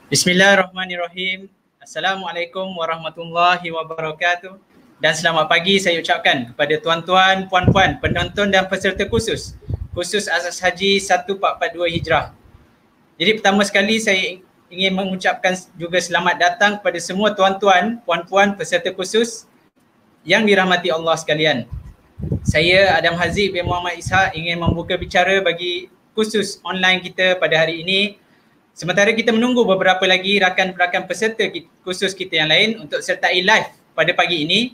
Bismillahirrahmanirrahim. Assalamualaikum warahmatullahi wabarakatuh. Dan selamat pagi saya ucapkan kepada tuan-tuan, puan-puan, penonton dan peserta khusus Asas Haji 1442 Hijrah. Jadi pertama sekali saya ingin mengucapkan juga selamat datang kepada semua tuan-tuan, puan-puan, peserta khusus yang dirahmati Allah sekalian. Saya Adam Haziq bin Muhammad Ishaq ingin membuka bicara bagi khusus online kita pada hari ini. Sementara kita menunggu beberapa lagi rakan-rakan peserta khusus kita yang lain untuk sertai live pada pagi ini.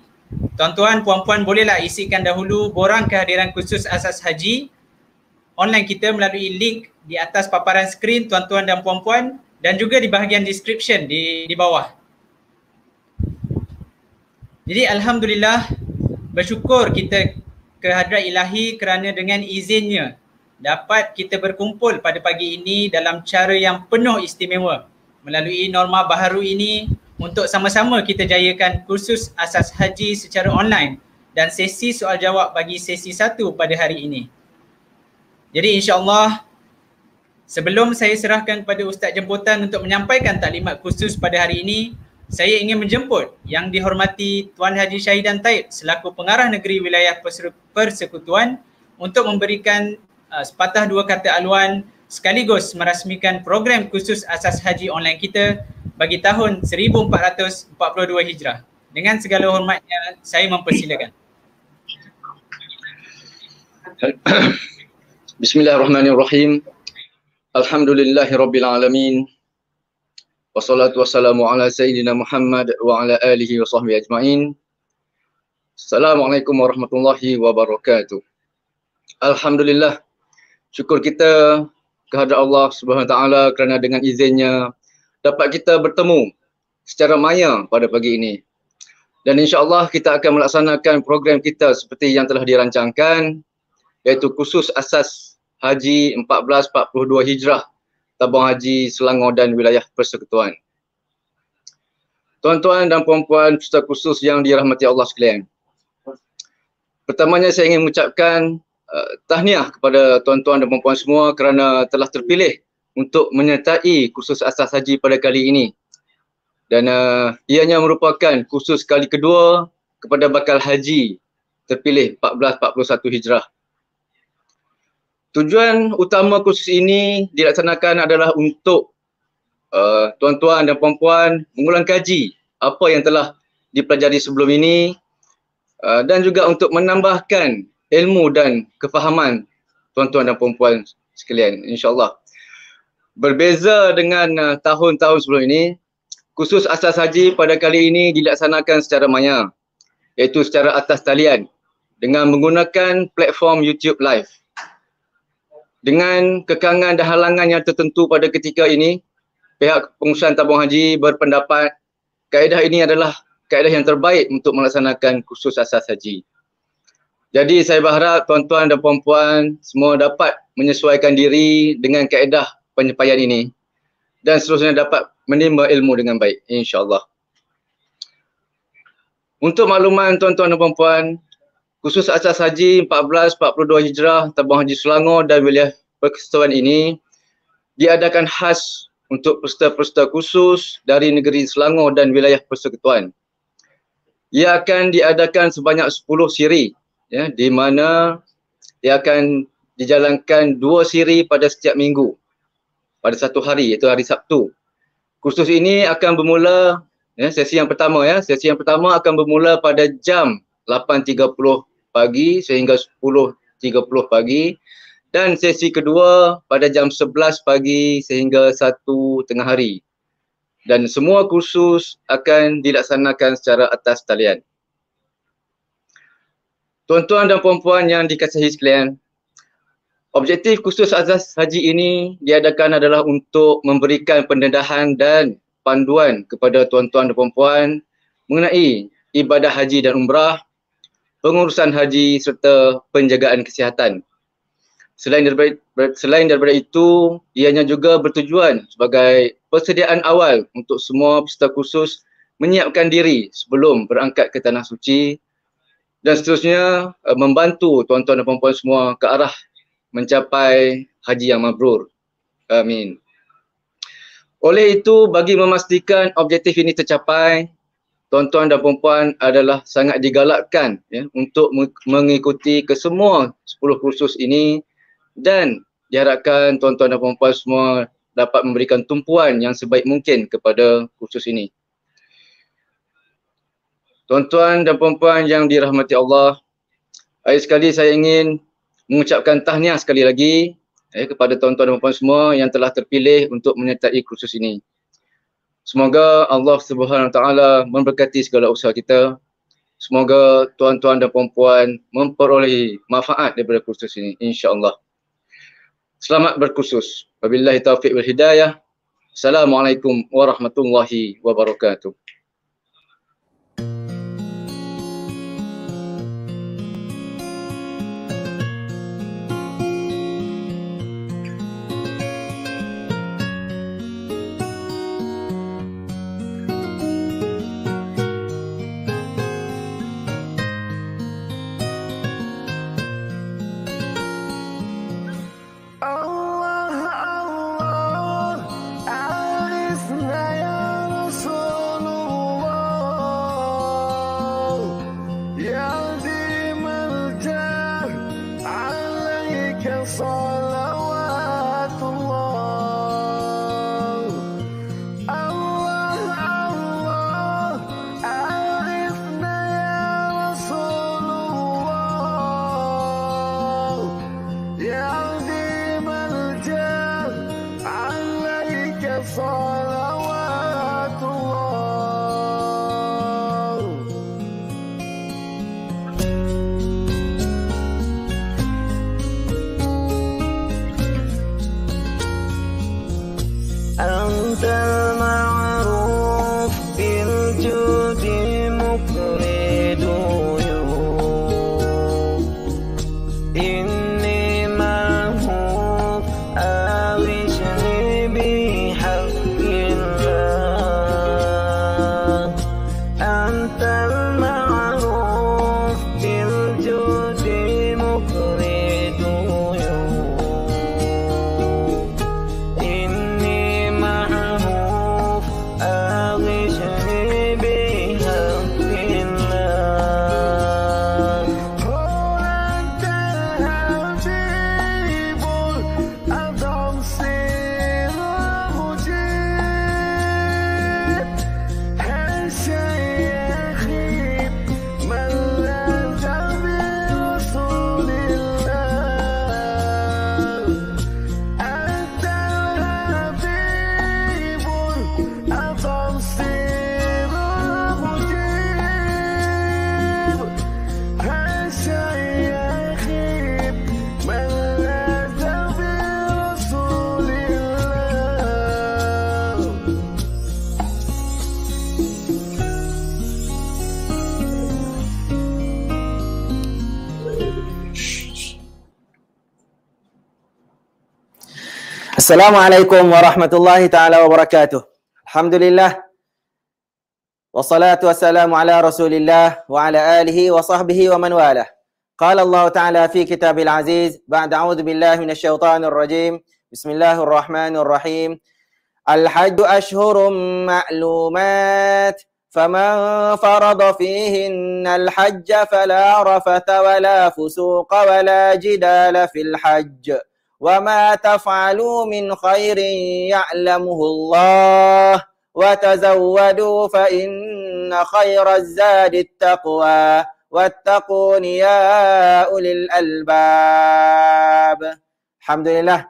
Tuan-tuan, puan-puan, bolehlah isikan dahulu borang kehadiran khusus Asas Haji online kita melalui link di atas paparan skrin tuan-tuan dan puan-puan dan juga di bahagian description di bawah. Jadi Alhamdulillah, bersyukur kita ke hadrat ilahi kerana dengan izinnya dapat kita berkumpul pada pagi ini dalam cara yang penuh istimewa melalui norma baharu ini untuk sama-sama kita jayakan kursus Asas Haji secara online dan sesi soal jawab bagi sesi 1 pada hari ini. Jadi insya-Allah sebelum saya serahkan kepada Ustaz Jemputan untuk menyampaikan taklimat khusus pada hari ini, saya ingin menjemput Yang Dihormati Tuan Haji Syahidan Taib selaku Pengarah Negeri Wilayah Persekutuan untuk memberikan sepatah dua kata aluan sekaligus merasmikan program khusus Asas Haji online kita bagi tahun 1442 Hijrah. Dengan segala hormatnya saya mempersilakan. Bismillahirrahmanirrahim. Alhamdulillahirabbil alamin. Wassalatu wassalamu ala sayyidina Muhammad wa ala alihi wa sahbihi ajma'in. Assalamualaikum warahmatullahi wabarakatuh. Alhamdulillah, syukur kita kehadrat Allah Subhanahu Wa Taala kerana dengan izinnya dapat kita bertemu secara maya pada pagi ini. Dan insya-Allah kita akan melaksanakan program kita seperti yang telah dirancangkan, iaitu khusus Asas Haji 1442 Hijrah Tabung Haji Selangor dan Wilayah Persekutuan. Tuan-tuan dan puan-puan peserta khusus yang dirahmati Allah sekalian. Pertamanya saya ingin mengucapkan tahniah kepada tuan-tuan dan puan-puan semua kerana telah terpilih untuk menyertai khusus Asas Haji pada kali ini. Dan ianya merupakan khusus kali kedua kepada bakal haji terpilih 1441 Hijrah. Tujuan utama kursus ini dilaksanakan adalah untuk tuan-tuan dan puan-puan mengulang kaji apa yang telah dipelajari sebelum ini dan juga untuk menambahkan ilmu dan kefahaman tuan-tuan dan puan-puan sekalian, insya-Allah. Berbeza dengan tahun-tahun sebelum ini, khusus Asas Haji pada kali ini dilaksanakan secara maya, iaitu secara atas talian dengan menggunakan platform YouTube Live. Dengan kekangan dan halangan yang tertentu pada ketika ini, pihak pengurusan tabung haji berpendapat kaedah ini adalah kaedah yang terbaik untuk melaksanakan khusus Asas Haji. Jadi saya berharap tuan-tuan dan puan-puan semua dapat menyesuaikan diri dengan kaedah penyampaian ini dan seterusnya dapat menimba ilmu dengan baik, insya-Allah. Untuk makluman tuan-tuan dan puan-puan, khusus Asas Haji 1442 Hijrah Tabung Haji Selangor dan Wilayah Persekutuan ini diadakan khas untuk peserta-peserta khusus dari negeri Selangor dan Wilayah Persekutuan. Ia akan diadakan sebanyak 10 siri, ya, di mana ia akan dijalankan 2 siri pada setiap minggu pada satu hari, iaitu hari Sabtu. Kursus ini akan bermula, ya, sesi yang pertama akan bermula pada jam 8.30 pagi sehingga 10.30 pagi dan sesi kedua pada jam 11 pagi sehingga 1 tengah hari. Dan semua kursus akan dilaksanakan secara atas talian. Tuan-tuan dan puan-puan yang dikasihi sekalian, objektif khusus Asas Haji ini diadakan adalah untuk memberikan pendedahan dan panduan kepada tuan-tuan dan puan-puan mengenai ibadah haji dan umrah, pengurusan haji serta penjagaan kesihatan. Selain daripada itu, ianya juga bertujuan sebagai persediaan awal untuk semua peserta khusus menyiapkan diri sebelum berangkat ke Tanah Suci dan seterusnya membantu tuan-tuan dan puan-puan semua ke arah mencapai haji yang mabrur. Amin. Oleh itu, bagi memastikan objektif ini tercapai, tuan-tuan dan puan-puan adalah sangat digalakkan ya, untuk mengikuti kesemua 10 kursus ini, dan diharapkan tuan-tuan dan puan-puan semua dapat memberikan tumpuan yang sebaik mungkin kepada kursus ini. Tuan-tuan dan puan-puan yang dirahmati Allah, akhir sekali saya ingin mengucapkan tahniah sekali lagi kepada tuan-tuan dan puan-puan semua yang telah terpilih untuk menyertai kursus ini. Semoga Allah Subhanahu Wa Taala memberkati segala usaha kita. Semoga tuan-tuan dan puan-puan memperolehi manfaat daripada kursus ini, insya-Allah. Selamat berkursus. Wabillahi taufiq wal hidayah. Assalamualaikum warahmatullahi wabarakatuh. Assalamualaikum warahmatullahi taala wabarakatuh. Alhamdulillah. Wassalatu wassalamu ala Rasulillah wa ala alihi wa sahbihi wa man walah. Qala Allah taala fi kitabil aziz ba'da a'udzu billahi minasyaitonir rajim. Bismillahirrahmanirrahim. Al-hajju ashhurun ma'lumat. فمن فرض فيهن الحج فلا رفث ولا فسوق ولا جدال في الحج وما تفعلوا من خير يعلمه الله وتزودوا فإن خير الزاد التقوى واتقون يا أولي الألباب. Alhamdulillah.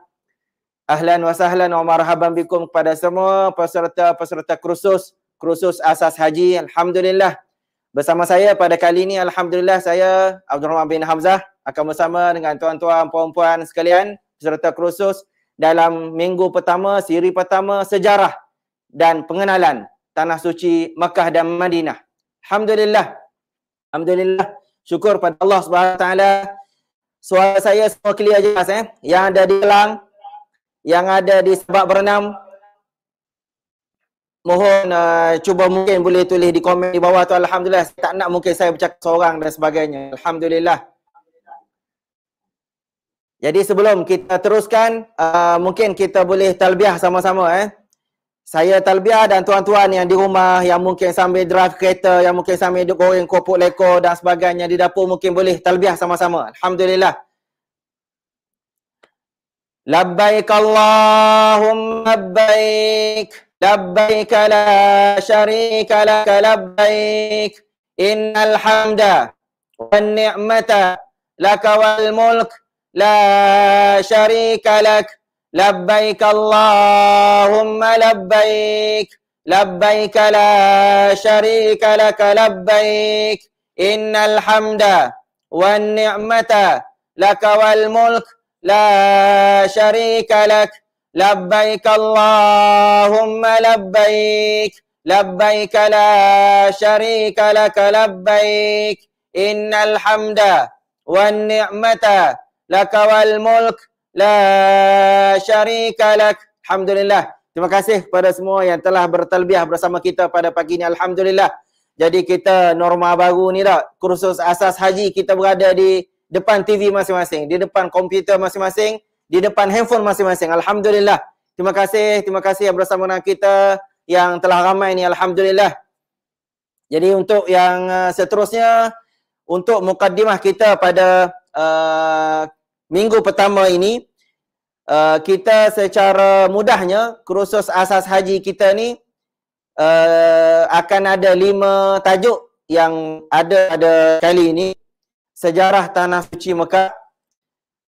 Ahlan wa sahlan wa marhaban bikum kepada semua peserta-peserta kursus asas haji. Alhamdulillah. Bersama saya pada kali ini, alhamdulillah, saya Abdul Rahman bin Hamzah akan bersama dengan tuan-tuan puan-puan sekalian peserta kursus dalam minggu pertama, siri pertama sejarah dan pengenalan tanah suci Makkah dan Madinah. Alhamdulillah. Alhamdulillah. Syukur pada Allah Subhanahu taala. Suara saya semua clear jelas Yang ada di Kelang, yang ada di Sabak Bernam, mohon cuba mungkin boleh tulis di komen di bawah tu. Alhamdulillah. Tak nak mungkin saya bercakap seorang dan sebagainya. Alhamdulillah. Jadi sebelum kita teruskan, mungkin kita boleh talbiah sama-sama. Saya talbiah dan tuan-tuan yang di rumah, yang mungkin sambil drive kereta, yang mungkin sambil goreng kopok leko dan sebagainya di dapur, mungkin boleh talbiah sama-sama. Alhamdulillah. Labbaik Allahumma labbaik, labbaik la syarika laka labbaik, innal hamda wan ni'mata laka wal mulk la syarika lak, labbaik Allahumma labbaik, labbaik la syarika laka labbaik, innal hamda wan ni'mata laka wal mulk la syarika lak, labbaik Allahumma labbaik, labbaik la syarika laka labbaik, innal hamda wan ni'mata laka wal mulk la syarika lak. Alhamdulillah. Terima kasih kepada semua yang telah bertalbiah bersama kita pada pagi ini. Alhamdulillah. Jadi kita norma baru ni dah, kursus asas haji kita berada di depan TV masing-masing, di depan komputer masing-masing, di depan handphone masing-masing. Alhamdulillah. Terima kasih yang bersama dengan kita yang telah ramai ni. Alhamdulillah. Jadi untuk yang seterusnya, untuk mukaddimah kita pada minggu pertama ini, kita secara mudahnya kursus asas haji kita ni akan ada 5 tajuk yang ada kali ini. Sejarah Tanah Suci Mekah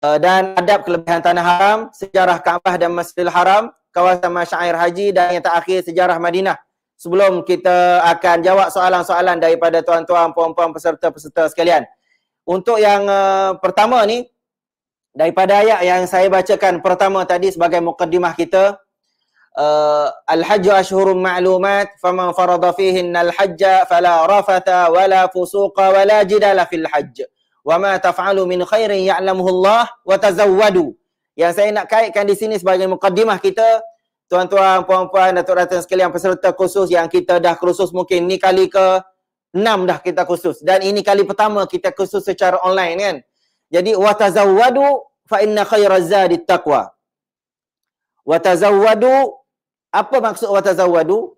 dan adab kelebihan Tanah Haram, sejarah Kaabah dan Masjidil Haram, kawasan masyair haji, dan yang terakhir sejarah Madinah. Sebelum kita akan jawab soalan-soalan daripada tuan-tuan, puan-puan, peserta-peserta sekalian. Untuk yang pertama ni, daripada ayat yang saya bacakan pertama tadi sebagai muqaddimah kita, Al-Hajju ashhurum ma'lumat, faman farada fihinna al-hajja fala rafata wala fusuqa wala jidala fil hajj. Wa ma taf'alu min khairin ya'lamuhu Allah wa tazawwadu. Yang saya nak kaitkan di sini sebagai muqaddimah kita, tuan-tuan, puan-puan, datuk-datuk sekalian, peserta khusus yang kita dah kursus mungkin ni kali ke-6 dah kita kursus. Dan ini kali pertama kita kursus secara online kan. Jadi wa tazawwadu fa inna khairaz zadi taqwa. Wa tazawwadu, apa maksud wa tazawwadu?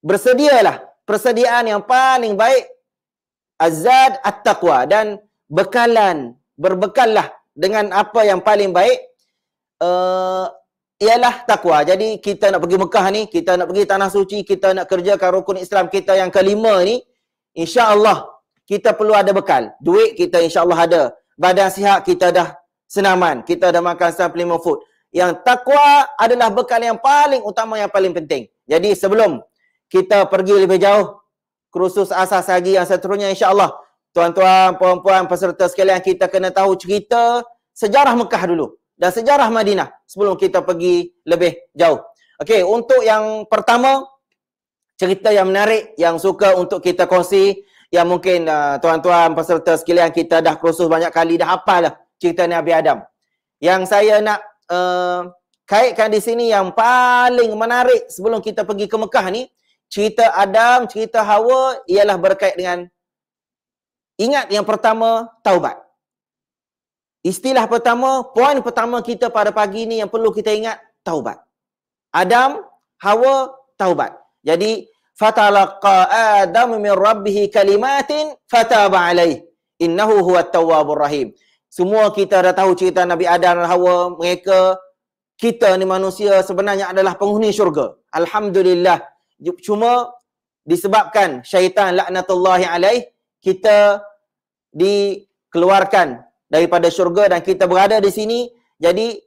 Bersedialah, persediaan yang paling baik azad at-taqwa, dan berbekallah dengan apa yang paling baik ialah takwa. Jadi kita nak pergi Mekah ni, kita nak pergi Tanah Suci, kita nak kerjakan rukun Islam kita yang kelima ni, insya-Allah kita perlu ada bekal. Duit kita insya-Allah ada, badan sihat kita dah senaman, kita dah makan supplement food. Yang takwa adalah bekal yang paling utama, yang paling penting. Jadi sebelum kita pergi lebih jauh kursus asas haji yang seterusnya, insya-Allah tuan-tuan, puan-puan, peserta sekalian, kita kena tahu cerita sejarah Mekah dulu dan sejarah Madinah sebelum kita pergi lebih jauh. Okey, untuk yang pertama, cerita yang menarik yang suka untuk kita kongsi, yang mungkin tuan-tuan peserta sekalian kita dah kursus banyak kali, dah hafal lah cerita Nabi Adam. Yang saya nak kaitkan di sini yang paling menarik sebelum kita pergi ke Mekah ni, cerita Adam, cerita Hawa ialah berkait dengan, ingat yang pertama, taubat. Istilah pertama, poin pertama kita pada pagi ni yang perlu kita ingat, taubat. Adam, Hawa, taubat. Jadi, fatalaqa Adam min rabbih kalimatin fataba alaih innahu huwat tawwabur rahim. Semua kita dah tahu cerita Nabi Adam dan Hawa. Mereka, kita ni manusia sebenarnya adalah penghuni syurga. Alhamdulillah. Cuma disebabkan syaitan laknatullahi alaih, kita dikeluarkan daripada syurga dan kita berada di sini. Jadi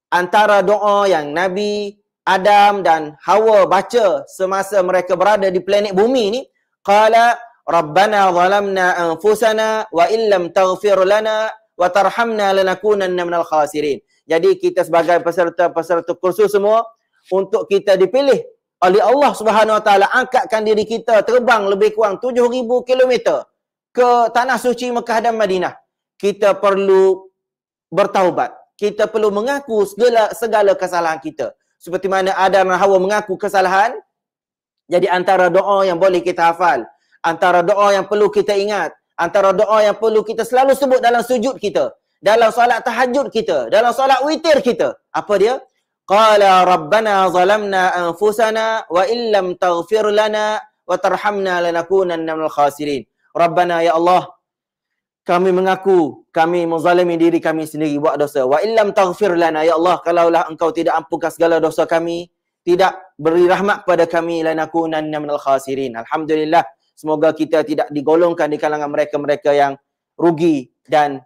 antara doa yang Nabi Adam dan Hawa baca semasa mereka berada di planet bumi ni, qala rabbana zalamna anfusana wa illam taghfir lana wa tarhamna lanakunanna minal khasirin. Jadi kita sebagai peserta-peserta kursus semua, untuk kita dipilih oleh Allah Subhanahu Wa Taala, angkatkan diri kita terbang lebih kurang 7,000 km ke Tanah Suci Mekah dan Madinah. Kita perlu bertaubat. Kita perlu mengaku segala kesalahan kita. Seperti mana Adam dan Hawa mengaku kesalahan. Jadi antara doa yang boleh kita hafal, antara doa yang perlu kita ingat, antara doa yang perlu kita selalu sebut dalam sujud kita, dalam solat tahajud kita, dalam solat witir kita. Apa dia? Qala rabbana zalamna anfusana wa illam taghfir lana wa tarhamna lanakunanna minal khasirin. Rabbana, ya Allah, kami mengaku kami menzalimi diri kami sendiri buat dosa. Wa illam taghfir lana, ya Allah, kalaulah engkau tidak ampunkan segala dosa kami, tidak beri rahmat kepada kami, lanakunanna minal khasirin. Alhamdulillah, semoga kita tidak digolongkan di kalangan mereka-mereka yang rugi dan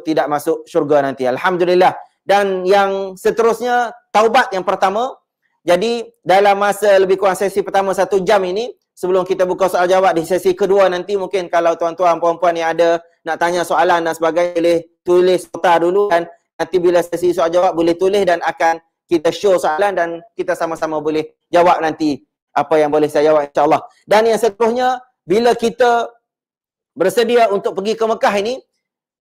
tidak masuk syurga nanti. Alhamdulillah. Dan yang seterusnya, taubat yang pertama. Jadi dalam masa lebih kurang sesi pertama 1 jam ini, sebelum kita buka soal jawab di sesi kedua nanti, mungkin kalau tuan-tuan puan-puan yang ada nak tanya soalan dan sebagainya, boleh tulis nota dulu, dan nanti bila sesi soal jawab boleh tulis dan akan kita show soalan dan kita sama-sama boleh jawab nanti apa yang boleh saya jawab, insya-Allah. Dan yang seterusnya, bila kita bersedia untuk pergi ke Mekah ini,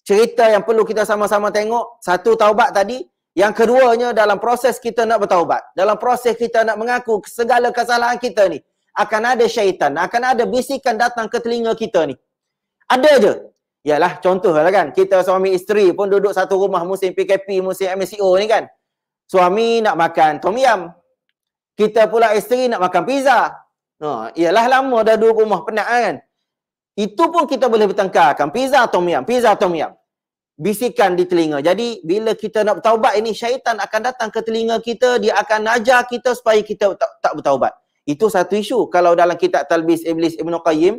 cerita yang perlu kita sama-sama tengok, satu taubat tadi, yang keduanya dalam proses kita nak bertaubat, dalam proses kita nak mengaku segala kesalahan kita ni, akan ada syaitan, akan ada bisikan datang ke telinga kita ni. Ada je. Yalah, contohlah kan, kita suami isteri pun duduk satu rumah musim PKP, musim MCO ni kan. Suami nak makan tom yam, kita pula isteri nak makan pizza. Yalah, lama dah duduk rumah, penat kan. Itu pun kita boleh bertengkarkan, pizza tom yam, pizza tom yam. Bisikan di telinga. Jadi bila kita nak bertaubat ini, syaitan akan datang ke telinga kita, dia akan ajar kita supaya kita tak bertaubat. Itu satu isu. Kalau dalam kitab Talbis Iblis Ibn Qayyim,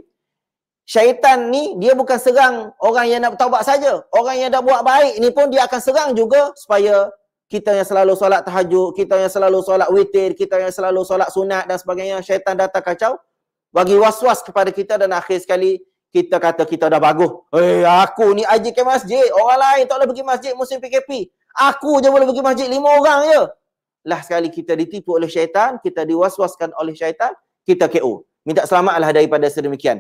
syaitan ni dia bukan serang orang yang nak bertaubat saja. Orang yang dah buat baik ni pun dia akan serang juga supaya kita yang selalu solat tahajud, kita yang selalu solat witir, kita yang selalu solat sunat dan sebagainya, syaitan datang kacau, bagi was-was kepada kita, dan akhir sekali kita kata kita dah bagus. Aku ni haji ke masjid, orang lain tak boleh pergi masjid musim PKP. Aku je boleh pergi masjid 5 orang je. Lah sekali kita ditipu oleh syaitan, kita diwaswaskan oleh syaitan, kita KO. Minta selamatlah daripada sedemikian.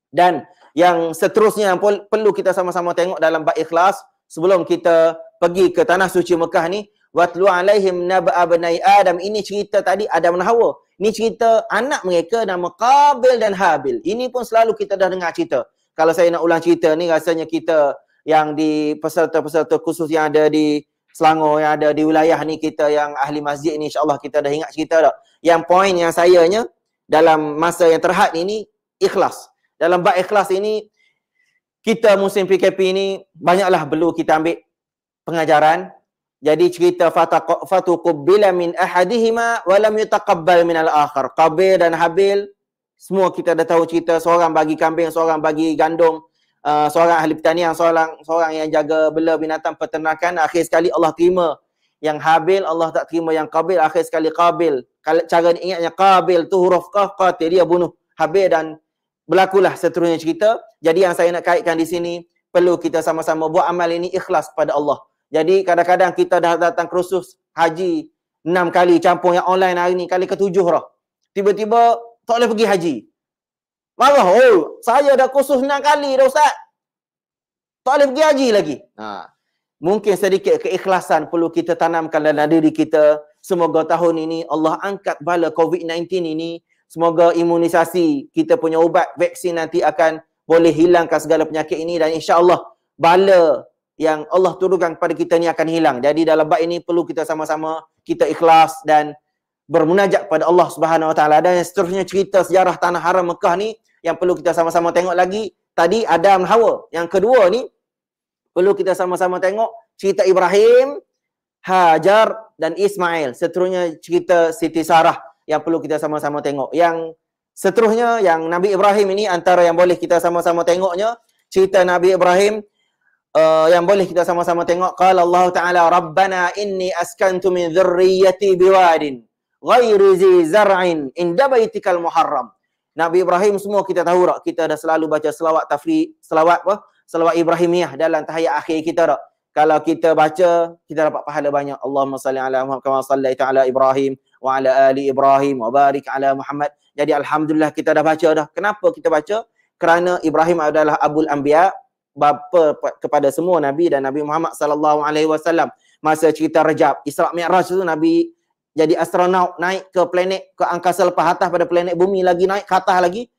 Dan yang seterusnya yang perlu kita sama-sama tengok dalam bab ikhlas, sebelum kita pergi ke tanah suci Mekah ni, watlu alaihim naba'a bani Adam. Ini cerita tadi Adam dan Hawa. Ini cerita anak mereka nama Qabil dan Habil. Ini pun selalu kita dah dengar cerita. Kalau saya nak ulang cerita ni, rasanya kita yang di peserta-peserta khusus yang ada di Selangor, yang ada di wilayah ni, kita yang ahli masjid ni, insyaAllah kita dah ingat cerita dah. Yang poin yang sayanya dalam masa yang terhad ini, ikhlas. Dalam bab ikhlas ini, kita musim PKP ini banyaklah perlu kita ambil pengajaran. Jadi cerita fatuqabbila min ahadihima wa lam yutaqabbal min al-akhar. Qabil dan Habil, semua kita dah tahu cerita, seorang bagi kambing, seorang bagi gandum, seorang ahli pertanian, seorang yang jaga bela binatang peternakan. Akhir sekali Allah terima yang Habil, Allah tak terima yang Qabil. Akhir sekali Qabil, cara ingatnya Qabil tu huruf qaf, qatil, dia bunuh Habil, dan berlakulah seterusnya cerita. Jadi yang saya nak kaitkan di sini, perlu kita sama-sama buat amal ini ikhlas pada Allah. Jadi kadang-kadang kita dah datang kursus haji 6 kali, campur yang online hari ni kali ke-7 dah. Tiba-tiba tak boleh pergi haji. Marah, saya dah kursus 6 kali dah Ustaz, tak boleh pergi haji lagi. Mungkin sedikit keikhlasan perlu kita tanamkan dalam diri kita. Semoga tahun ini Allah angkat bala COVID-19 ini. Semoga imunisasi, kita punya ubat, vaksin nanti akan boleh hilangkan segala penyakit ini, dan insya-Allah bala yang Allah turunkan kepada kita ni akan hilang. Jadi dalam bab ini perlu kita sama-sama kita ikhlas dan bermunajat pada Allah Subhanahu Wa Taala. Dan seterusnya cerita sejarah tanah haram Mekah ni yang perlu kita sama-sama tengok lagi. Tadi Adam dan Hawa. Yang kedua ni perlu kita sama-sama tengok cerita Ibrahim, Hajar dan Ismail. Seterusnya cerita Siti Sarah yang perlu kita sama-sama tengok. Yang seterusnya yang Nabi Ibrahim ini antara yang boleh kita sama-sama tengoknya, cerita Nabi Ibrahim yang boleh kita sama-sama tengok. Qala Allah Ta'ala, Rabbana inni askantu min dhurriyyati biwadin ghairi zi zar'in inda baitikal muharram. Nabi Ibrahim semua kita tahu tak? Kita dah selalu baca selawat selawat Ibrahimiyah dalam tahiyat akhir kita tak? Kalau kita baca, kita dapat pahala banyak. Allahumma salli ala Muhammad kama sallaita ala Ibrahim wa ala ali Ibrahim wa barik ala Muhammad. Jadi alhamdulillah kita dah baca dah. Kenapa kita baca? Kerana Ibrahim adalah Abul Anbiya, bapa kepada semua Nabi, dan Nabi Muhammad sallallahu alaihi wasallam masa cerita Rajab, Isra Mi'raj tu Nabi jadi astronaut, naik ke planet, ke angkasa lepas atas pada planet bumi lagi, naik ke atas lagi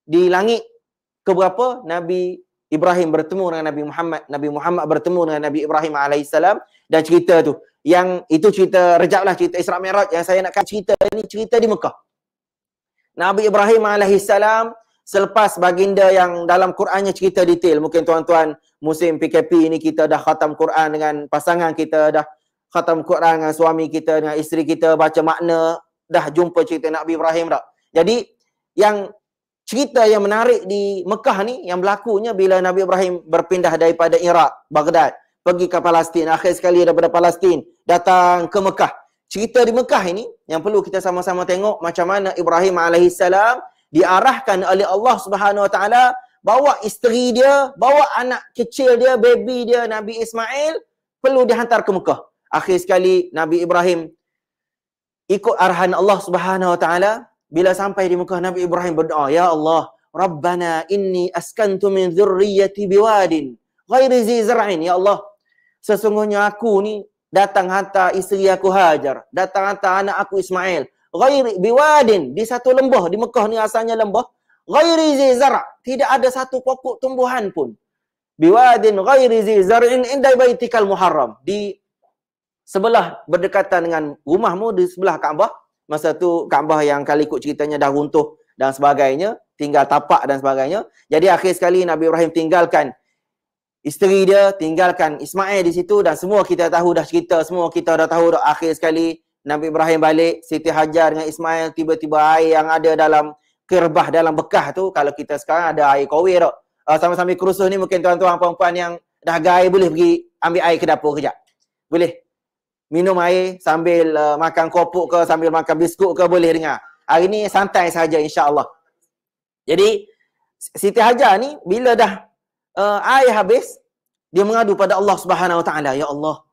di langit ke berapa? Nabi Ibrahim bertemu dengan Nabi Muhammad bertemu dengan Nabi Ibrahim alaihissalam, dan cerita tu. Yang itu cerita Rejab lah, cerita Isra Mi'raj. Yang saya nak cerita ni cerita di Mekah. Nabi Ibrahim alaihissalam selepas baginda yang dalam Qurannya cerita detail. Mungkin tuan-tuan musim PKP ni kita dah khatam Quran dengan pasangan kita, dah khatam Quran dengan suami kita, dengan isteri kita, baca makna, dah jumpa cerita Nabi Ibrahim tak? Jadi yang cerita yang menarik di Mekah ni yang berlakunya bila Nabi Ibrahim berpindah daripada Iraq, Baghdad, pergi ke Palestin, akhir sekali daripada Palestin datang ke Mekah. Cerita di Mekah ini yang perlu kita sama-sama tengok macam mana Ibrahim alaihissalam diarahkan oleh Allah Subhanahu Wa Taala, bawa isteri dia, bawa anak kecil dia, baby dia Nabi Ismail, perlu dihantar ke Mekah. Akhir sekali Nabi Ibrahim ikut arahan Allah Subhanahu Wa Taala. Bila sampai di Mekah, Nabi Ibrahim berdoa, ya Allah, Rabbana inni askantu min dhurriyyati biwadin ghairi zi zar'in. Ya Allah, sesungguhnya aku ni datang hantar isteri aku Hajar, datang hantar anak aku Ismail, ghairi biwadin, di satu lembah. Di Mekah ni asalnya lembah, ghairi zi zar', tidak ada satu pokok tumbuhan pun. Biwadin ghairi zi zar'in inda baitikal muharram, di sebelah berdekatan dengan rumahmu, di sebelah Kaabah. Masa tu Kaabah yang kali ikut ceritanya dah runtuh dan sebagainya, tinggal tapak dan sebagainya. Jadi akhir sekali Nabi Ibrahim tinggalkan isteri dia, tinggalkan Ismail di situ, dan semua kita tahu dah cerita, semua kita dah tahu dah. Akhir sekali Nabi Ibrahim balik, Siti Hajar dengan Ismail, tiba-tiba air yang ada dalam kerbah, dalam bekah tu, kalau kita sekarang ada air kawir tak? Sama-sama kerusuh ni mungkin tuan-tuan puan-puan yang dah gaya boleh pergi ambil air ke dapur kejap. Boleh minum air sambil makan kopuk ke, sambil makan biskut ke, boleh dengar. Hari ni santai saja insya-Allah. Jadi Siti Hajar ni bila dah air habis, dia mengadu pada Allah Subhanahu Wa Taala, ya Allah.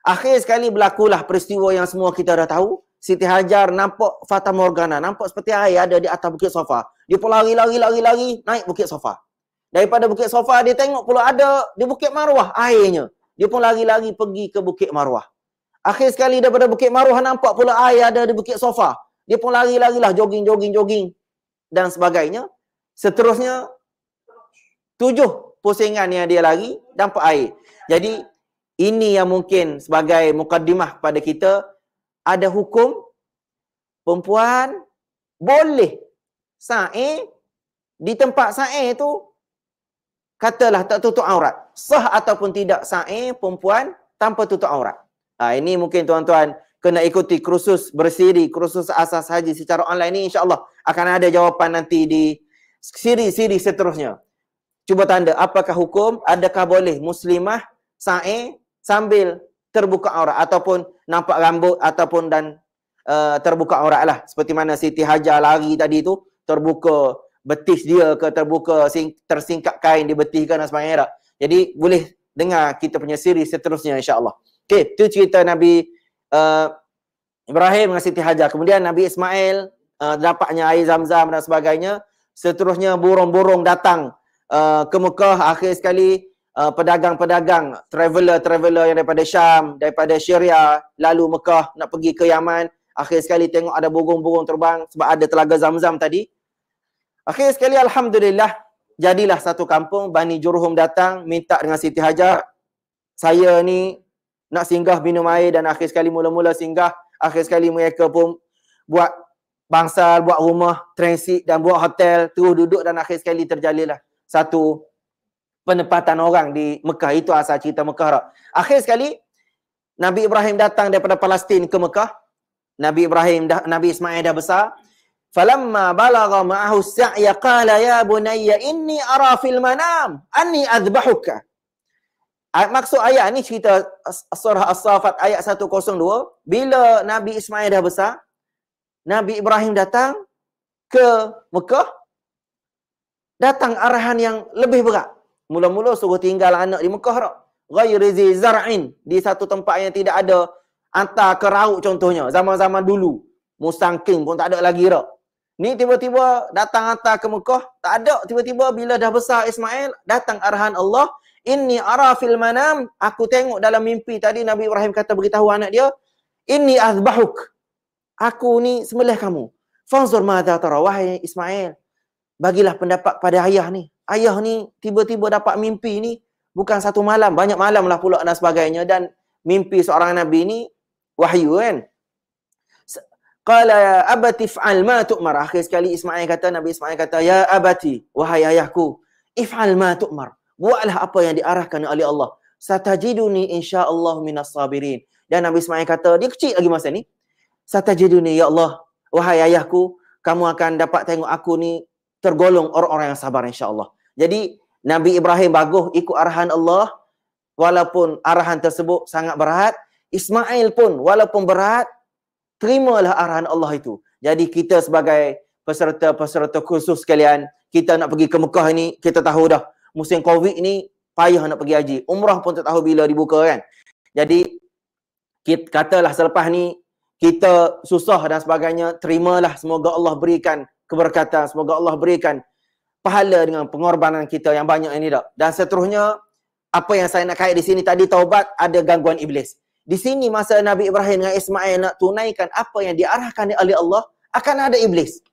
Akhir sekali berlakulah peristiwa yang semua kita dah tahu. Siti Hajar nampak Fata Morgana, nampak seperti air ada di atas Bukit Safa. Dia pun lari naik Bukit Safa. Daripada Bukit Safa dia tengok pula ada di Bukit Marwah airnya. Dia pun lari pergi ke Bukit Marwah. Akhir sekali daripada Bukit Marwah nampak pula air ada di Bukit Safa. Dia pun lari-larilah, jogging dan sebagainya. Seterusnya 7 pusingan yang dia lari, dapat air. Jadi ini yang mungkin sebagai mukaddimah pada kita, ada hukum perempuan boleh sa'i di tempat sa'i tu, katalah tak tutup aurat. Sah ataupun tidak sa'i perempuan tanpa tutup aurat. Ini mungkin tuan-tuan kena ikuti kursus bersiri, kursus asas haji secara online ni, insya-Allah akan ada jawapan nanti di siri-siri seterusnya. Cuba tanda apakah hukum, adakah boleh muslimah sa'i sambil terbuka aurat ataupun nampak rambut ataupun dan terbuka aurat lah. Seperti mana Siti Hajar lari tadi tu, terbuka betis dia ke, terbuka tersingkap kain di betis ke dan sebagainya. Jadi boleh dengar kita punya siri seterusnya insya-Allah. Okey, itu cerita Nabi Ibrahim dengan Siti Hajar. Kemudian Nabi Ismail dapatnya air Zam-Zam dan sebagainya. Seterusnya burung-burung datang ke Mekah. Akhir sekali pedagang-pedagang, traveller yang daripada Syam, daripada Syria, lalu Mekah nak pergi ke Yaman. Akhir sekali tengok ada burung-burung terbang sebab ada telaga Zam-Zam tadi. Akhir sekali alhamdulillah jadilah satu kampung. Bani Jurhum datang minta dengan Siti Hajar, saya ni nak singgah minum air, dan akhir sekali mula-mula singgah. Akhir sekali mereka pun buat bangsal, buat rumah transit dan buat hotel, terus duduk, dan akhir sekali terjalinlah satu penempatan orang di Mekah. Itu asal cerita Mekah. Akhir sekali Nabi Ibrahim datang daripada Palestin ke Mekah. Nabi Ismail dah besar. Falamma balagha ma'ahu as-sa'ya qala ya bunayya inni ara fil manam anni adbahuka. Maksud ayat ni cerita surah As-Saffat ayat 102. Bila Nabi Ismail dah besar, Nabi Ibrahim datang ke Mekah, datang arahan yang lebih berat. Mula-mula suruh tinggal anak di Mekah tak? Ghairi zi zar'in, di satu tempat yang tidak ada antar ke raut contohnya. Zaman-zaman dulu, Mustangking pun tak ada lagi tak? Ni tiba-tiba datang hantar ke Mekah, tak ada. Tiba-tiba bila dah besar Ismail, datang arahan Allah, inni ara fil manam, aku tengok dalam mimpi tadi. Nabi Ibrahim kata beritahu anak dia, inni azbahuk, aku ni sembelih kamu. Fanzur madza tara, wahai Ismail, bagilah pendapat pada ayah ni. Ayah ni tiba-tiba dapat mimpi ni, bukan satu malam, banyak malam lah pula dan sebagainya. Dan mimpi seorang Nabi ni wahyu kan. Qala abati if'al ma tu'mar. Akhir sekali Nabi Ismail kata, ya abati, wahai ayahku, if'al ma tu'mar. Buatlah apa yang diarahkan oleh Allah. Satajiduni insyaallah minas sabirin. Dan Nabi Ismail kata, dia kecil lagi masa ni. Satajiduni, ya Allah, wahai ayahku, kamu akan dapat tengok aku ni tergolong orang-orang yang sabar insya-Allah. Jadi Nabi Ibrahim bagus ikut arahan Allah, walaupun arahan tersebut sangat berat. Ismail pun walaupun berat, terimalah arahan Allah itu. Jadi kita sebagai peserta-peserta kursus sekalian, kita nak pergi ke Mekah ni, kita tahu dah musim Covid ni payah nak pergi haji. Umrah pun tak tahu bila dibuka kan. Jadi kita katalah selepas ni kita susah dan sebagainya, terimalah, semoga Allah berikan keberkatan, semoga Allah berikan pahala dengan pengorbanan kita yang banyak ini dah. Dan seterusnya, apa yang saya nak kait di sini tadi, taubat, ada gangguan iblis. Di sini masa Nabi Ibrahim dengan Ismail nak tunaikan apa yang diarahkan oleh Allah, akan ada iblis.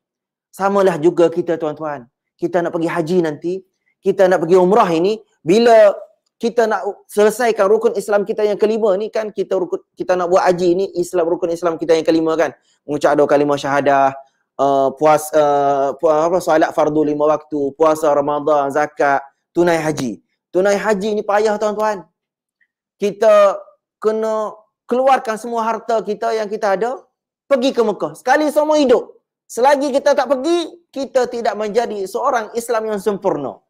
Samalah juga kita tuan-tuan. Kita nak pergi haji nanti, kita nak pergi umrah ini, bila kita nak selesaikan rukun Islam kita yang kelima ni kan, kita nak buat haji ni, rukun Islam kita yang kelima kan. Mengucap 2 kalimah syahadah, solat fardu 5 waktu, puasa Ramadan, zakat, tunai haji. Tunai haji ni payah tuan-tuan. Kita kena keluarkan semua harta kita yang kita ada, pergi ke Mekah. Sekali seumur hidup. Selagi kita tak pergi, kita tidak menjadi seorang Islam yang sempurna.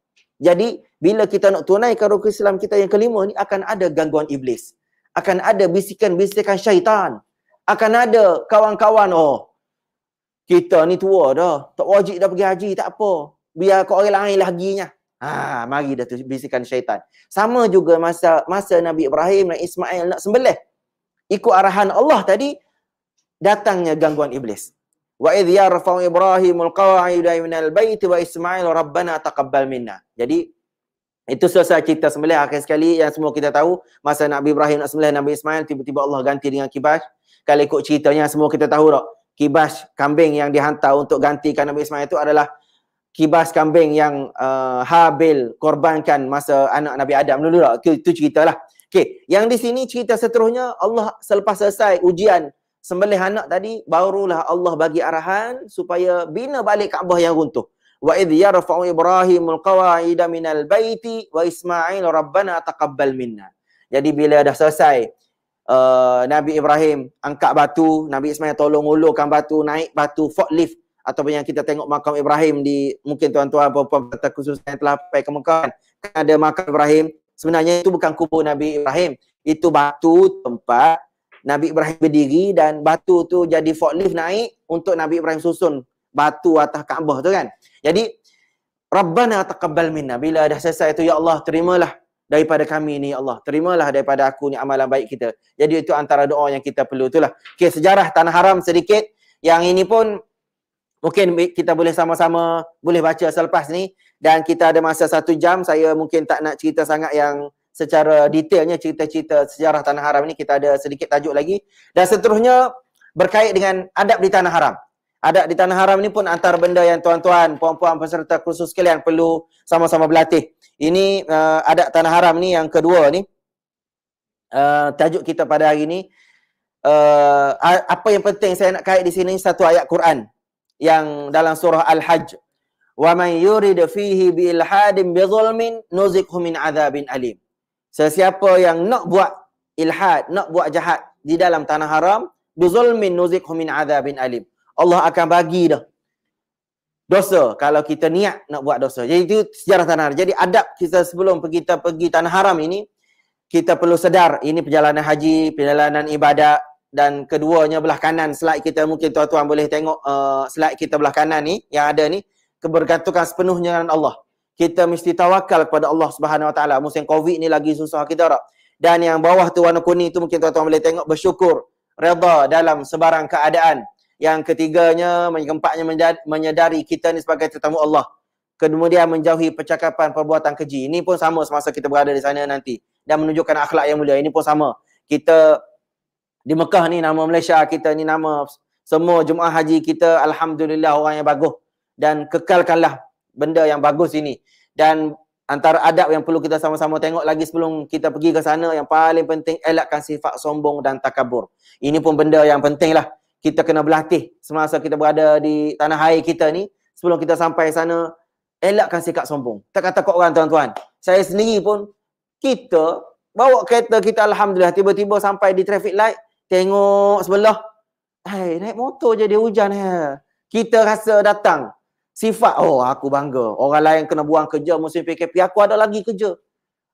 Jadi, bila kita nak tunaikan rukun Islam kita yang kelima ni, akan ada gangguan iblis. Akan ada bisikan-bisikan syaitan. Akan ada kawan-kawan, oh, kita ni tua dah, tak wajib dah pergi haji, tak apa. Biar kau orang lain laginya. Mari dah tu bisikan syaitan. Sama juga masa Nabi Ibrahim dan Ismail nak sembelih. Ikut arahan Allah tadi, datangnya gangguan iblis. Wa idh yarfa'u Ibrahimul qawa'ida minal baiti wa Ismail rabbana taqabbal minna. Jadi itu selesai cerita sembelih. Akhir sekali yang semua kita tahu, masa Nabi Ibrahim nak sembelih Nabi Ismail, tiba-tiba Allah ganti dengan kibas. Kalau ikut ceritanya semua kita tahu tak, kibas kambing yang dihantar untuk gantikan Nabi Ismail itu adalah kibas kambing yang Habil korbankan masa anak Nabi Adam dulu tak? Itu ceritalah. Okey, yang di sini cerita seterusnya, Allah selepas selesai ujian sembelih anak tadi, barulah Allah bagi arahan supaya bina balik Kaabah yang runtuh. Wa idh yarfa'u Ibrahimul qawa'ida minal baiti wa Ismail rabbana taqabbal minna. Jadi bila dah selesai Nabi Ibrahim angkat batu, Nabi Ismail tolong ulurkan batu, naik batu forklift, ataupun yang kita tengok makam Ibrahim di, mungkin tuan-tuan puan-puan khusus yang telah pergi ke Mekah kan ada makam Ibrahim. Sebenarnya itu bukan kubur Nabi Ibrahim, itu batu tempat Nabi Ibrahim berdiri, dan batu tu jadi forklift naik untuk Nabi Ibrahim susun batu atas Kaabah tu kan. Jadi Rabbana taqabbal minna, bila dah selesai tu, ya Allah terimalah daripada kami ni, ya Allah terimalah daripada aku ni amalan baik kita. Jadi itu antara doa yang kita perlu itulah. Okey, sejarah Tanah Haram sedikit. Yang ini pun mungkin kita boleh sama-sama boleh baca selepas ni, dan kita ada masa 1 jam. Saya mungkin tak nak cerita sangat yang secara detailnya cerita-cerita sejarah Tanah Haram ni, kita ada sedikit tajuk lagi. Dan seterusnya berkait dengan adab di Tanah Haram. Adab di Tanah Haram ni pun antara benda yang tuan-tuan, puan-puan peserta kursus sekalian perlu sama-sama berlatih. Ini adab Tanah Haram ni yang kedua ni. Tajuk kita pada hari ni, apa yang penting saya nak kait di sini, satu ayat Quran yang dalam surah Al-Hajj. Wa man yurid fihi bi ilhadin bi zulmin nuzikhu min adzabin alim. Sesiapa yang nak buat ilhad, nak buat jahat di dalam Tanah Haram, bi zulmin nuzikhu min adzabin alim. Allah akan bagi dah dosa kalau kita niat nak buat dosa. Jadi itu sejarah Tanah Haram. Jadi adab kita sebelum kita pergi Tanah Haram ini, kita perlu sedar ini perjalanan haji, perjalanan ibadat. Dan keduanya belah kanan slide kita, mungkin tuan-tuan boleh tengok slide kita belah kanan ni yang ada ni, kebergantungan sepenuhnya dengan Allah. Kita mesti tawakal kepada Allah Subhanahu Wa Taala. Musim Covid ni lagi susah kita tak. Dan yang bawah tu warna kuning tu mungkin tuan-tuan boleh tengok, bersyukur, redha dalam sebarang keadaan. Yang ketiganya, keempatnya menyadari kita ni sebagai tetamu Allah. Kemudian menjauhi percakapan perbuatan keji. Ini pun sama semasa kita berada di sana nanti. Dan menunjukkan akhlak yang mulia. Ini pun sama. Kita di Mekah ni, nama Malaysia kita ni, nama semua jemaah haji kita, alhamdulillah orang yang bagus. Dan kekalkanlah benda yang bagus ini. Dan antara adab yang perlu kita sama-sama tengok lagi sebelum kita pergi ke sana, yang paling penting elakkan sifat sombong dan takabur. Ini pun benda yang penting lah. Kita kena berlatih semasa kita berada di tanah air kita ni. Sebelum kita sampai sana, elakkan sikap sombong. Tak kata kau orang tuan-tuan. Saya sendiri pun, kita bawa kereta kita Alhamdulillah, tiba-tiba sampai di traffic light, tengok sebelah, naik motor je dia hujan. Kita rasa datang. Sifat, oh aku bangga. Orang lain kena buang kerja musim PKP, aku ada lagi kerja.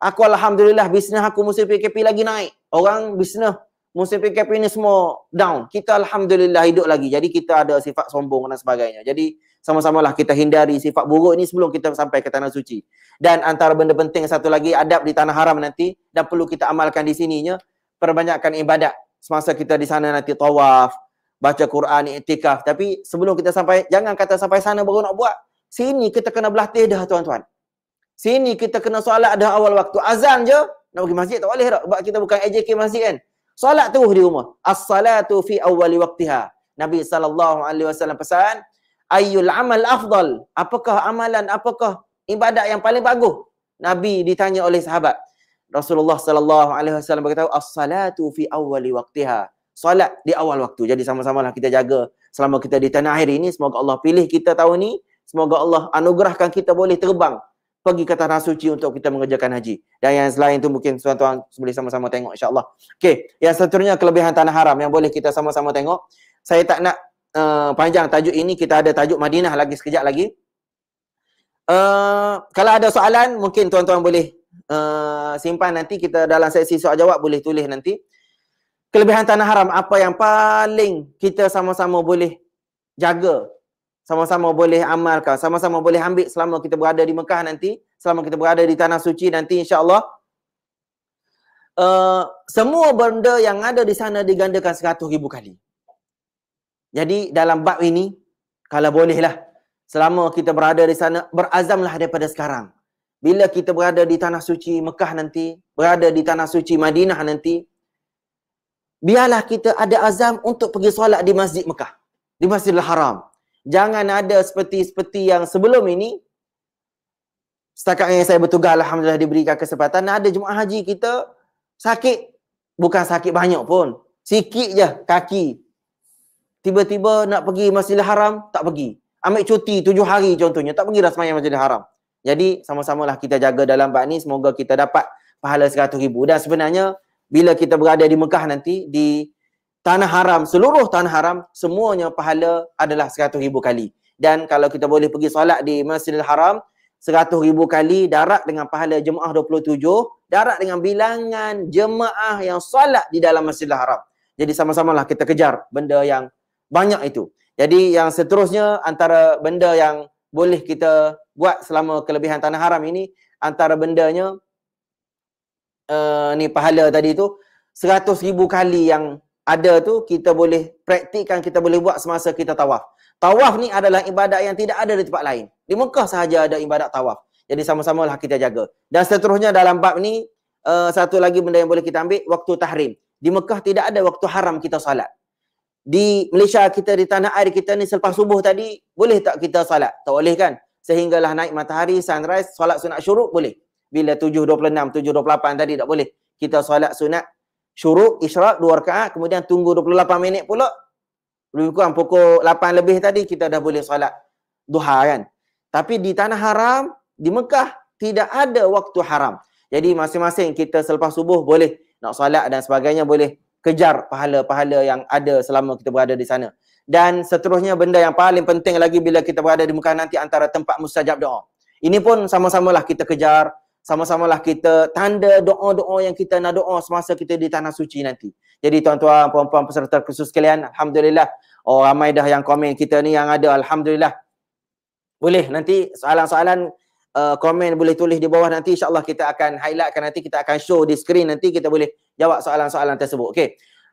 Aku Alhamdulillah, bisnes aku musim PKP lagi naik. Orang bisnes musim PKP ni semua down. Kita Alhamdulillah hidup lagi. Jadi kita ada sifat sombong dan sebagainya. Jadi sama-samalah kita hindari sifat buruk ni sebelum kita sampai ke tanah suci. Dan antara benda penting satu lagi, adab di tanah haram nanti, dan perlu kita amalkan di sininya, perbanyakkan ibadat. Semasa kita di sana nanti tawaf, baca Quran, iktikaf. Tapi sebelum kita sampai, jangan kata sampai sana baru nak buat. Sini kita kena berlatih dah tuan-tuan. Sini kita kena solat dah awal waktu. Azan je, nak pergi masjid tak boleh tak? Sebab kita bukan AJK masjid kan. Solat terus di rumah. As-salatu fi awwali waqtiha. Nabi SAW pesan, ayyul amal afdal. Apakah amalan, apakah ibadat yang paling bagus? Nabi ditanya oleh sahabat. Rasulullah SAW berkata, as-salatu fi awwali waqtiha. Solat di awal waktu. Jadi sama-samalah kita jaga selama kita di tanah air ini. Semoga Allah pilih kita tahun ni. Semoga Allah anugerahkan kita boleh terbang pergi ke tanah suci untuk kita mengerjakan haji. Dan yang selain itu mungkin tuan-tuan boleh sama-sama tengok insya-Allah. Okey, yang seterusnya kelebihan tanah haram yang boleh kita sama-sama tengok. Saya tak nak panjang tajuk ini, kita ada tajuk Madinah lagi sekejap lagi. Kalau ada soalan mungkin tuan-tuan boleh simpan nanti, kita dalam sesi soal jawab boleh tulis nanti. Kelebihan tanah haram, apa yang paling kita sama-sama boleh jaga, sama-sama boleh amalkan, sama-sama boleh ambil selama kita berada di Mekah nanti, selama kita berada di tanah suci nanti insya-Allah. Semua benda yang ada di sana digandakan 100,000 kali. Jadi dalam bab ini, kalau bolehlah, selama kita berada di sana, berazamlah daripada sekarang. Bila kita berada di tanah suci Mekah nanti, berada di tanah suci Madinah nanti, biarlah kita ada azam untuk pergi solat di Masjid Mekah, di Masjidil Haram. Jangan ada seperti yang sebelum ini. Setakat yang saya bertugas, Alhamdulillah diberikan kesempatan, ada jemaah haji kita sakit. Bukan sakit banyak pun, sikit je kaki. Tiba-tiba nak pergi Masjidil Haram, tak pergi. Ambil cuti 7 hari contohnya, tak pergi dah semayang Masjidil Haram. Jadi sama-samalah kita jaga dalam bab ni, semoga kita dapat pahala 100,000. Dan sebenarnya bila kita berada di Mekah nanti, di tanah haram, seluruh tanah haram, semuanya pahala adalah 100,000 kali. Dan kalau kita boleh pergi solat di Masjidil Haram, 100,000 kali darat dengan pahala jemaah 27, darat dengan bilangan jemaah yang solat di dalam Masjidil Haram. Jadi sama-samalah kita kejar benda yang banyak itu. Jadi yang seterusnya, antara benda yang boleh kita buat selama kelebihan tanah haram ini, antara bendanya, ni pahala tadi tu 100,000 kali yang ada tu kita boleh praktikkan, kita boleh buat semasa kita tawaf. Tawaf ni adalah ibadat yang tidak ada di tempat lain. Di Mekah sahaja ada ibadat tawaf. Jadi sama-samalah kita jaga. Dan seterusnya dalam bab ni, satu lagi benda yang boleh kita ambil, waktu tahrim. Di Mekah tidak ada waktu haram kita salat. Di Malaysia kita, di tanah air kita ni, selepas subuh tadi, boleh tak kita salat? Tak boleh kan? Sehinggalah naik matahari, sunrise, solat sunat syuruk boleh. Bila 7.26, 7.28 tadi tak boleh. Kita solat sunat syuruk, isyraq 2 rakaat, kemudian tunggu 28 minit pula. Lebih kurang pukul 8 lebih tadi kita dah boleh solat duha kan. Tapi di tanah haram, di Mekah, tidak ada waktu haram. Jadi masing-masing kita selepas subuh boleh nak solat dan sebagainya, boleh kejar pahala-pahala yang ada selama kita berada di sana. Dan seterusnya benda yang paling penting lagi bila kita berada di Mekah nanti, antara tempat mustajab doa. Ini pun sama-samalah kita kejar, sama-samalah kita tanda doa-doa yang kita nak doa semasa kita di tanah suci nanti. Jadi tuan-tuan, puan-puan peserta khusus sekalian, Alhamdulillah, ramai dah yang komen kita ni yang ada, Alhamdulillah. Boleh nanti soalan-soalan komen boleh tulis di bawah, nanti insyaAllah kita akan highlightkan, nanti kita akan show di screen, nanti kita boleh jawab soalan-soalan tersebut. Okey.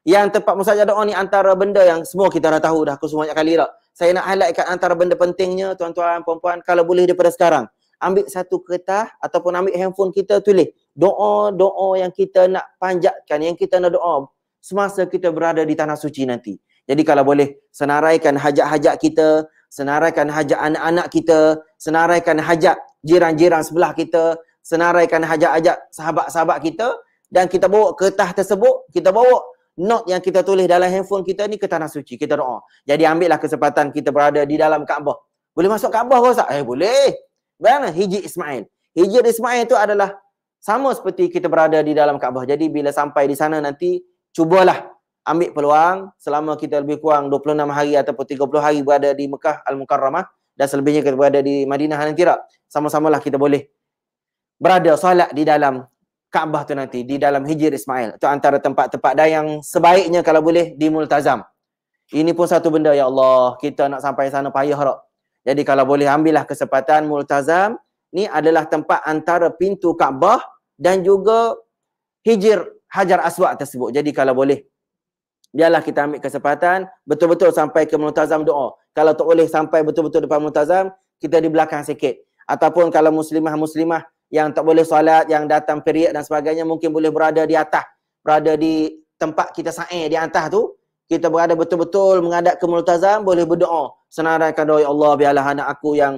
Yang tempat mustajab doa ni antara benda yang semua kita dah tahu dah, aku banyak kali dah. Saya nak highlightkan antara benda pentingnya, tuan-tuan, puan-puan, kalau boleh daripada sekarang, ambil satu kertas ataupun ambil handphone kita, tulis doa-doa yang kita nak panjatkan, yang kita nak doa semasa kita berada di tanah suci nanti. Jadi kalau boleh senaraikan hajat-hajat kita, senaraikan hajat anak-anak kita, senaraikan hajat jiran-jiran sebelah kita, senaraikan hajat-hajat sahabat-sahabat kita, dan kita bawa kertas tersebut, kita bawa note yang kita tulis dalam handphone kita ni ke tanah suci, kita doa. Jadi ambillah kesempatan kita berada di dalam Kaabah. Boleh masuk Kaabah ke Ustaz? Boleh. Bagaimana? Hijr Ismail. Hijr Ismail itu adalah sama seperti kita berada di dalam Kaabah. Jadi bila sampai di sana nanti, cubalah ambil peluang selama kita lebih kurang 26 hari ataupun 30 hari berada di Mekah Al-Mukarramah dan selebihnya kita berada di Madinah nanti tak. Sama-samalah kita boleh berada solat di dalam Kaabah tu nanti, di dalam Hijr Ismail. Itu antara tempat-tempat dah yang sebaiknya kalau boleh di Multazam. Ini pun satu benda, ya Allah, kita nak sampai sana payah tak. Jadi kalau boleh ambillah kesempatan Multazam, ni adalah tempat antara pintu Kaabah dan juga Hijr Hajar Aswad tersebut. Jadi kalau boleh, biarlah kita ambil kesempatan betul-betul sampai ke Multazam doa. Kalau tak boleh sampai betul-betul depan Multazam, kita di belakang sikit. Ataupun kalau muslimah-muslimah yang tak boleh solat, yang datang period dan sebagainya, mungkin boleh berada di atas, berada di tempat kita sa'i di atas tu, kita berada betul-betul menghadap ke Multazam, boleh berdoa, senaraikan doa, ya Allah, biarlah anak aku yang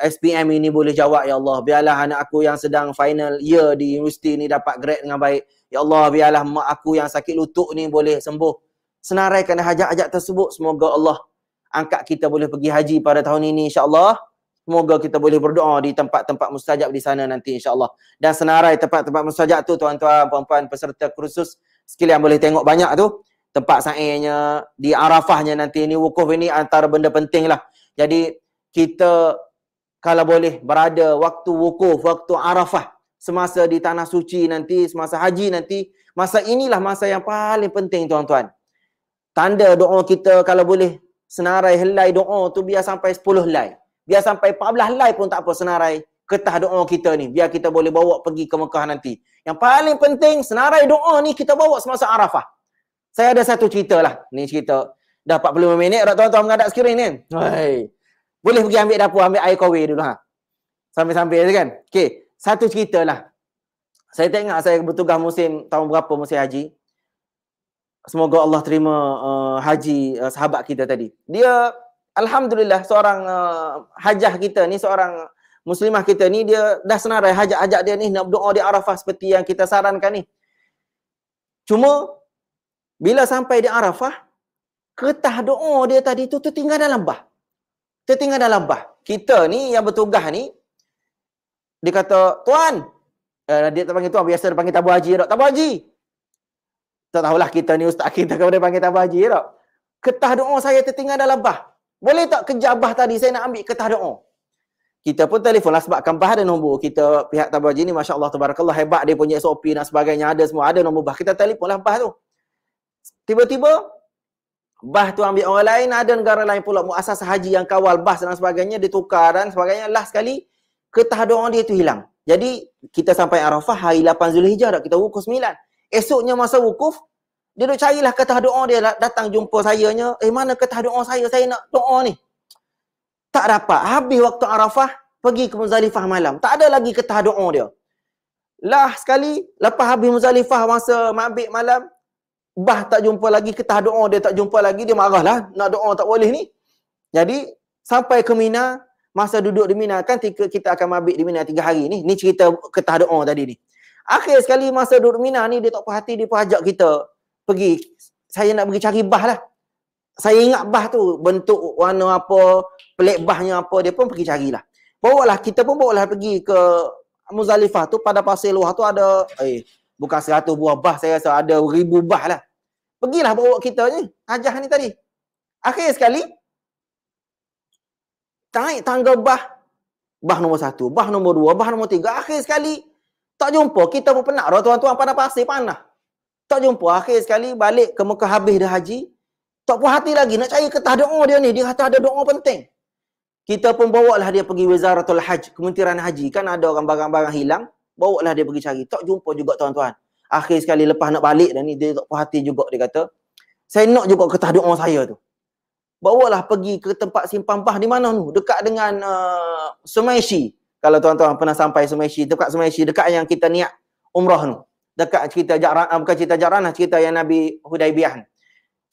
SPM ini boleh jawab, ya Allah, biarlah anak aku yang sedang final year di universiti ni dapat grade dengan baik, ya Allah, biarlah mak aku yang sakit lutut ni boleh sembuh. Senaraikan hajat-hajat tersebut, semoga Allah angkat kita boleh pergi haji pada tahun ini, insya-Allah. Semoga kita boleh berdoa di tempat-tempat mustajab di sana nanti, insya-Allah. Dan senarai tempat-tempat mustajab tu, tuan-tuan, puan-puan, peserta kursus sekalian boleh tengok banyak tu. Tempat sa'inya, di Arafahnya nanti, ni wukuf ini antara benda penting lah. Jadi, kita kalau boleh berada waktu wukuf, waktu Arafah, semasa di tanah suci nanti, semasa haji nanti, masa inilah masa yang paling penting, tuan-tuan. Tanda doa kita kalau boleh senarai helai doa tu biar sampai 10 helai. Biar sampai 14 helai pun tak apa, senarai kertas doa kita ni. Biar kita boleh bawa pergi ke Mekah nanti. Yang paling penting, senarai doa ni kita bawa semasa Arafah. Saya ada satu cerita lah. Ni cerita. Dah 45 minit dah tuan-tuan menghadap skrin ni. Hai. Boleh pergi ambil dapur, ambil air kowe dulu ha. Sambil-sambil tu kan. Okey, satu cerita lah. Saya tengok saya bertugas musim tahun berapa, musim haji. Semoga Allah terima haji sahabat kita tadi. Dia alhamdulillah seorang hajah kita ni, seorang muslimah kita ni, dia dah senarai hajat-hajat dia ni nak berdoa di Arafah seperti yang kita sarankan ni. Cuma bila sampai di Arafah, kertas doa dia tadi tu tertinggal dalam bah. Tertinggal dalam bah. Kita ni yang bertugas ni, dia kata, "Tuan," dia tak panggil tuan, biasa dia panggil tabur haji tak? Tabur haji. Tak tahulah kita ni ustaz kita kepada panggil tabur haji tak? Kertas doa saya tertinggal dalam bah. Boleh tak kejar bah tadi, saya nak ambil kertas doa. Kita pun telefonlah sebabkan bah ada nombor. Kita pihak tabur haji ni, Masya Allah, Tabarakallah, hebat dia punya SOP dan sebagainya, ada semua, ada nombor bah. Kita telefonlah bah tu. Tiba-tiba, bah tu ambil orang lain, ada negara lain pula, muasasah haji yang kawal bah dan sebagainya, ditukar dan sebagainya. Last sekali, kertas doa dia tu hilang. Jadi, kita sampai Arafah hari 8 Zulhijjah, kita wukuf 9. Esoknya masa wukuf, dia duk carilah kertas doa dia, datang jumpa sayanya, mana kertas doa saya nak doa ni. Tak dapat. Habis waktu Arafah, pergi ke Muzdalifah malam. Tak ada lagi kertas doa dia. Lah sekali, lepas habis Muzdalifah masa mabit malam, bah tak jumpa lagi, kertas doa dia tak jumpa lagi, dia marahlah, nak doa tak boleh ni. Jadi, sampai ke Mina, masa duduk di Mina, kan kita akan mabit di Mina 3 hari ni. Ni cerita kertas doa tadi ni. Akhir sekali masa duduk Mina ni, dia tak puas hati, dia pun ajak kita pergi. Saya nak pergi cari bah lah. Saya ingat bah tu, bentuk warna apa, pelik bahnya apa, dia pun pergi carilah. Kita pun bawalah pergi ke Muzdalifah tu, pada pasir luar tu ada, bukan 100 buah bah, saya rasa ada 1000 bah lah. Pergilah bawa kita ni, hajah ni tadi. Akhir sekali, naik tangga bah nombor 1, bah nombor 2, bah nombor 3. Akhir sekali, tak jumpa. Kita pun penat dah tuan-tuan, pada pasir panah. Tak jumpa. Akhir sekali balik ke Mekah habis dah haji. Tak puas hati lagi nak cari kertas doa dia ni. Dia kata ada doa penting. Kita pun bawalah dia pergi Wizaratul Hajj, Kementerian Haji. Kan ada orang barang-barang hilang. Bawalah dia pergi cari. Tak jumpa juga tuan-tuan. Akhir sekali lepas nak balik dah ni, dia tak puas hati juga. Dia kata, saya nak juga kertas doa saya tu. Bawalah pergi ke tempat simpan bah di mana tu? Dekat dengan Sumaishi. Kalau tuan-tuan pernah sampai Sumaishi, dekat Sumaishi, dekat yang kita niat umrah tu. Dekat cerita Ja'ran, bukan cerita Ja'ran, cerita yang Nabi Hudaibiyah.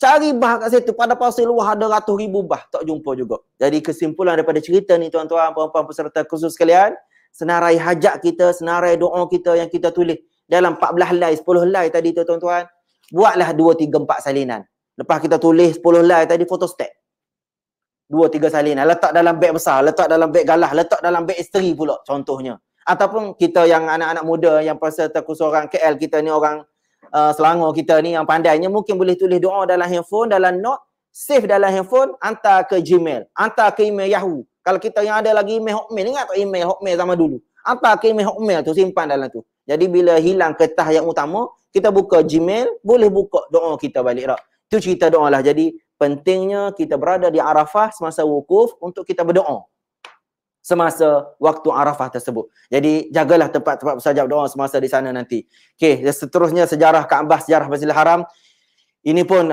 Cari bah kat situ, pada pasir luar ada ratus ribu bah, tak jumpa juga. Jadi kesimpulan daripada cerita ni tuan-tuan, puan-puan peserta kursus sekalian, senarai hajat kita, senarai doa kita yang kita tulis dalam 14 helai, 10 helai tadi tu tuan-tuan, buatlah 2, 3, 4 salinan. Lepas kita tulis 10 helai tadi, photostat 2, 3 salinan, letak dalam beg besar, letak dalam beg galah, letak dalam beg isteri pula contohnya. Ataupun kita yang anak-anak muda yang peserta kursus orang KL kita ni, orang Selangor kita ni yang pandainya, mungkin boleh tulis doa dalam handphone, dalam note, save dalam handphone, hantar ke Gmail, hantar ke email Yahoo. Kalau kita yang ada lagi email Hotmail, ingat tak email Hotmail zaman dulu? Hantar ke email Hotmail tu, simpan dalam tu. Jadi bila hilang kertas yang utama, kita buka Gmail, boleh buka doa kita balik tak? Itu cerita doa lah. Jadi pentingnya kita berada di Arafah semasa wukuf untuk kita berdoa semasa waktu Arafah tersebut. Jadi jagalah tempat-tempat bersajab doa semasa di sana nanti. Okey, seterusnya sejarah Kaabah, sejarah Masjidil Haram. Ini pun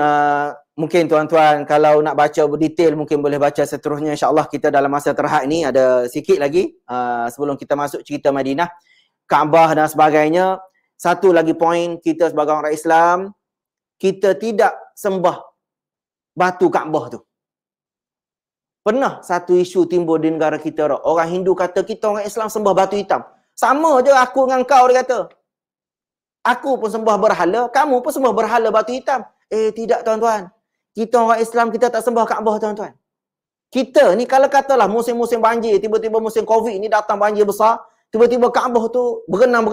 mungkin tuan-tuan kalau nak baca berdetail mungkin boleh baca seterusnya, insya-Allah. Kita dalam masa terhad ni ada sikit lagi sebelum kita masuk cerita Madinah, Kaabah dan sebagainya. Satu lagi poin, kita sebagai orang Islam, kita tidak sembah batu Kaabah tu. Pernah satu isu timbul di negara kita, orang Hindu kata kita orang Islam sembah batu hitam. Sama je aku dengan kau, dia kata. Aku pun sembah berhala, kamu pun sembah berhala batu hitam. Tidak tuan-tuan. Kita orang Islam, kita tak sembah Kaabah tuan-tuan. Kita ni kalau katalah musim-musim banjir, tiba-tiba musim Covid ni datang banjir besar, tiba-tiba Kaabah tu berenang,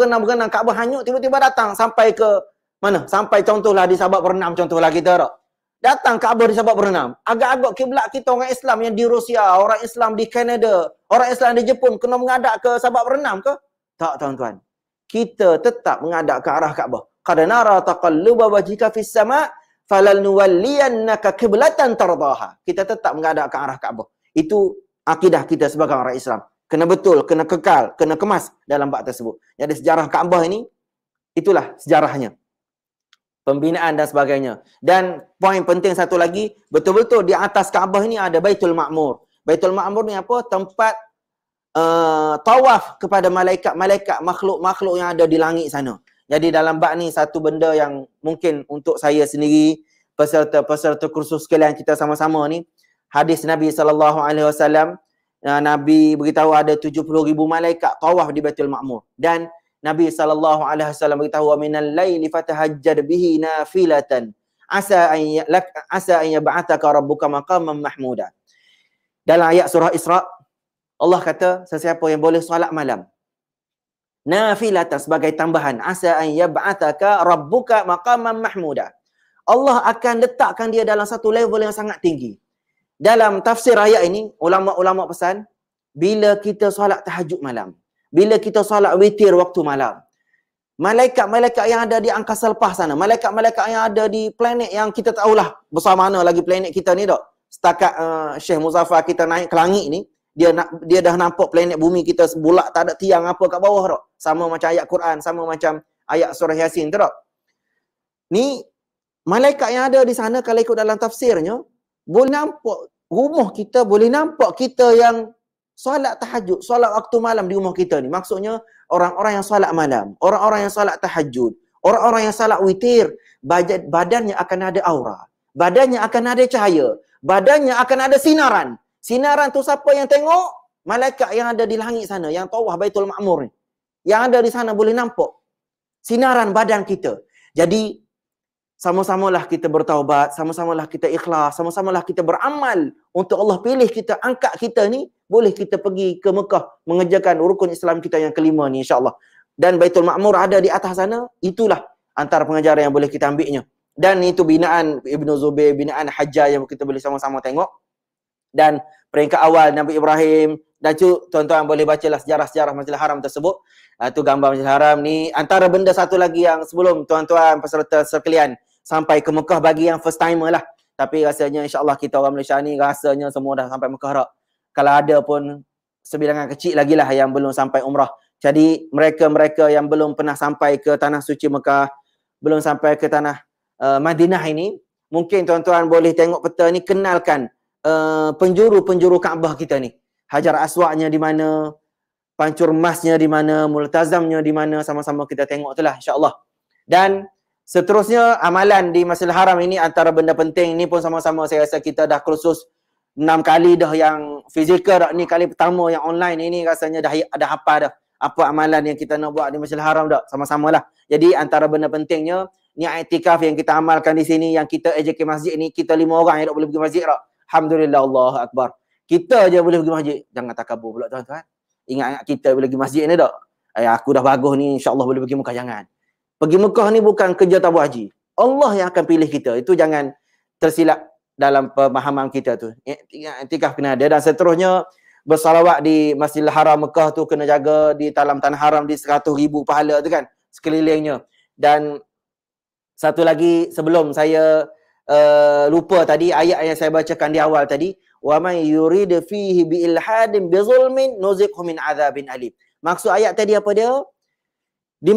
Kaabah hanyut, tiba-tiba datang sampai ke mana? Sampai contohlah di Sabak Bernam, contohlah kita tak? Datang Kaabah di Sabak Bernam. Agak-agak kiblat kita orang Islam yang di Rusia, orang Islam di Kanada, orang Islam di Jepun kena menghadap ke Sabak Bernam ke? Tak tuan-tuan. Kita tetap menghadap ke arah Kaabah. Qad nara taqalluba wajhika fis sama' falal nuwalliyannaka qiblatan tardaha. Kita tetap menghadap ke arah Kaabah. Itu akidah kita sebagai orang Islam. Kena betul, kena kekal, kena kemas dalam bab tersebut. Jadi sejarah Kaabah ini, itulah sejarahnya. Pembinaan dan sebagainya. Dan poin penting satu lagi, betul-betul di atas Kaabah ini ada Baitul Ma'mur. Baitul Ma'mur ni apa? Tempat tawaf kepada malaikat-malaikat, makhluk-makhluk yang ada di langit sana. Jadi dalam bab ni satu benda yang mungkin untuk saya sendiri, peserta kursus sekalian kita sama-sama ni, hadis Nabi SAW, Nabi beritahu ada 70,000 malaikat tawaf di Baitul Ma'mur. Dan Nabi SAW beritahu, minal laili fatahajjad bihi nafilatan asa an yab'athaka rabbuka maqaman mahmuda. Dalam ayat surah Isra, Allah kata sesiapa yang boleh solat malam nafilatan sebagai tambahan, asa an yab'athaka rabbuka maqaman mahmuda. Allah akan letakkan dia dalam satu level yang sangat tinggi. Dalam tafsir ayat ini, ulama-ulama pesan, bila kita solat tahajud malam, bila kita solat witir waktu malam, malaikat-malaikat yang ada di angkasa lepas sana, malaikat-malaikat yang ada di planet yang kita tahulah besar mana lagi planet kita ni tak. Setakat Syekh Muzaffar kita naik ke langit ni, dia dah nampak planet bumi kita bulat, tak ada tiang apa kat bawah tak. Sama macam ayat Quran, sama macam ayat surah Yasin tak. Ni malaikat yang ada di sana kalau ikut dalam tafsirnya, boleh nampak rumah kita, boleh nampak kita yang solat tahajud, solat waktu malam di rumah kita ni. Maksudnya orang-orang yang solat malam, orang-orang yang solat tahajud, orang-orang yang solat witir, badannya akan ada aura, badannya akan ada cahaya, badannya akan ada sinaran. Sinaran tu siapa yang tengok? Malaikat yang ada di langit sana, yang tawaf Baitul Ma'mur ni. Yang ada di sana boleh nampak sinaran badan kita. Jadi sama-samalah kita bertaubat, sama-samalah kita ikhlas, sama-samalah kita beramal untuk Allah pilih kita, angkat kita ni, boleh kita pergi ke Mekah mengerjakan rukun Islam kita yang kelima ni, insya-Allah. Dan Baitul Ma'mur ada di atas sana, itulah antara pengajaran yang boleh kita ambilnya. Dan itu binaan Ibnu Zubair, binaan Hajjaj yang kita boleh sama-sama tengok. Dan peringkat awal Nabi Ibrahim, dan tuan-tuan boleh bacalah sejarah-sejarah Masjidil Haram tersebut. Itu gambar Masjidil Haram ni. Antara benda satu lagi yang sebelum tuan-tuan peserta sekalian sampai ke Mekah bagi yang first timer lah. Tapi rasanya insya-Allah kita orang Malaysia ni rasanya semua dah sampai Mekah dah. Kalau ada pun sebilangan kecil lagi lah yang belum sampai umrah. Jadi mereka-mereka yang belum pernah sampai ke tanah suci Mekah, belum sampai ke tanah Madinah ini, mungkin tuan-tuan boleh tengok peta ni, kenalkan penjuru-penjuru Kaabah kita ni. Hajar Aswadnya di mana, pancur emasnya di mana, multazamnya di mana, sama-sama kita tengok itulah insya-Allah. Dan Seterusnya amalan di Masjidil Haram ini antara benda penting ni pun sama-sama saya rasa kita dah kursus 6 kali dah yang fizikal dah. Ni kali pertama yang online ini rasanya dah hafal dah. Apa amalan yang kita nak buat di Masjidil Haram dah. Sama-sama lah. Jadi antara benda pentingnya ni iktikaf yang kita amalkan di sini, yang kita AJK masjid ni, kita 5 orang yang tak boleh pergi masjid dah. Alhamdulillah, Allahu Akbar. Kita je boleh pergi masjid. Jangan takabur pula tuan-tuan. Ingat kita boleh pergi masjid ni tak? Aku dah bagus ni, insya-Allah boleh pergi Mekah. Jangan. Pergi Mekah ni bukan kerja tabung haji. Allah yang akan pilih kita. Itu jangan tersilap dalam pemahaman kita tu. Iktikaf kena ada. Dan seterusnya, bersalawat di Masjidil Haram Mekah tu kena jaga di dalam tanah haram di 100,000 pahala tu kan, sekelilingnya. Dan satu lagi sebelum saya lupa tadi, ayat yang saya bacakan di awal tadi, wa may yurid fihi bi ilhadin bi zulmin nuziqhu min adzabin alim. Maksud ayat tadi apa dia? Di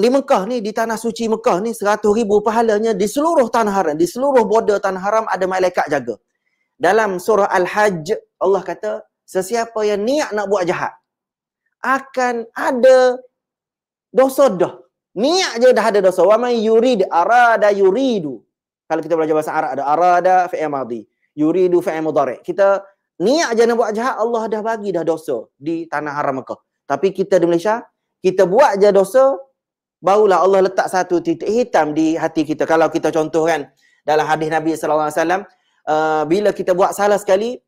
Mekah ni, di tanah suci Mekah ni 100,000 pahalanya, di seluruh tanah haram, di seluruh border tanah haram ada malaikat jaga. Dalam surah Al-Hajj Allah kata, sesiapa yang niat nak buat jahat akan ada dosa dah. Niat je dah ada dosa. Wa may yurid, arada yuridu. Kalau kita belajar bahasa Arab ada arada fi'il madhi, yuridu fi'il mudhari'. Kita niat je nak buat jahat, Allah dah bagi dah dosa di tanah haram Mekah. Tapi kita di Malaysia, kita buat je dosa, barulah Allah letak satu titik hitam di hati kita. Kalau kita contoh kan, dalam hadis Nabi SAW, bila kita buat salah sekali,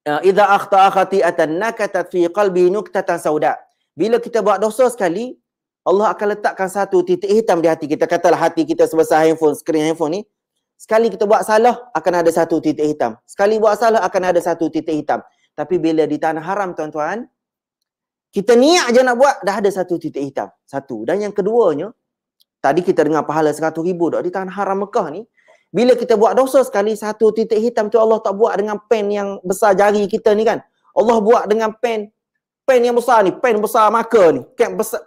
idza akhta'a khati'atan nakatat fi qalbi nuktatan sauda. Bila kita buat dosa sekali, Allah akan letakkan satu titik hitam di hati kita. Katalah hati kita sebesar handphone, skrin handphone ni. Sekali kita buat salah, akan ada satu titik hitam. Sekali buat salah, akan ada satu titik hitam. Tapi bila di tanah haram tuan-tuan, kita niat je nak buat, dah ada satu titik hitam. Satu. Dan yang keduanya, tadi kita dengar pahala 100,000 dah di tanah haram Mekah ni. Bila kita buat dosa sekali, satu titik hitam tu Allah tak buat dengan pen yang besar jari kita ni kan. Allah buat dengan pen yang besar ni, pen besar marker ni,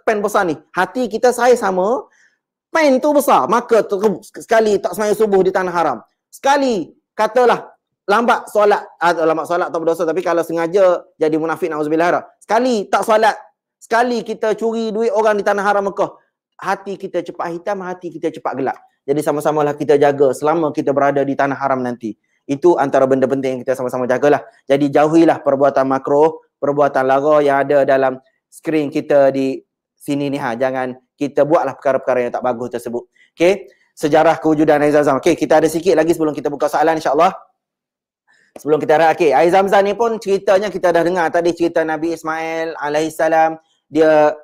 pen besar ni. Hati kita saya sama, pen tu besar, marker tu sekali tak sembahyang subuh di tanah haram. Sekali, katalah lambat solat tak berdosa, tapi kalau sengaja jadi munafik na'udzubillah dah. Sekali tak solat, sekali kita curi duit orang di tanah haram Mekah, hati kita cepat hitam, hati kita cepat gelap. Jadi sama-samalah kita jaga selama kita berada di tanah haram nanti. Itu antara benda penting yang kita sama-sama jagalah. Jadi jauhilah perbuatan makruh, perbuatan lara yang ada dalam skrin kita di sini ni. Jangan kita buatlah perkara-perkara yang tak bagus tersebut. Okey, sejarah kewujudan air Zamzam. Okey, kita ada sikit lagi sebelum kita buka soalan insya-Allah. Sebelum kita okey, air Zamzam ni pun ceritanya kita dah dengar tadi, cerita Nabi Ismail alaihissalam. Dia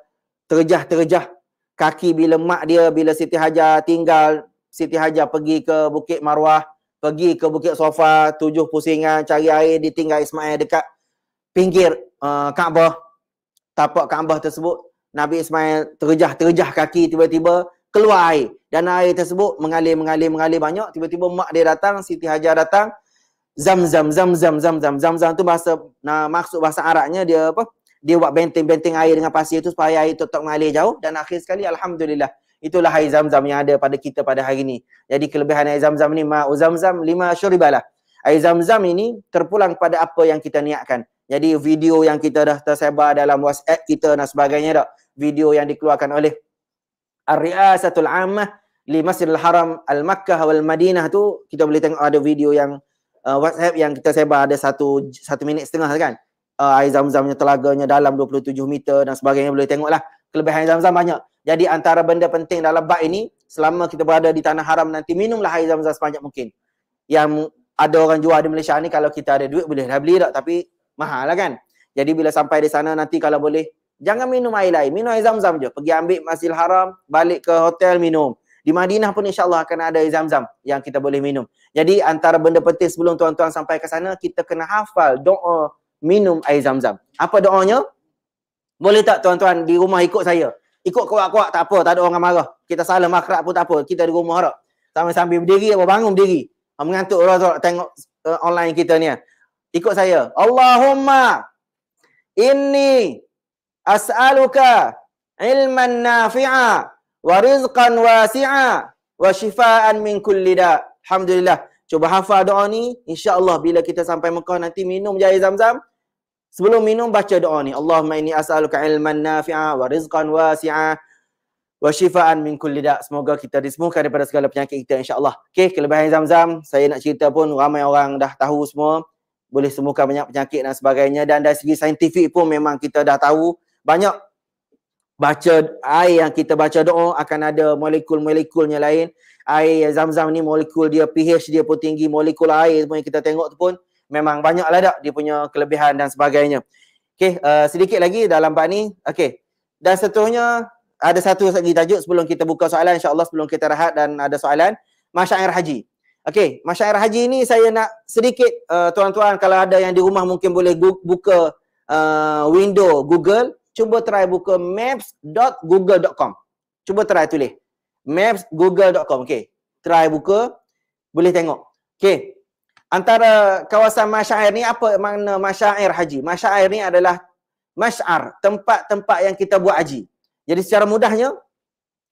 terjah kaki bila mak dia, bila Siti Hajar tinggal, Siti Hajar pergi ke Bukit Marwah, pergi ke Bukit Sofa, 7 pusingan cari air, ditinggal Ismail dekat pinggir Kaabah. Tapak Kaabah tersebut, Nabi Ismail terjah kaki, tiba-tiba keluar air. Dan air tersebut mengalir banyak. Tiba-tiba mak dia datang, Siti Hajar datang. Zamzam tu bahasa, maksud bahasa Arabnya dia apa? Dia buat benteng-benteng air dengan pasir tu supaya air tetap mengalir jauh. Dan akhir sekali alhamdulillah, itulah air Zamzam yang ada pada kita pada hari ini. Jadi kelebihan air Zamzam ni, ma'u Zamzam lima syuribalah. Air Zamzam ini terpulang pada apa yang kita niatkan. Jadi video yang kita dah tersebar dalam WhatsApp kita dan sebagainya dah, video yang dikeluarkan oleh Ar-Riasatul Ammah li Masjidil Haram Al-Makkah wal Madinah tu, kita boleh tengok ada video yang WhatsApp yang kita sebar, ada 1 minit setengah kan. Air Zamzamnya, telaganya dalam 27 meter dan sebagainya, boleh tengoklah. Kelebihan air Zamzam banyak. Jadi antara benda penting dalam bab ini, selama kita berada di tanah haram nanti, minumlah air Zamzam sebanyak mungkin. Yang ada orang jual di Malaysia ni, kalau kita ada duit boleh dah beli tak, tapi mahal lah kan. Jadi bila sampai di sana nanti, kalau boleh, jangan minum air lain, minum air Zamzam je. Pergi ambil Masjidil Haram, balik ke hotel minum. Di Madinah pun insya-Allah akan ada air Zamzam yang kita boleh minum. Jadi antara benda penting sebelum tuan-tuan sampai ke sana, kita kena hafal doa minum air Zamzam. Apa doanya? Boleh tak tuan-tuan di rumah ikut saya? Ikut kuat-kuat tak apa, tak ada orang marah. Kita salah makrak pun tak apa, kita di rumah tak. Sambil berdiri, bangun berdiri. Mengantuk orang tengok online kita ni. Ikut saya. Allahumma inni as'aluka ilman nafi'a wa rizqan wasi'a wa shifaan min kulli da'. Alhamdulillah. Cuba hafal doa ni, insya-Allah bila kita sampai Mekah nanti, minum je air Zamzam. Sebelum minum baca doa ni. Allahumma inni as'aluka ilman nafi'a wa rizqan wasi'a wa syifaan min kulli da'. Semoga kita disembuhkan daripada segala penyakit kita insya-Allah. Okey, kelebihan Zam-Zam saya nak cerita pun ramai orang dah tahu semua. Boleh sembuhkan banyak penyakit dan sebagainya, dan dari segi saintifik pun memang kita dah tahu banyak. Baca air yang kita baca doa akan ada molekul-molekulnya lain. Air Zam-Zam ni molekul dia, pH dia pun tinggi, molekul air pun yang kita tengok tu pun memang banyaklah dak dia punya kelebihan dan sebagainya. Okey, sedikit lagi dalam bab ni. Okey. Dan seterusnya ada satu lagi tajuk sebelum kita buka soalan insya-Allah, sebelum kita rehat dan ada soalan, masyair haji. Okey, masyair haji ni saya nak sedikit tuan-tuan kalau ada yang di rumah mungkin boleh buka window Google, cuba try buka maps.google.com. Cuba try tulis maps.google.com. Okey, try buka, boleh tengok. Okey. Antara kawasan masyair ni, apa makna masyair haji? Masyair ni adalah masyar, tempat-tempat yang kita buat haji. Jadi secara mudahnya,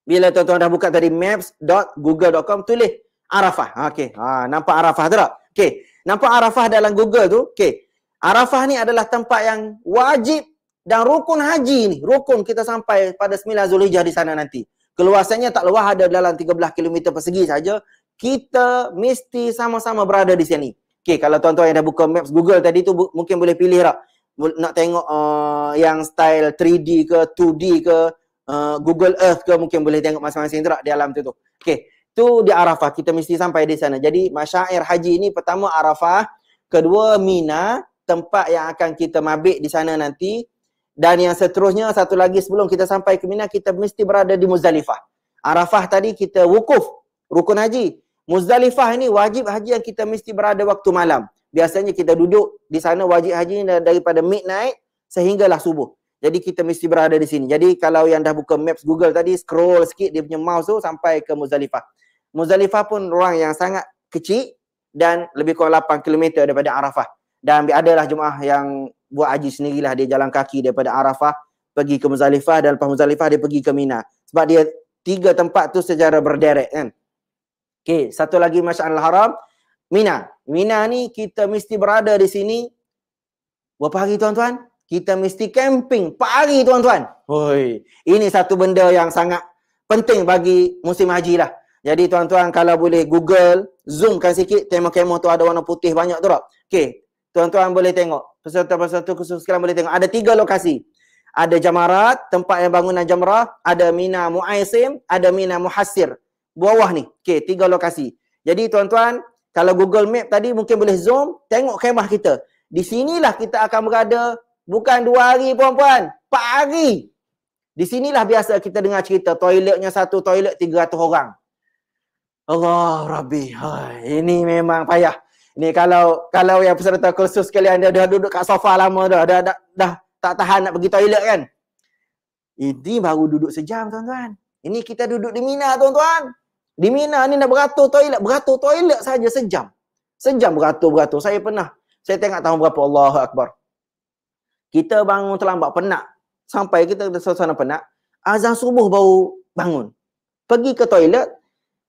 bila tuan-tuan dah buka tadi maps.google.com, tulis Arafah. Okey. Nampak Arafah tu tak? Okey. Nampak Arafah dalam Google tu? Okey. Arafah ni adalah tempat yang wajib dan rukun haji ni. Rukun kita sampai pada 9 Zulhijjah di sana nanti. Keluasannya tak luas, ada dalam 13 km persegi saja. Kita mesti sama-sama berada di sini. Okey, kalau tuan-tuan yang dah buka maps Google tadi tu mungkin boleh pilih tak? Nak tengok yang style 3D ke 2D ke Google Earth ke, mungkin boleh tengok masing-masing tu tak di alam tu. Okey, tu di Arafah, kita mesti sampai di sana. Jadi masyair haji ni pertama Arafah, kedua Mina, tempat yang akan kita mabit di sana nanti, dan yang seterusnya satu lagi sebelum kita sampai ke Mina kita mesti berada di Muzdalifah. Arafah tadi kita wukuf, rukun haji. Muzdalifah ini wajib haji yang kita mesti berada waktu malam. Biasanya kita duduk di sana wajib haji daripada midnight sehinggalah subuh. Jadi kita mesti berada di sini. Jadi kalau yang dah buka maps Google tadi, scroll sikit dia punya mouse tu sampai ke Muzdalifah. Muzdalifah pun ruang yang sangat kecil dan lebih kurang 8 km daripada Arafah. Dan adalah jemaah yang buat haji sendirilah, dia jalan kaki daripada Arafah pergi ke Muzdalifah, dan lepas Muzdalifah dia pergi ke Mina. Sebab dia 3 tempat tu secara berderet kan. Okey, satu lagi Masjidil Haram, Mina. Mina ni kita mesti berada di sini berapa hari tuan-tuan? Kita mesti camping 4 hari tuan-tuan. Hoi, ini satu benda yang sangat penting bagi musim haji lah. Jadi tuan-tuan kalau boleh Google, zoomkan sikit, kemah-kemah tu ada warna putih banyak tu tak? Okey, tuan-tuan boleh tengok. Peserta-peserta khusus sekalian boleh tengok. Ada 3 lokasi. Ada Jamarat, tempat yang bangunan Jamrah. Ada Mina Mu'aisim, ada Mina Muhassir. Bawah ni. Okey, 3 lokasi. Jadi tuan-tuan, kalau Google Map tadi mungkin boleh zoom, tengok kemah kita. Di sinilah kita akan berada bukan 2 hari puan-puan, 4 hari. Di sinilah biasa kita dengar cerita toiletnya satu toilet 300 orang. Allah Rabbi. Ini memang payah. Ni kalau yang peserta kursus sekalian dia dah duduk kat sofa lama dah tak tahan nak pergi toilet kan. Ini baru duduk sejam tuan-tuan. Ini kita duduk di Mina tuan-tuan. Di Mina ni nak beratur toilet saja sejam. Sejam beratur. Saya tengok tahun berapa, Allahu Akbar. Kita bangun terlambat, penat. Sampai kita suasana penat, azan subuh baru bangun. Pergi ke toilet,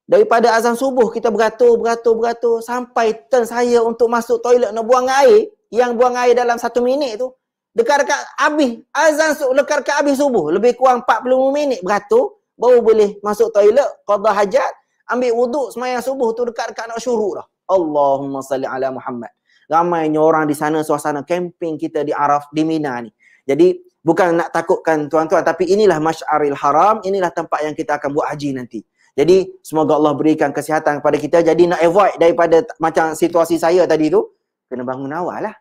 daripada azan subuh kita beratur sampai turn saya untuk masuk toilet nak buang air, yang buang air dalam 1 minit tu, dekat-dekat habis azan dekat-dekat habis subuh, lebih kurang 40 minit beratur baru boleh masuk toilet, qada hajat, ambil wuduk, sembahyang subuh tu dekat-dekat nak syuruk dah. Allahumma salli ala Muhammad. Ramainya orang di sana, suasana camping kita di Araf, di Mina ni. Jadi bukan nak takutkan tuan-tuan, tapi inilah Masjidil Haram, inilah tempat yang kita akan buat haji nanti. Jadi semoga Allah berikan kesihatan kepada kita. Jadi nak avoid daripada macam situasi saya tadi tu, kena bangun awal lah.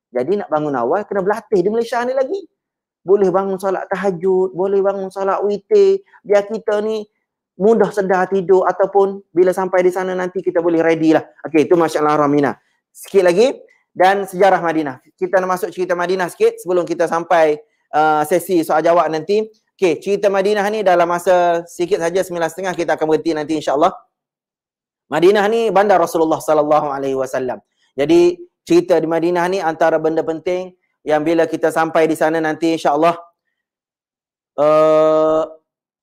Jadi nak bangun awal, kena berlatih di Malaysia ni lagi. Boleh bangun solat tahajud, boleh bangun solat witir, biar kita ni mudah sedar tidur, ataupun bila sampai di sana nanti kita boleh ready lah. Okey, itu Masjidil Haram Mina. Sikit lagi, dan sejarah Madinah. Kita nak masuk cerita Madinah sikit sebelum kita sampai sesi soal jawab nanti. Okey, cerita Madinah ni dalam masa sikit saja, 9.30 kita akan berhenti nanti insya-Allah. Madinah ni bandar Rasulullah sallallahu alaihi wasallam. Jadi cerita di Madinah ni antara benda penting yang bila kita sampai di sana nanti insya-Allah,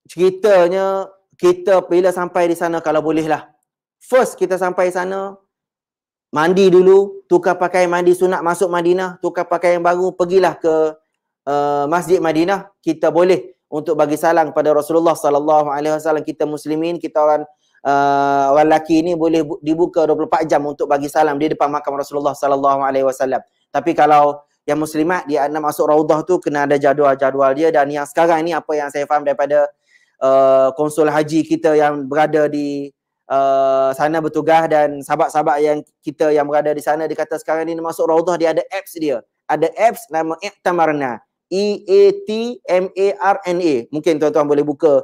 ceritanya kita bila sampai di sana kalau bolehlah, first kita sampai sana mandi dulu, tukar pakaian mandi sunat, masuk Madinah, tukar pakaian baru, pergilah ke Masjid Madinah. Kita boleh untuk bagi salam kepada Rasulullah sallallahu alaihi wasallam. Kita muslimin, kita orang lelaki ni boleh dibuka 24 jam untuk bagi salam di depan makam Rasulullah sallallahu alaihi wasallam. Tapi kalau yang muslimat dia nak masuk raudah tu kena ada jadual-jadual dia. Dan yang sekarang ni apa yang saya faham daripada konsul haji kita yang berada di sana bertugas dan sahabat-sahabat yang kita yang berada di sana, dia kata sekarang ni masuk raudah dia ada apps dia. Ada apps nama I'tamarna. EATMARNA. Mungkin tuan-tuan boleh buka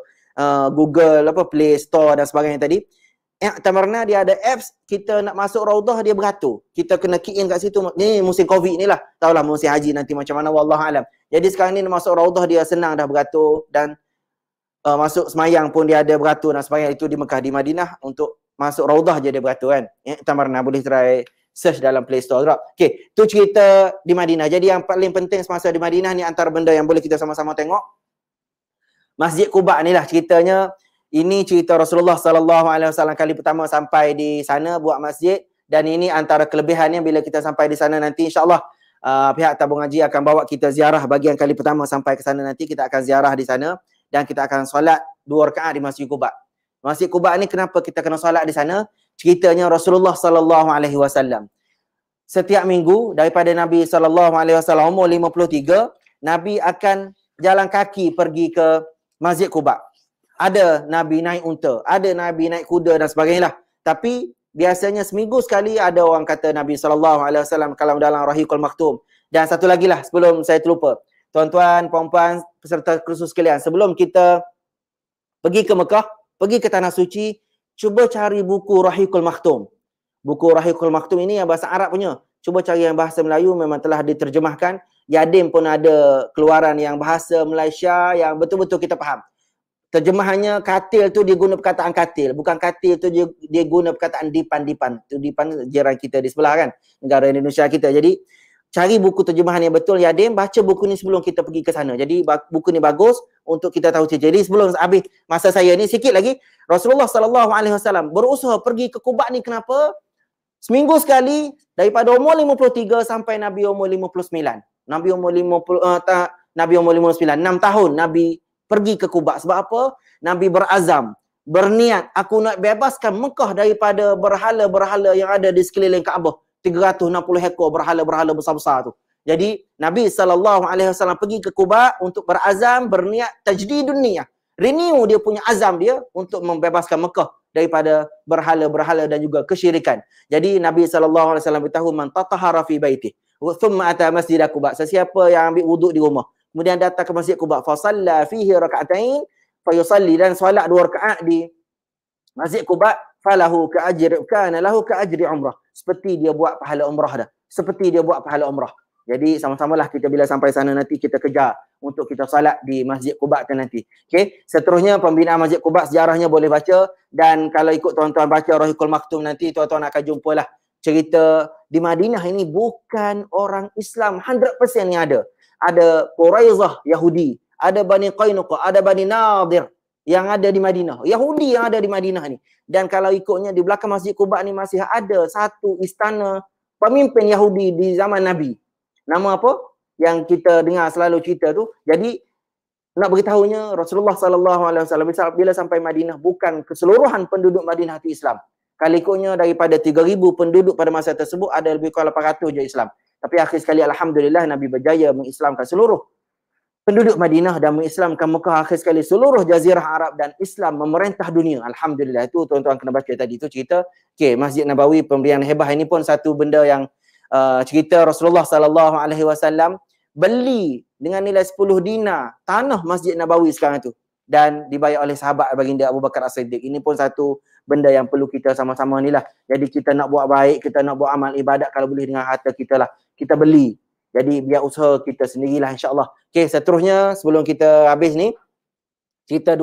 Google Play Store dan sebagainya tadi. I'tamarna dia ada apps, kita nak masuk raudah dia beratur. Kita kena key in kat situ. Ni musim Covid ni lah. Tahulah musim haji nanti macam mana, wallahualam. Jadi sekarang ni masuk raudah dia senang dah beratur, dan masuk semayang pun dia ada beratur dan sebagainya. Itu di Mekah. Di Madinah untuk masuk raudah je dia beratur kan. I'tamarna boleh try search dalam Play Store. Okey, tu cerita di Madinah. Jadi yang paling penting semasa di Madinah ni antara benda yang boleh kita sama-sama tengok, Masjid Quba ni lah ceritanya. Ini cerita Rasulullah sallallahu alaihi wasallam kali pertama sampai di sana buat masjid, dan ini antara kelebihannya bila kita sampai di sana nanti insya-Allah pihak tabung haji akan bawa kita ziarah bagi yang kali pertama sampai ke sana. Nanti kita akan ziarah di sana dan kita akan solat 2 rakaat di Masjid Quba. Masjid Quba ni kenapa kita kena solat di sana? Ceritanya Rasulullah sallallahu alaihi wasallam setiap minggu daripada Nabi sallallahu alaihi wasallam umur 53, Nabi akan jalan kaki pergi ke Masjid Quba. Ada Nabi naik unta, ada Nabi naik kuda dan sebagainya lah. Tapi biasanya seminggu sekali ada orang kata Nabi sallallahu alaihi wasallam kalau dalam Rahiqul Maktum. Dan satu lagi lah sebelum saya terlupa, tuan-tuan, puan-puan, peserta kursus sekalian, sebelum kita pergi ke Mekah, pergi ke Tanah Suci, cuba cari buku Rahiqul Maktum. Buku Rahiqul Maktum ini yang bahasa Arab punya. Cuba cari yang bahasa Melayu, memang telah diterjemahkan. Yadim pun ada keluaran yang bahasa Malaysia yang betul-betul kita faham. Terjemahannya katil tu dia guna perkataan katil. Bukan katil tu dia guna perkataan dipan-dipan. Tu dipan jiran kita di sebelah kan. Negara Indonesia kita. Jadi cari buku terjemahan yang betul Yadim. Baca buku ni sebelum kita pergi ke sana. Jadi buku ni bagus untuk kita tahu cerita. Jadi sebelum habis masa saya ni sikit lagi. Rasulullah SAW berusaha pergi ke Quba ni kenapa? Seminggu sekali daripada umur 53 sampai Nabi umur 59. Nabi umur 59. 6 tahun Nabi pergi ke Quba. Sebab apa? Nabi berazam, berniat, aku nak bebaskan Mekah daripada berhala-berhala yang ada di sekeliling Kaabah. 360 ekor berhala-berhala besar-besar tu. Jadi Nabi SAW pergi ke Quba untuk berazam, berniat tajdidun niyah. Renew dia punya azam dia untuk membebaskan Mekah daripada berhala-berhala dan juga kesyirikan. Jadi Nabi SAW beritahu man tatahara fi baiti thumma ata masjid Quba. Sesiapa yang ambil wuduk di rumah kemudian datang ke Masjid Quba, fa salla fihi raka'atain, fa yusalli, dan solat 2 rakaat di Masjid Quba, falahu ka ajri, kana lahu ka ajri umrah. Seperti dia buat pahala umrah dah. Seperti dia buat pahala umrah. Jadi sama-samalah kita bila sampai sana nanti kita kejar untuk kita solat di Masjid Quba tu nanti. Okey, seterusnya pembinaan Masjid Quba sejarahnya boleh baca, dan kalau ikut tuan-tuan baca Rahiqul Maktum nanti tuan-tuan akan jumpalah cerita di Madinah ini bukan orang Islam 100% yang ada. Ada Quraizah Yahudi, ada Bani Qainuqa, ada Bani Nadir yang ada di Madinah. Yahudi yang ada di Madinah ni. Dan kalau ikutnya di belakang Masjid Quba ni masih ada satu istana pemimpin Yahudi di zaman Nabi. Nama apa? Yang kita dengar selalu cerita tu. Jadi nak beritahunya Rasulullah SAW bila sampai Madinah bukan keseluruhan penduduk Madinah itu Islam. Kalau ikutnya daripada 3,000 penduduk pada masa tersebut ada lebih kurang 800 je Islam. Tapi akhir sekali alhamdulillah Nabi berjaya mengislamkan seluruh penduduk Madinah dan mengislamkan Mekah. Akhir sekali seluruh jazirah Arab dan Islam memerintah dunia. Alhamdulillah. Itu tuan-tuan kena baca tadi tu cerita. Okey, Masjid Nabawi pemberian hebah ini pun satu benda yang cerita Rasulullah SAW beli dengan nilai 10 dinar tanah Masjid Nabawi sekarang tu dan dibayar oleh sahabat baginda Abu Bakar As-Siddiq. Ini pun satu benda yang perlu kita sama-sama ni lah. Jadi kita nak buat baik, kita nak buat amal ibadat kalau boleh dengan harta kita lah. Kita beli. Jadi biar usaha kita sendirilah insya-Allah. Okey, seterusnya sebelum kita habis ni cerita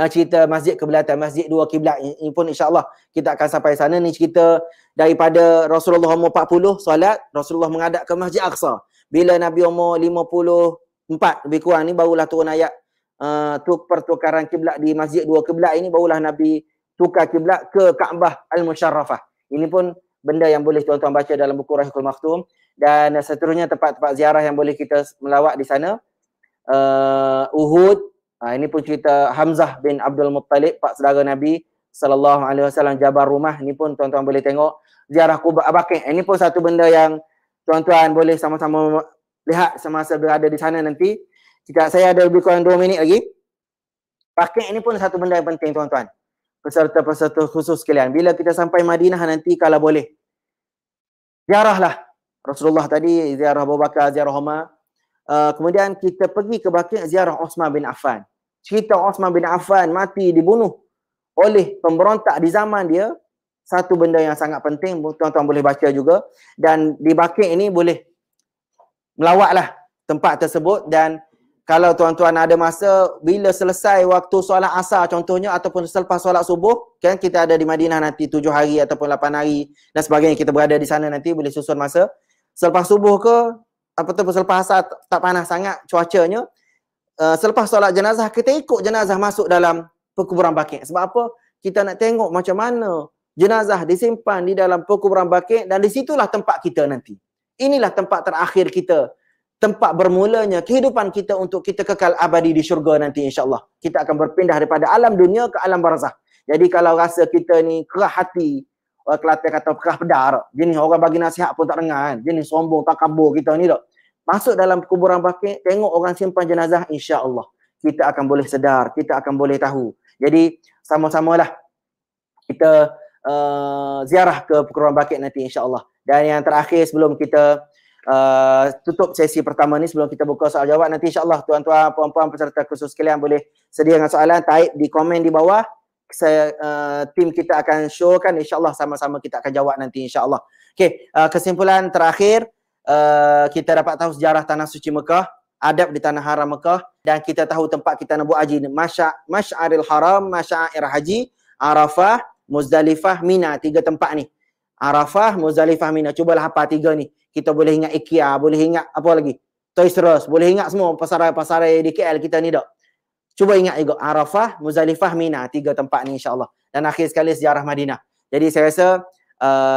cerita masjid kiblat, masjid 2 kiblat ini pun insya-Allah kita akan sampai sana. Ni cerita daripada Rasulullah umur 40 solat, Rasulullah menghadap ke Masjid Aqsa. Bila Nabi umur 54 lebih kurang ni barulah turun ayat pertukaran kiblat di Masjid 2 kiblat ini, barulah Nabi tukar kiblat ke Kaabah Al-Musyarrafah. Ini pun benda yang boleh tuan-tuan baca dalam buku Rahiqul Maktum. Dan seterusnya tempat-tempat ziarah yang boleh kita melawat di sana. Uhud. Ini pun cerita Hamzah bin Abdul Muttalib, pak saudara Nabi sallallahu alaihi wasallam, Jabal Rumah. Ini pun tuan-tuan boleh tengok. Ziarah Quba Baqi'. Ini pun satu benda yang tuan-tuan boleh sama-sama lihat semasa berada di sana nanti. Jika saya ada lebih kurang 2 minit lagi. Baqi' ini pun satu benda yang penting tuan-tuan. Peserta-peserta khusus sekalian. Bila kita sampai Madinah nanti, kalau boleh, ziarahlah. Rasulullah tadi ziarah Abu Bakar, ziarah Umar. Kemudian kita pergi ke Baqi', ziarah Uthman bin Affan. Cerita Uthman bin Affan mati dibunuh oleh pemberontak di zaman dia. Satu benda yang sangat penting, tuan-tuan boleh baca juga. Dan di Baqi' ini boleh melawatlah tempat tersebut. Dan kalau tuan-tuan ada masa, bila selesai waktu solat asar contohnya, ataupun selepas solat subuh, kan kita ada di Madinah nanti 7 hari ataupun 8 hari dan sebagainya, kita berada di sana nanti, boleh susun masa. Selepas subuh ke, ataupun selepas asar, tak panas sangat cuacanya, selepas solat jenazah, kita ikut jenazah masuk dalam perkuburan Baqi'. Sebab apa? Kita nak tengok macam mana jenazah disimpan di dalam perkuburan Baqi', dan di situlah tempat kita nanti. Inilah tempat terakhir kita, tempat bermulanya kehidupan kita untuk kita kekal abadi di syurga nanti, insya-Allah. Kita akan berpindah daripada alam dunia ke alam barzakh. Jadi kalau rasa kita ni kerah hati, orang Kelantan kata kerah pedar, jenis orang bagi nasihat pun tak dengar kan, jenis sombong, takabur kita ni tak. Masuk dalam kuburan Baqi', tengok orang simpan jenazah, insya-Allah kita akan boleh sedar, kita akan boleh tahu. Jadi sama-samalah kita ziarah ke kuburan Baqi' nanti, insya-Allah. Dan yang terakhir sebelum kita tutup sesi pertama ni, sebelum kita buka soal jawab nanti, insya-Allah tuan-tuan, puan-puan peserta khusus sekalian boleh sedia dengan soalan, type di komen di bawah. Tim kita akan showkan, insya-Allah sama-sama kita akan jawab nanti, insya-Allah. Okey, kesimpulan terakhir, kita dapat tahu sejarah tanah suci Mekah, adab di tanah haram Mekah, dan kita tahu tempat kita nak buat haji, Masy'aril Haram, Masy'air Haji, Arafah, Muzdalifah, Mina. 3 tempat ni. Arafah, Muzdalifah, Mina. Cubalah hafal 3 ni. Kita boleh ingat IKEA, boleh ingat apa lagi? Toys R Us, boleh ingat semua pasar-pasar di KL kita ni tak? Cuba ingat juga Arafah, Muzdalifah, Mina. 3 tempat ni, insya-Allah. Dan akhir sekali sejarah Madinah. Jadi saya rasa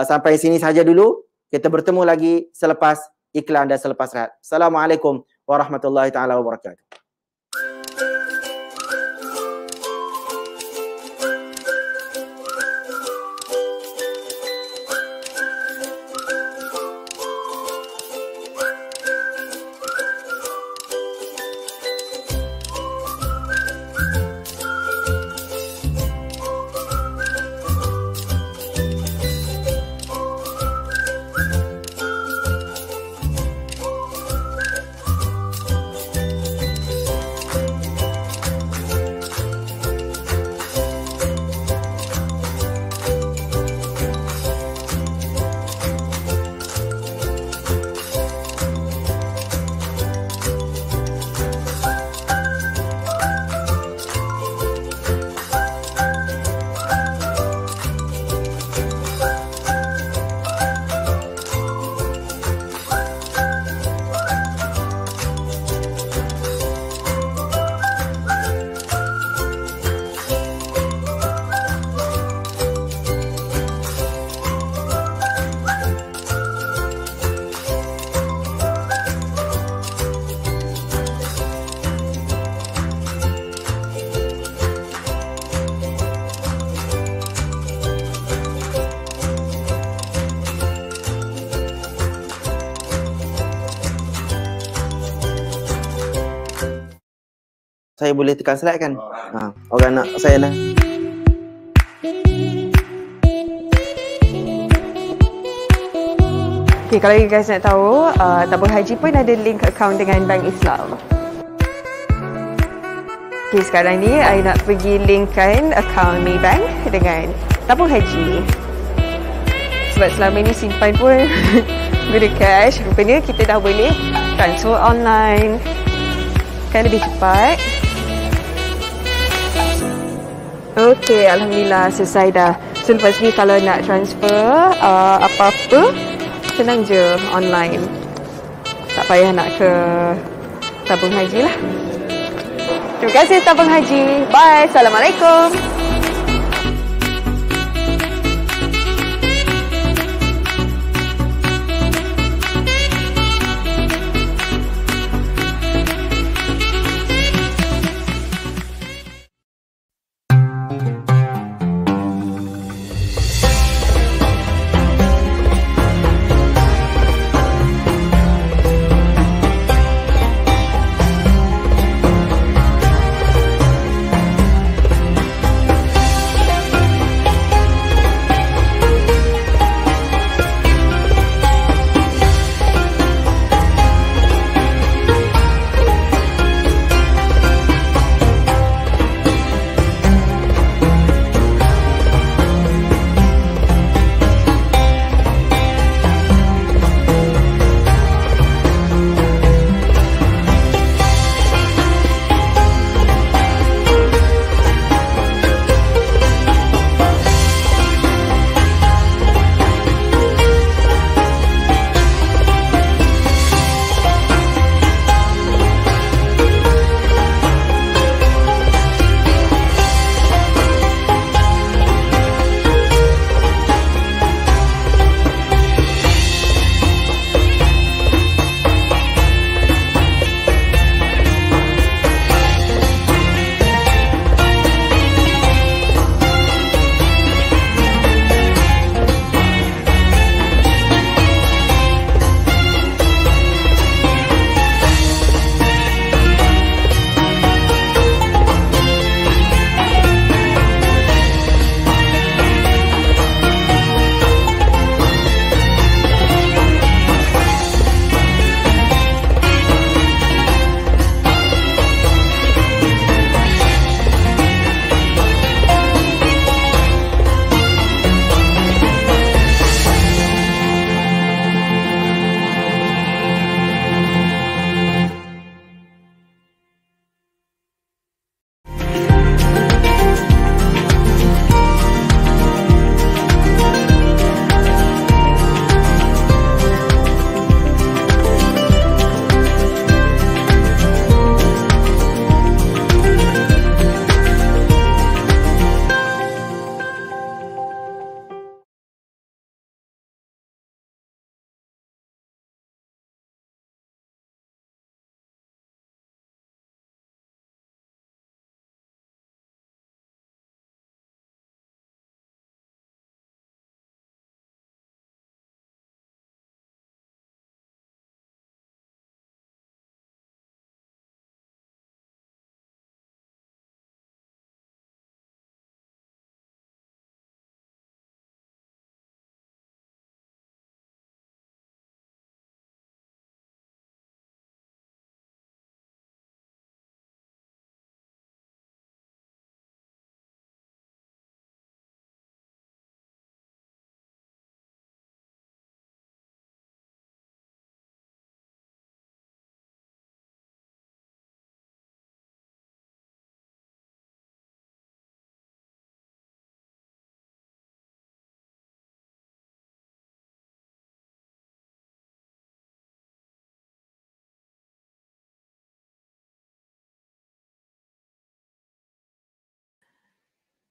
sampai sini saja dulu. Kita bertemu lagi selepas iklan dan selepas rehat. Assalamualaikum warahmatullahi taala wabarakatuh. Saya boleh tekan slide kan? Orang nak saya nak. Okay, kalau you guys nak tahu, tabung haji pun ada link account dengan Bank Islam. Okay, sekarang ni I nak pergi linkkan account Maybank dengan tabung haji. Sebab selama ni simpan pun guna cash. Rupanya kita dah boleh transfer online. Kan lebih cepat. Okey, alhamdulillah selesai dah. So lepas ni kalau nak transfer apa-apa, senang je online. Tak payah nak ke tabung haji lah. Terima kasih tabung haji. Bye. Assalamualaikum.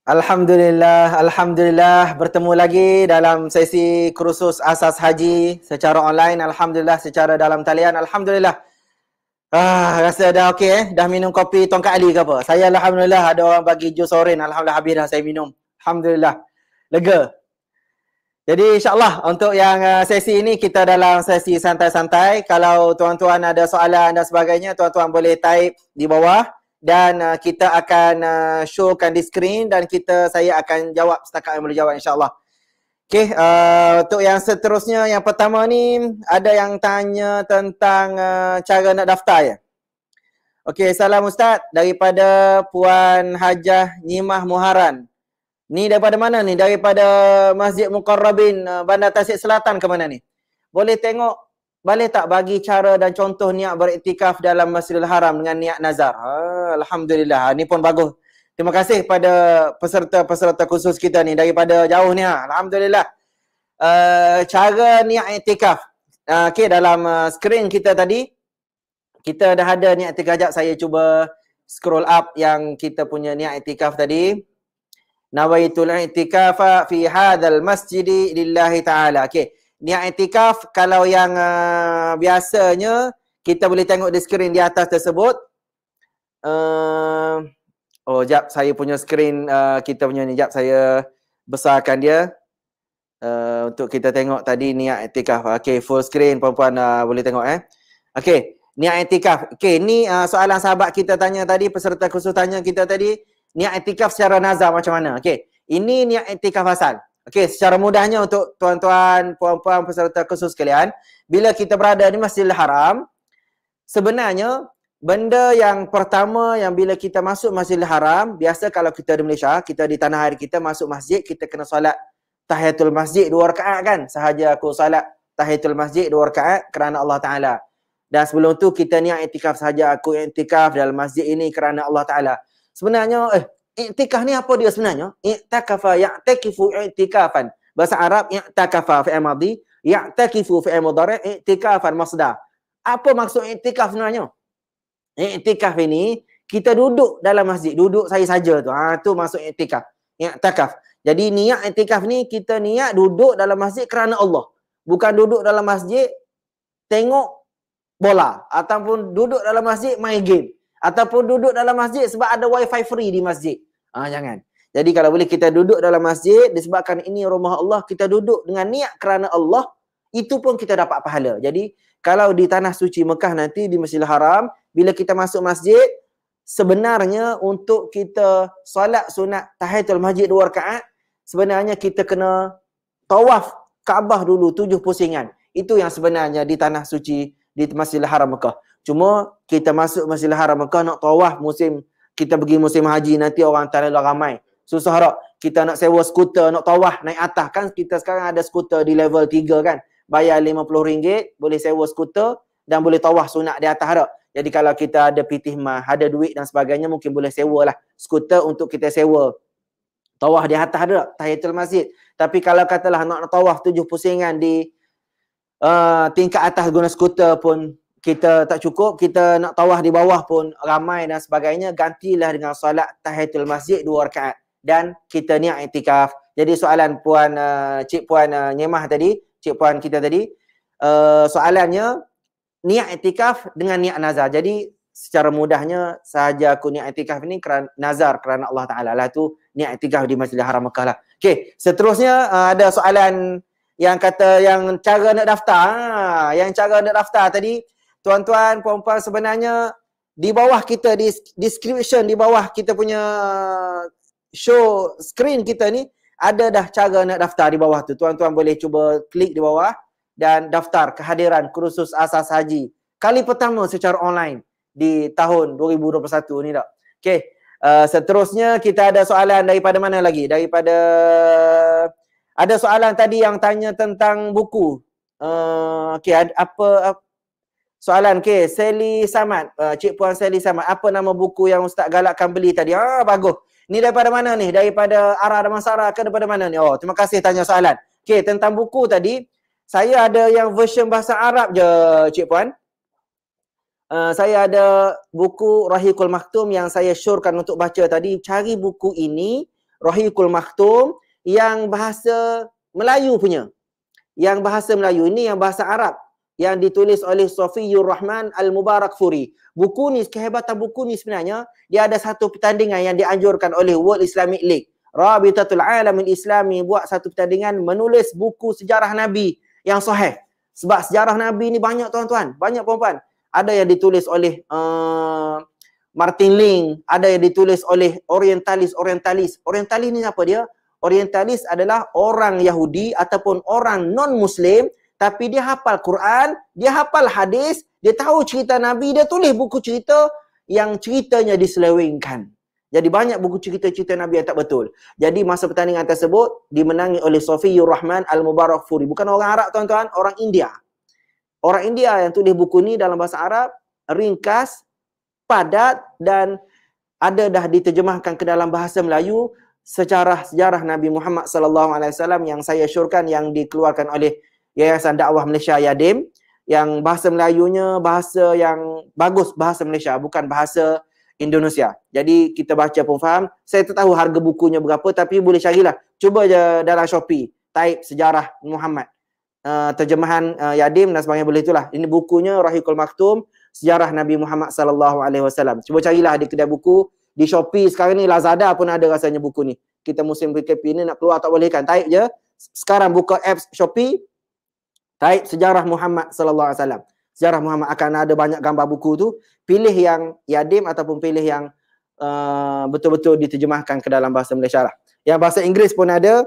Alhamdulillah bertemu lagi dalam sesi kursus asas haji secara online. Alhamdulillah secara dalam talian. Alhamdulillah. Rasa dah okey dah minum kopi tongkat ali ke apa? Saya alhamdulillah ada orang bagi jus oren. Alhamdulillah habis dah saya minum. Alhamdulillah. Lega. Jadi insyaAllah untuk yang sesi ini kita dalam sesi santai-santai. Kalau tuan-tuan ada soalan dan sebagainya, tuan-tuan boleh type di bawah. Dan kita akan showkan di skrin dan saya akan jawab setakat yang boleh jawab insyaAllah. Okay, untuk yang seterusnya, yang pertama ni ada yang tanya tentang cara nak daftar ya. Okay, salam Ustaz daripada Puan Hajah Nyimah Muharan. Ni daripada mana ni? Daripada Masjid Muqarrabin Bandar Tasik Selatan ke mana ni? Boleh tengok, boleh tak bagi cara dan contoh niat beriktikaf dalam Masjidil Haram dengan niat nazar? Alhamdulillah, ni pun bagus. Terima kasih pada peserta-peserta khusus kita ni daripada jauh ni. Alhamdulillah. Cara niat iktikaf. Okay, dalam skrin kita tadi, kita dah ada niat iktikaf. Sekejap saya cuba scroll up yang kita punya niat iktikaf tadi. Nawaitul i'tikafa fi hadzal masjidi lillahi ta'ala. Okey, niat i'tikaf kalau yang biasanya kita boleh tengok di skrin di atas tersebut. Jap saya punya skrin kita punya ni, jap saya besarkan dia untuk kita tengok tadi niat i'tikaf. Okey, full screen puan-puan boleh tengok Okey, niat i'tikaf. Okey, ni soalan sahabat kita tanya tadi, peserta khusus tanya kita tadi. Niat iktikaf secara nazar macam mana? Okey, ini niat iktikaf asal. Okey, secara mudahnya untuk tuan-tuan, puan-puan, peserta khusus sekalian, bila kita berada di Masjidil Haram, sebenarnya benda yang pertama yang bila kita masuk Masjidil Haram, biasa kalau kita di Malaysia, kita di tanah air kita masuk masjid, kita kena solat tahiyatul masjid 2 rakaat kan? Sahaja aku solat tahiyatul masjid 2 rakaat kerana Allah Ta'ala. Dan sebelum tu kita niat iktikaf, sahaja aku iktikaf dalam masjid ini kerana Allah Ta'ala. Sebenarnya, iktikaf ni apa dia sebenarnya? I'takafa ya'takifu i'tikafan. Bahasa Arab, i'takafa fi'il madhi, ya'takifu fi'il mudhari', i'tikafan masdar. Apa maksud i'tikaf sebenarnya? I'tikaf ini, kita duduk dalam masjid. Duduk saya saja tu. Tu maksud i'tikaf. I'takaf. Jadi niat i'tikaf ni, kita niat duduk dalam masjid kerana Allah. Bukan duduk dalam masjid, tengok bola. Ataupun duduk dalam masjid, main game. Ataupun duduk dalam masjid sebab ada wifi free di masjid. Jangan. Jadi kalau boleh kita duduk dalam masjid disebabkan ini rumah Allah, kita duduk dengan niat kerana Allah, itu pun kita dapat pahala. Jadi kalau di tanah suci Mekah nanti di Masjidil Haram, bila kita masuk masjid, sebenarnya untuk kita solat sunat tahiyatul masjid 2 rakaat, sebenarnya kita kena tawaf Kaabah dulu 7 pusingan. Itu yang sebenarnya di tanah suci di Masjidil Haram Mekah. Cuma kita masuk Masjidil Haram Mekah nak tawaf musim, kita pergi musim haji nanti orang terlalu ramai. Susah tak? Kita nak sewa skuter, nak tawaf naik atas kan, kita sekarang ada skuter di level 3 kan. Bayar RM50 boleh sewa skuter dan boleh tawaf sunat di atas tak? Jadi kalau kita ada pitih mah, ada duit dan sebagainya, mungkin boleh sewa lah skuter untuk kita sewa tawaf di atas tak? Tahiyatul masjid. Tapi kalau katalah nak tawaf 7 pusingan di tingkat atas guna skuter pun kita tak cukup, kita nak tawaf di bawah pun ramai dan sebagainya, gantilah dengan solat tahiyatul masjid 2 rakaat dan kita niat iktikaf. Jadi soalan puan Cik Puan Nyemah tadi, Cik Puan kita tadi, soalannya niat iktikaf dengan niat nazar. Jadi secara mudahnya sahaja aku niat iktikaf ini kerana nazar kerana Allah Ta'ala lah, tu niat iktikaf di Masjidil Haram Mekah lah. Okey, seterusnya ada soalan yang kata yang cara nak daftar. Yang cara nak daftar tadi, tuan-tuan, puan-puan, sebenarnya di bawah kita, di description di bawah kita punya show screen kita ni, ada dah cara nak daftar di bawah tu. Tuan-tuan boleh cuba klik di bawah dan daftar kehadiran kursus asas haji kali pertama secara online di tahun 2021 ni tak. Okey, seterusnya kita ada soalan daripada mana lagi? Daripada ada soalan tadi yang tanya tentang buku. Okey, apa soalan ke Sally Samad, Cik Puan Sally Samad, apa nama buku yang Ustaz galakkan beli tadi? Bagus. Ni daripada mana ni? Daripada Arah Damansara ke daripada mana ni? Terima kasih tanya soalan. Okey, tentang buku tadi, saya ada yang version bahasa Arab je, Cik Puan. Saya ada buku Rahiqul Maktum yang saya syorkan untuk baca tadi. Cari buku ini, Rahiqul Maktum yang bahasa Melayu punya. Yang bahasa Melayu ini yang bahasa Arab yang ditulis oleh Safiyur Rahman Al-Mubarakfuri. Buku ni, kehebatan buku ni sebenarnya, dia ada satu pertandingan yang dianjurkan oleh World Islamic League. Rabitatul Alamil Islami buat satu pertandingan menulis buku sejarah Nabi yang sahih. Sebab sejarah Nabi ni banyak tuan-tuan, banyak puan-puan. Ada yang ditulis oleh Martin Link, ada yang ditulis oleh orientalis. Orientalis ni apa dia? Orientalis adalah orang Yahudi ataupun orang non-Muslim, tapi dia hafal Quran, dia hafal hadis, dia tahu cerita Nabi, dia tulis buku cerita yang ceritanya diselewengkan. Jadi banyak buku cerita-cerita Nabi yang tak betul. Jadi masa pertandingan tersebut dimenangi oleh Safiyur Rahman Al-Mubarakfuri. Bukan orang Arab tuan-tuan, orang India. Orang India yang tulis buku ni dalam bahasa Arab, ringkas, padat dan ada dah diterjemahkan ke dalam bahasa Melayu sejarah Nabi Muhammad sallallahu alaihi wasallam yang saya syorkan yang dikeluarkan oleh Yayasan Dakwah Malaysia Yadim, yang bahasa Melayunya bahasa yang bagus, bahasa Malaysia, bukan bahasa Indonesia. Jadi kita baca pun faham. Saya tak tahu harga bukunya berapa, tapi boleh carilah. Cuba je dalam Shopee, type sejarah Muhammad. Terjemahan Yadim dan sebagainya, boleh itulah. Ini bukunya Rahiqul Maktum, sejarah Nabi Muhammad sallallahu alaihi wasallam. Cuba carilah di kedai buku, di Shopee sekarang ni, Lazada pun ada rasanya buku ni. Kita musim PKP ni nak keluar tak boleh kan? Type je. Sekarang buka apps Shopee, type sejarah Muhammad sallallahu alaihi wasallam. Sejarah Muhammad, akan ada banyak gambar buku tu. Pilih yang Yadim ataupun pilih yang betul-betul diterjemahkan ke dalam bahasa Malaysia lah. Yang bahasa Inggeris pun ada,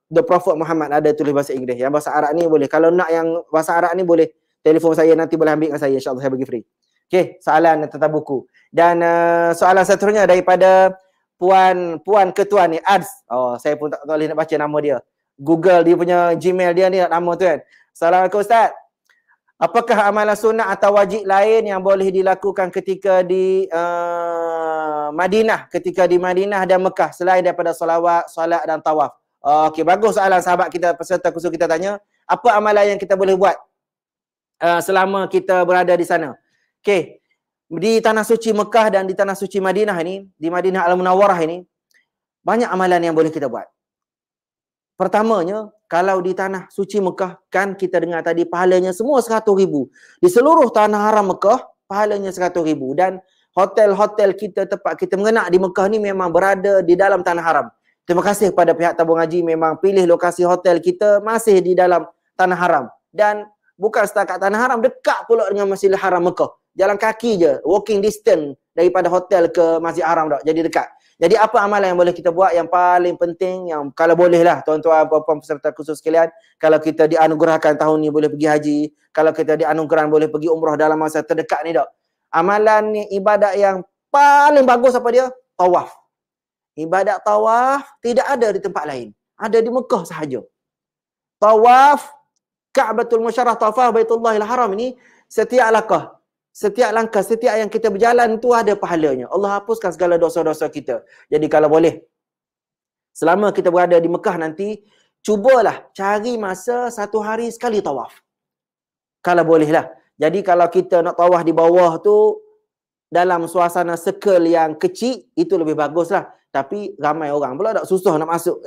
The Prophet Muhammad ada tulis bahasa Inggeris. Yang bahasa Arab ni boleh. Kalau nak yang bahasa Arab ni boleh telefon saya, nanti boleh ambil dengan saya. InsyaAllah saya bagi free. Okey, soalan tentang buku. Dan soalan seterusnya daripada Puan Ketua ni, Ads. Oh, saya pun tak boleh nak baca nama dia. Google dia punya Gmail dia ni nama tu kan. Assalamualaikum Ustaz. Apakah amalan sunat atau wajib lain yang boleh dilakukan ketika di Madinah, dan Mekah selain daripada solat dan tawaf? Okey, bagus soalan sahabat kita, peserta khusus kita tanya. Apa amalan yang kita boleh buat selama kita berada di sana? Okey, di tanah suci Mekah dan di tanah suci Madinah ni, di Madinah Al-Munawwarah ini, banyak amalan yang boleh kita buat. Pertamanya, kalau di tanah suci Mekah, kan kita dengar tadi pahalanya semua 100,000. Di seluruh tanah haram Mekah, pahalanya 100,000. Dan hotel-hotel kita, tempat kita mengenak di Mekah ni memang berada di dalam tanah haram. Terima kasih kepada pihak tabung haji, memang pilih lokasi hotel kita masih di dalam tanah haram. Dan bukan setakat tanah haram, dekat pula dengan Masjidil Haram Mekah. Jalan kaki je, walking distance daripada hotel ke Masjid Haram dah. Jadi dekat. Jadi apa amalan yang boleh kita buat yang paling penting, yang kalau boleh lah tuan-tuan, puan-puan peserta khusus sekalian, kalau kita dianugerahkan tahun ni boleh pergi haji, kalau kita dianugerahkan boleh pergi umrah dalam masa terdekat ni dak. Amalan ni, ibadat yang paling bagus apa dia? Tawaf. Ibadat tawaf tidak ada di tempat lain. Ada di Mekah sahaja. Tawaf Ka'batul Musyarrah, tawaf Baitullahil Haram ini, setiap langkah, setiap yang kita berjalan tu ada pahalanya. Allah hapuskan segala dosa-dosa kita. Jadi kalau boleh, selama kita berada di Mekah nanti, cubalah cari masa 1 hari sekali tawaf. Kalau boleh lah. Jadi kalau kita nak tawaf di bawah tu, dalam suasana circle yang kecil, itu lebih bagus lah. Tapi ramai orang pula tak susah nak masuk.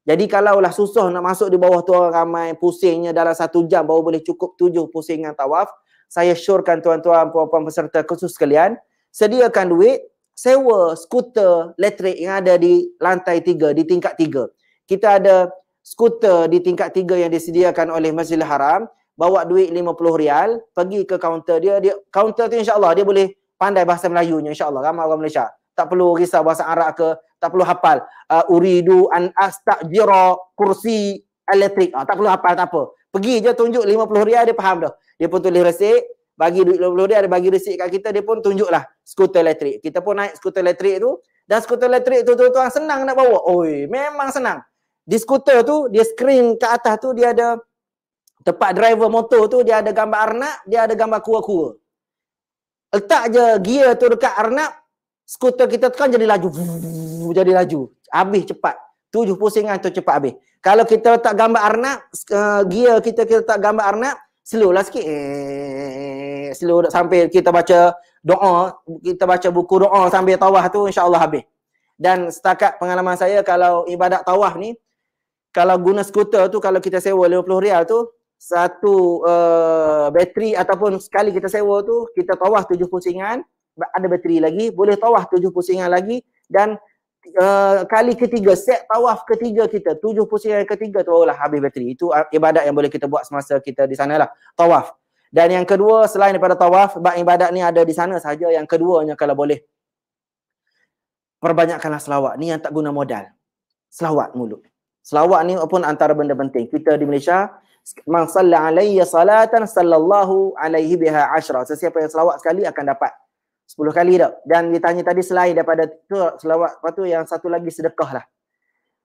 Jadi kalaulah susah nak masuk di bawah tu, orang ramai, pusingnya dalam 1 jam baru boleh cukup 7 pusingan tawaf. Saya syorkan tuan-tuan, puan-puan peserta khusus sekalian, sediakan duit, sewa skuter elektrik yang ada di lantai 3, di tingkat 3. Kita ada skuter di tingkat 3 yang disediakan oleh Masjidil Haram, bawa duit RM50, pergi ke kaunter dia, kaunter tu insya-Allah dia boleh pandai bahasa Melayunya, insya-Allah ramai orang Malaysia. Tak perlu risau bahasa Arab ke, tak perlu hafal uridu an astajira kursi elektrik. Tak perlu hafal, tak apa. Pergi je tunjuk RM50, dia faham dah. Dia pun tulis resip, bagi duit RM50, dia bagi resip kat kita, dia pun tunjuklah skuter elektrik. Kita pun naik skuter elektrik tu, dan skuter elektrik tu tuan-tuan senang nak bawa. Oi, memang senang. Di skuter tu, dia screen ke atas tu, dia ada tempat driver motor tu, dia ada gambar arnab, dia ada gambar kura-kura. Letak je gear tu dekat arnab, skuter kita tekan jadi laju. Jadi laju. Habis cepat. 7 pusingan tu cepat habis. Kalau kita letak gambar arnab, gear kita letak gambar arnab, slow lah sikit. Slow sampai kita baca doa, kita baca buku doa sambil tawaf tu, insya-Allah habis. Dan setakat pengalaman saya, kalau ibadat tawaf ni, kalau guna skuter tu, kalau kita sewa 50 rial tu, satu bateri ataupun sekali kita sewa tu, kita tawaf 7 pusingan, ada bateri lagi, boleh tawaf 7 pusingan lagi, dan kali ketiga, set tawaf ketiga kita, 7 pusingan ketiga tu barulah habis bateri. Itu ibadat yang boleh kita buat semasa kita di sana lah, tawaf. Dan yang kedua, selain daripada tawaf, ibadat ni ada di sana saja. Yang keduanya, kalau boleh, perbanyakkanlah selawat. Ni yang tak guna modal. Selawat mulut. Selawat ni pun antara benda penting. Kita di Malaysia, man salla alayya salatan sallallahu alaihi biha ashra. Sesiapa yang selawat sekali akan dapat 10 kali dah. Dan ditanya tadi, selain daripada tu selawat, lepas tu yang satu lagi sedekah lah.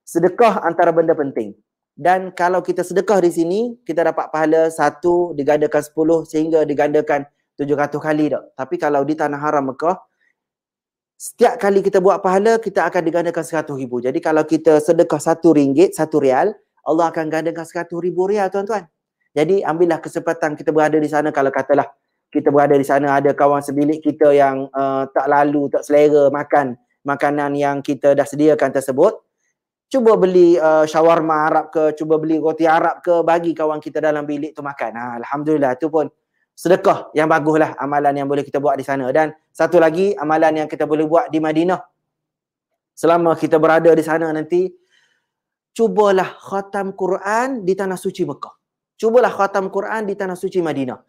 Sedekah antara benda penting. Dan kalau kita sedekah di sini, kita dapat pahala 1 digandakan 10 sehingga digandakan 700 kali dah. Tapi kalau di tanah haram Mekah, setiap kali kita buat pahala, kita akan digandakan 100,000. Jadi kalau kita sedekah RM1, 1 rial, Allah akan gandakan 100,000 rial, tuan-tuan. Jadi ambillah kesempatan kita berada di sana. Kalau katalah kita berada di sana, ada kawan sebilik kita yang tak lalu, tak selera makan makanan yang kita dah sediakan tersebut, cuba beli shawarma Arab ke, cuba beli roti Arab ke, bagi kawan kita dalam bilik tu makan. Alhamdulillah, tu pun sedekah yang baguslah, amalan yang boleh kita buat di sana. Dan satu lagi, amalan yang kita boleh buat di Madinah. Selama kita berada di sana nanti, cubalah khatam Quran di tanah suci Mekah. Cubalah khatam Quran di tanah suci Madinah.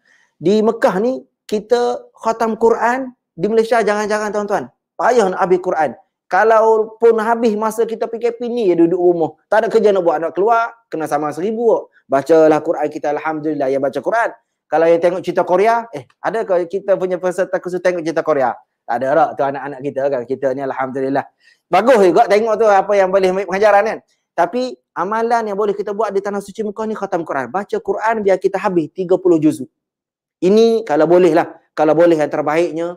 Di Mekah ni, kita khatam Quran, di Malaysia jangan-jangan tuan-tuan. Payah nak habis Quran. Kalau pun habis masa kita PKP ni, duduk rumah. Tak ada kerja nak buat, nak keluar, kena sama 1000. Bacalah Quran kita, Alhamdulillah, yang baca Quran. Kalau yang tengok cerita Korea, ada ke kita punya peserta kursus tengok cerita Korea? Tak ada tak, tu anak-anak kita kan. Kita ni Alhamdulillah. Bagus juga tengok tu apa yang boleh pengajaran kan. Tapi amalan yang boleh kita buat di tanah suci Mekah ni khatam Quran. Baca Quran biar kita habis 30 juzuk. Ini kalau boleh lah. Kalau boleh yang terbaiknya,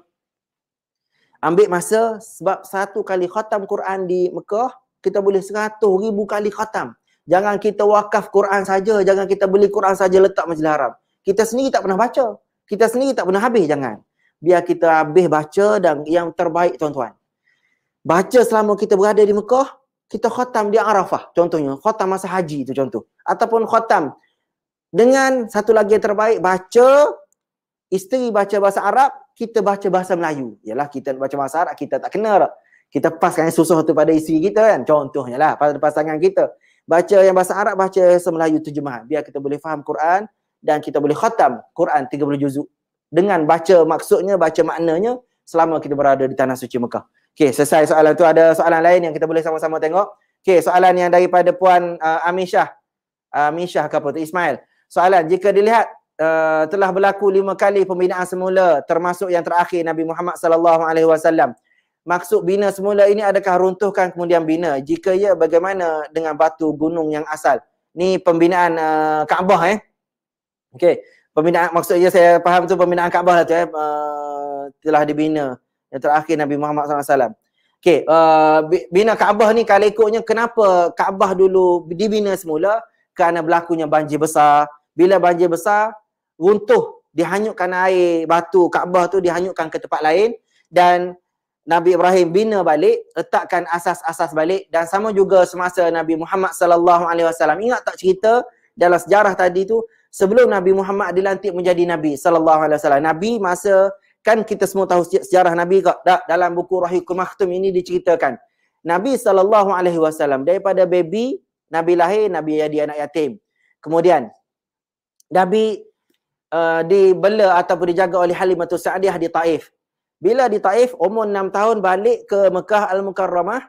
ambil masa, sebab satu kali khatam Quran di Mekah, kita boleh 100,000 kali khatam. Jangan kita wakaf Quran saja, jangan kita beli Quran saja letak Masjidil Haram. Kita sendiri tak pernah baca. Kita sendiri tak pernah habis, jangan. Biar kita habis baca, dan yang terbaik tuan-tuan, baca selama kita berada di Mekah, kita khatam di Arafah. Contohnya, khatam masa haji tu contoh. Ataupun khatam dengan satu lagi yang terbaik, baca, isteri baca bahasa Arab, kita baca bahasa Melayu. Yalah, kita baca bahasa Arab, kita tak kena tak. Kita paskan yang susah tu pada isteri kita kan. Contohnya lah, pada pasangan kita. Baca yang bahasa Arab, baca bahasa Melayu terjemahan. Biar kita boleh faham Quran, dan kita boleh khatam Quran 30 juzuk. Dengan baca maksudnya, baca maknanya, selama kita berada di tanah suci Mekah. Okey, selesai soalan tu. Ada soalan lain yang kita boleh sama-sama tengok. Okey, soalan yang daripada Puan Amishah. Amishah ke apa tu? Ismail. Soalan, jika dilihat telah berlaku 5 kali pembinaan semula, termasuk yang terakhir Nabi Muhammad SAW. Maksud bina semula ini adakah runtuhkan kemudian bina? Jika ya, bagaimana dengan batu gunung yang asal? Ni pembinaan Kaabah Okey, pembinaan maksudnya saya faham tu pembinaan Kaabah lah tu telah dibina yang terakhir Nabi Muhammad SAW. Okey, bina Kaabah ni kalau ikutnya, kenapa Kaabah dulu dibina semula? Kerana berlakunya banjir besar. Bila banjir besar, runtuh, dihanyutkan air batu Kaabah tu, dihanyutkan ke tempat lain, dan Nabi Ibrahim bina balik, letakkan asas-asas balik. Dan sama juga semasa Nabi Muhammad SAW. Ingat tak cerita dalam sejarah tadi tu, sebelum Nabi Muhammad dilantik menjadi Nabi SAW. Nabi masa, kan kita semua tahu sejarah Nabi kok. Dalam buku Rahiqul Maktum ini diceritakan. Nabi SAW daripada baby, Nabi lahir, Nabi jadi anak yatim. Kemudian, Nabi dibela ataupun dijaga oleh Halimatus Sa'diyah di Taif. Bila di Taif, umur 6 tahun, balik ke Mekah Al-Mukarramah,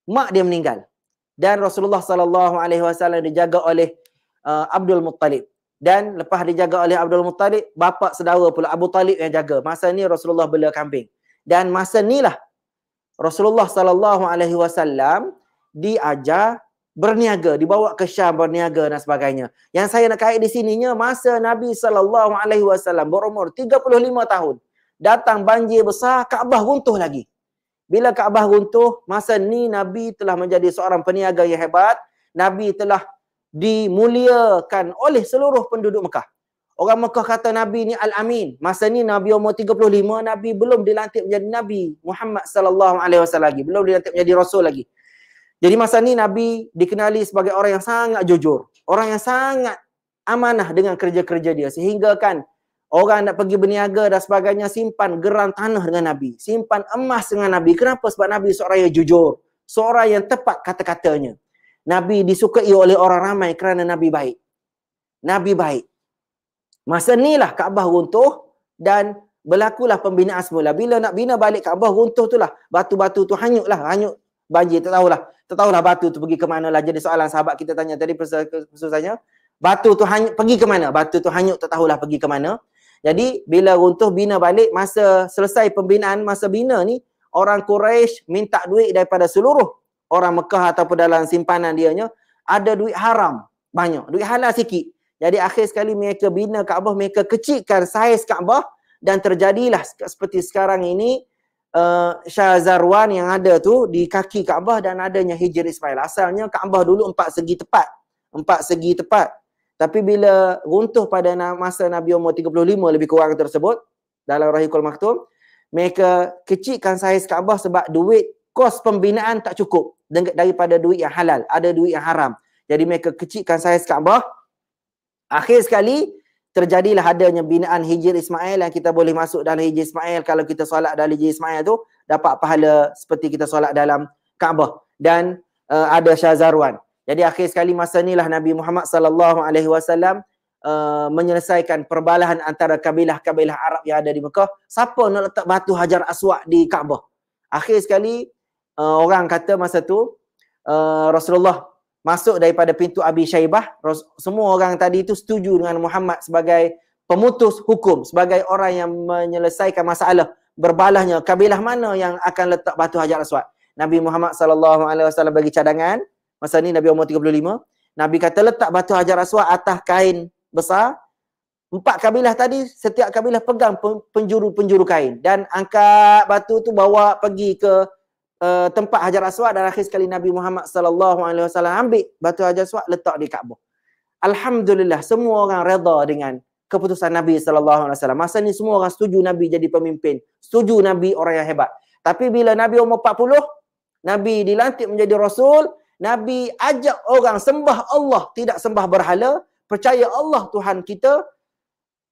mak dia meninggal. Dan Rasulullah SAW dijaga oleh Abdul Muttalib. Dan lepas dijaga oleh Abdul Muttalib, bapa saudara pula Abu Talib yang jaga. Masa ni Rasulullah bela kambing. Dan masa ni lah Rasulullah SAW diajar berniaga, dibawa ke Syam berniaga dan sebagainya. Yang saya nak kait di sininya, masa Nabi SAW berumur 35 tahun, datang banjir besar, Kaabah runtuh lagi. Bila Kaabah runtuh, masa ni Nabi telah menjadi seorang peniaga yang hebat. Nabi telah dimuliakan oleh seluruh penduduk Mekah. Orang Mekah kata Nabi ni Al-Amin. Masa ni Nabi umur 35, Nabi belum dilantik menjadi Nabi Muhammad sallallahu alaihi wasallam lagi. Belum dilantik menjadi Rasul lagi. Jadi masa ni Nabi dikenali sebagai orang yang sangat jujur. Orang yang sangat amanah dengan kerja-kerja dia. Sehingga kan orang nak pergi berniaga dan sebagainya simpan geran tanah dengan Nabi. Simpan emas dengan Nabi. Kenapa? Sebab Nabi seorang yang jujur. Seorang yang tepat kata-katanya. Nabi disukai oleh orang ramai kerana Nabi baik. Nabi baik. Masa ni lah Kaabah runtuh dan berlakulah pembinaan semula. Bila nak bina balik Kaabah runtuh tu lah. Batu-batu tu hanyut lah. Hanyut banjir. Tak tahulah batu tu pergi ke mana lah. Jadi soalan sahabat kita tanya tadi persoalannya. Batu tu hanyut pergi ke mana? Batu tu hanyut tak tahulah pergi ke mana. Jadi bila runtuh bina balik, masa selesai pembinaan, masa bina ni orang Quraisy minta duit daripada seluruh orang Mekah ataupun dalam simpanan dianya. Ada duit haram. Banyak. Duit halal sikit. Jadi akhir sekali mereka bina Kaabah, mereka kecilkan saiz Kaabah dan terjadilah seperti sekarang ini Shah Zarwan yang ada tu di kaki Kaabah dan adanya Hijr Ismail. Asalnya Kaabah dulu 4 segi tepat. 4 segi tepat. Tapi bila runtuh pada masa Nabi umur 35 lebih kurang tersebut dalam Rahikul Maktum, mereka kecilkan saiz Kaabah sebab duit kos pembinaan tak cukup daripada duit yang halal, ada duit yang haram. Jadi mereka kecilkan saiz Kaabah. Akhir sekali terjadilah adanya binaan Hijr Ismail yang kita boleh masuk dalam Hijr Ismail. Kalau kita solat dalam Hijr Ismail tu dapat pahala seperti kita solat dalam Kaabah. Dan ada Shah Zarwan. Jadi akhir sekali masa inilah Nabi Muhammad sallallahu alaihi wasallam menyelesaikan perbalahan antara kabilah-kabilah Arab yang ada di Mekah. Siapa nak letak batu Hajar Aswad di Kaabah? Akhir sekali orang kata masa tu Rasulullah masuk daripada pintu Abi Syaibah. Semua orang tadi itu setuju dengan Muhammad sebagai pemutus hukum, sebagai orang yang menyelesaikan masalah berbalahnya kabilah mana yang akan letak batu Hajar Aswad. Nabi Muhammad sallallahu alaihi wasallam bagi cadangan. Masa ni Nabi umur 35. Nabi kata letak batu Hajar Aswad atas kain besar. 4 kabilah tadi, setiap kabilah pegang penjuru-penjuru kain dan angkat batu tu bawa pergi ke tempat Hajar Aswad dan akhir sekali Nabi Muhammad sallallahu alaihi wasallam ambil batu Hajar Aswad letak di Kaabah. Alhamdulillah semua orang redha dengan keputusan Nabi sallallahu alaihi wasallam. Masa ni semua orang setuju Nabi jadi pemimpin, setuju Nabi orang yang hebat. Tapi bila Nabi umur 40, Nabi dilantik menjadi Rasul, Nabi ajak orang sembah Allah, tidak sembah berhala, percaya Allah Tuhan kita.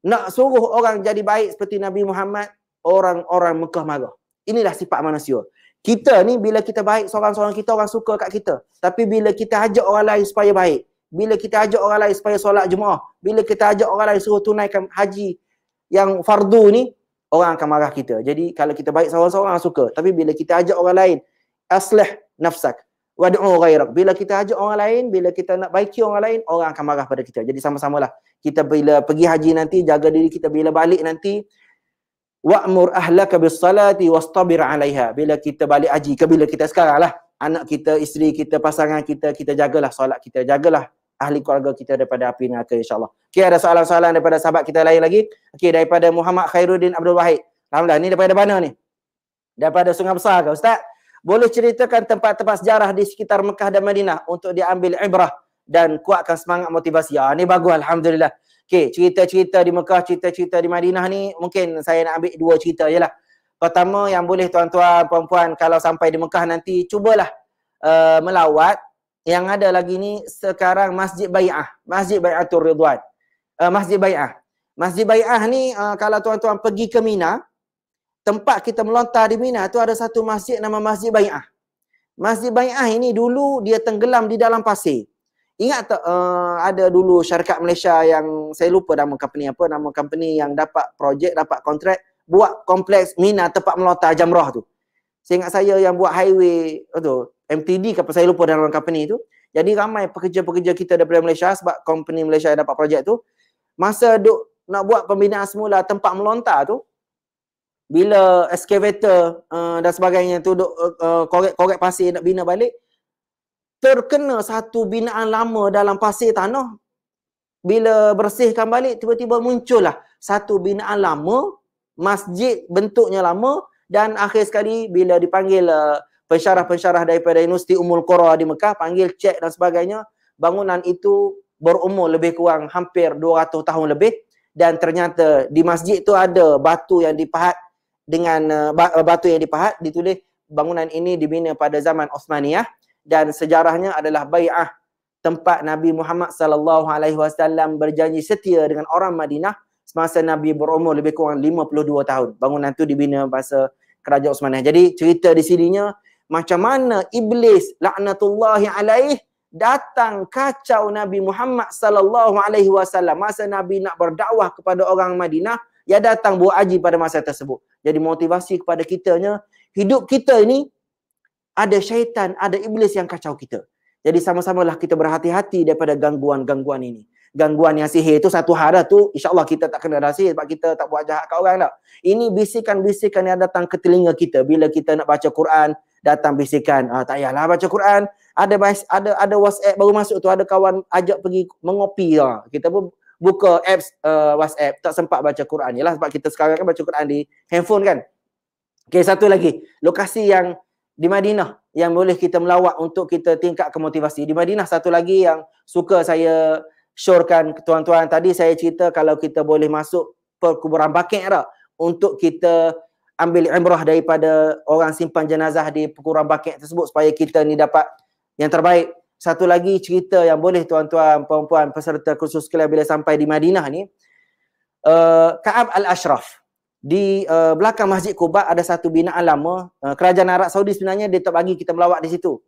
Nak suruh orang jadi baik seperti Nabi Muhammad, orang-orang Mekah marah. Inilah sifat manusia. Kita ni bila kita baik seorang-seorang kita, orang suka kat kita. Tapi bila kita ajak orang lain supaya baik, bila kita ajak orang lain supaya solat Jumaat, bila kita ajak orang lain suruh tunaikan haji yang fardu ni, orang akan marah kita. Jadi kalau kita baik seorang-seorang orang suka. Tapi bila kita ajak orang lain, aslih nafsak wad'u ghairak. Bila kita ajak orang lain, bila kita nak baiki orang lain, orang akan marah pada kita. Jadi sama-samalah. Kita bila pergi haji nanti, jaga diri kita. Bila balik nanti, wa'mur ahlaka bis-salati wastabir 'alaiha. Bila kita balik haji ke bila kita sekarang lah, anak kita, isteri kita, pasangan kita, kita jagalah solat kita, jagalah ahli keluarga kita daripada api neraka insya-Allah. Okey, ada soalan-soalan daripada sahabat kita lain lagi. Okey, daripada Muhammad Khairuddin Abdul Wahid. Alhamdulillah, ni daripada mana ni? Daripada Sungai Besar ke Ustaz? Boleh ceritakan tempat-tempat sejarah di sekitar Mekah dan Madinah untuk diambil ibrah dan kuatkan semangat motivasi. Ni bagus alhamdulillah. Okey, cerita-cerita di Mekah, cerita-cerita di Madinah ni mungkin saya nak ambil 2 cerita je lah. Pertama yang boleh tuan-tuan, puan-puan kalau sampai di Mekah nanti cubalah melawat. Yang ada lagi ni sekarang Masjid Bai'ah, Masjid Bai'atul Ridwan. Masjid Bai'ah. Masjid Bai'ah ni kalau tuan-tuan pergi ke Mina, tempat kita melontar di Mina tu ada satu masjid nama Masjid Bai'ah. Masjid Bai'ah ini dulu dia tenggelam di dalam pasir. Ingat tak ada dulu syarikat Malaysia yang saya lupa nama company apa, nama company yang dapat projek, dapat kontrak buat kompleks Mina tempat melontar jamrah tu. Saya ingat saya yang buat highway tu, MTD ke apa saya lupa dalam company tu. Jadi ramai pekerja-pekerja kita daripada Malaysia sebab company Malaysia yang dapat projek tu. Masa duk nak buat pembinaan semula tempat melontar tu, bila excavator dan sebagainya tu duk korek pasir nak bina balik, terkena satu binaan lama dalam pasir tanah. Bila bersihkan balik, tiba-tiba muncullah satu binaan lama, masjid bentuknya lama, dan akhir sekali bila dipanggil pensyarah-pensyarah daripada Universiti Ummul Qura di Mekah, panggil cek dan sebagainya, bangunan itu berumur lebih kurang hampir 200 tahun lebih dan ternyata di masjid tu ada batu yang dipahat dengan batu yang dipahat, ditulis bangunan ini dibina pada zaman Uthmaniyah dan sejarahnya adalah bai'ah, tempat Nabi Muhammad sallallahu alaihi wasallam berjanji setia dengan orang Madinah semasa Nabi berumur lebih kurang 52 tahun. Bangunan tu dibina masa kerajaan Uthmaniyah. Jadi cerita di sininya macam mana iblis laknatullahi alaih datang kacau Nabi Muhammad sallallahu alaihi wasallam masa Nabi nak berdakwah kepada orang Madinah, ia datang buat haji pada masa tersebut. Jadi motivasi kepada kitanya, hidup kita ini ada syaitan, ada iblis yang kacau kita. Jadi sama-samalah kita berhati-hati daripada gangguan-gangguan ini. Gangguan yang sihir tu satu hal dah tu, insya-Allah kita tak kena rahsia sebab kita tak buat jahat kat orang dah. Ini bisikan-bisikan yang datang ke telinga kita bila kita nak baca Quran, datang bisikan, tak payahlah baca Quran. Ada WhatsApp baru masuk tu, ada kawan ajak pergi mengopi lah. Kita pun buka apps WhatsApp, tak sempat baca Quran. Yalah sebab kita sekarang kan baca Quran di handphone kan. Okey, satu lagi, lokasi yang di Madinah yang boleh kita melawat untuk kita tingkatkan motivasi. Di Madinah satu lagi yang suka saya syorkan ke tuan-tuan, tadi saya cerita kalau kita boleh masuk perkuburan Baqi' tak untuk kita ambil ibrah daripada orang simpan jenazah di perkuburan Baqi' tersebut supaya kita ni dapat yang terbaik. Satu lagi cerita yang boleh tuan-tuan, puan-puan, peserta kursus sekalian bila sampai di Madinah ni, Ka'ab Al-Ashraf. Di belakang Masjid Quba ada satu binaan lama. Kerajaan Arab Saudi sebenarnya dia tak bagi kita melawat di situ.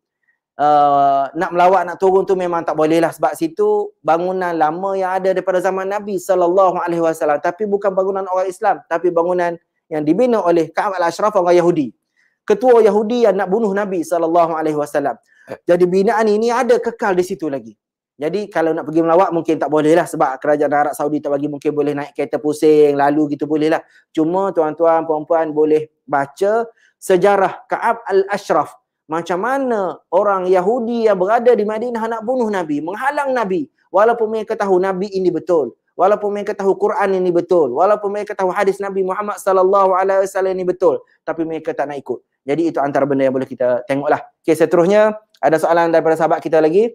Nak melawat, nak turun tu memang tak boleh lah sebab situ bangunan lama yang ada daripada zaman Nabi sallallahu alaihi wasallam, tapi bukan bangunan orang Islam, tapi bangunan yang dibina oleh Ka'ab Al-Ashraf, orang Yahudi. Ketua Yahudi yang nak bunuh Nabi sallallahu alaihi wasallam. Jadi binaan ini ada kekal di situ lagi. Jadi kalau nak pergi melawat mungkin tak boleh lah sebab kerajaan Arab Saudi tak bagi, mungkin boleh naik kereta pusing lalu gitu boleh lah. Cuma tuan-tuan puan-puan boleh baca sejarah Ka'ab Al-Ashraf, macam mana orang Yahudi yang berada di Madinah nak bunuh Nabi, menghalang Nabi, walaupun mereka tahu Nabi ini betul, walaupun mereka tahu Quran ini betul, walaupun mereka tahu hadis Nabi Muhammad sallallahu alaihi wasallam ini betul, tapi mereka tak nak ikut. Jadi itu antara benda yang boleh kita tengoklah. Okey, seterusnya ada soalan daripada sahabat kita lagi.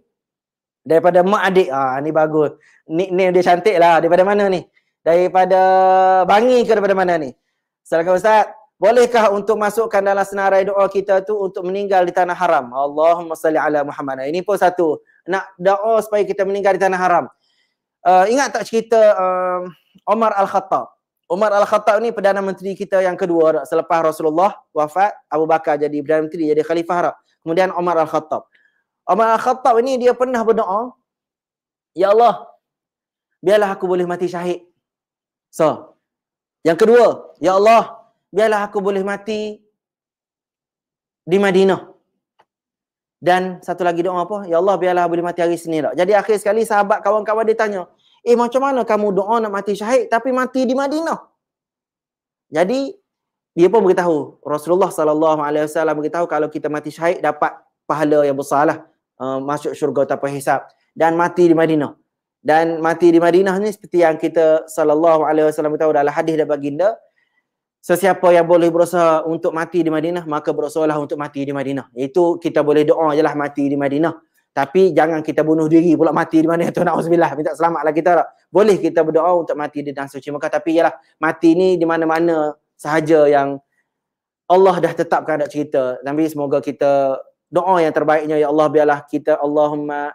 Daripada Mak Adik. Ni bagus. Nickname dia cantik lah. Daripada mana ni? Daripada Bangi ke daripada mana ni? Assalamualaikum Ustaz. Bolehkah untuk masukkan dalam senarai doa kita tu untuk meninggal di tanah haram? Allahumma salli ala Muhammad. Ini pun satu. Nak doa supaya kita meninggal di tanah haram. Ingat tak cerita Umar Al-Khattab? Umar Al-Khattab ni Perdana Menteri kita yang kedua selepas Rasulullah wafat, Abu Bakar jadi Perdana Menteri, jadi Khalifah. Kemudian Umar Al-Khattab. Umar Al-Khattab ini dia pernah berdoa, ya Allah, biarlah aku boleh mati syahid. So, yang kedua, ya Allah, biarlah aku boleh mati di Madinah. Dan satu lagi doa apa? Ya Allah, biarlah boleh mati hari Senin. Jadi akhir sekali sahabat kawan-kawan dia tanya, macam mana kamu doa nak mati syahid tapi mati di Madinah? Jadi dia pun beritahu, Rasulullah sallallahu alaihi wasallam beritahu kalau kita mati syahid dapat pahala yang besar lah. Masuk syurga tanpa hisab dan mati di Madinah. Dan mati di Madinah ni seperti yang kita sallallahu alaihi wasallam tahu dalam hadis dari baginda, sesiapa yang boleh berusaha untuk mati di Madinah maka berusahalah untuk mati di Madinah. Itu kita boleh doa je lah mati di Madinah. Tapi jangan kita bunuh diri pula mati di mana tu, na'udzubillah, minta selamatlah kita tak. Boleh kita berdoa untuk mati di tanah suci Mekah, tapi ialah mati ni di mana-mana sahaja yang Allah dah tetapkan ada cerita. Tapi semoga kita doa yang terbaiknya, ya Allah biarlah kita, Allahumma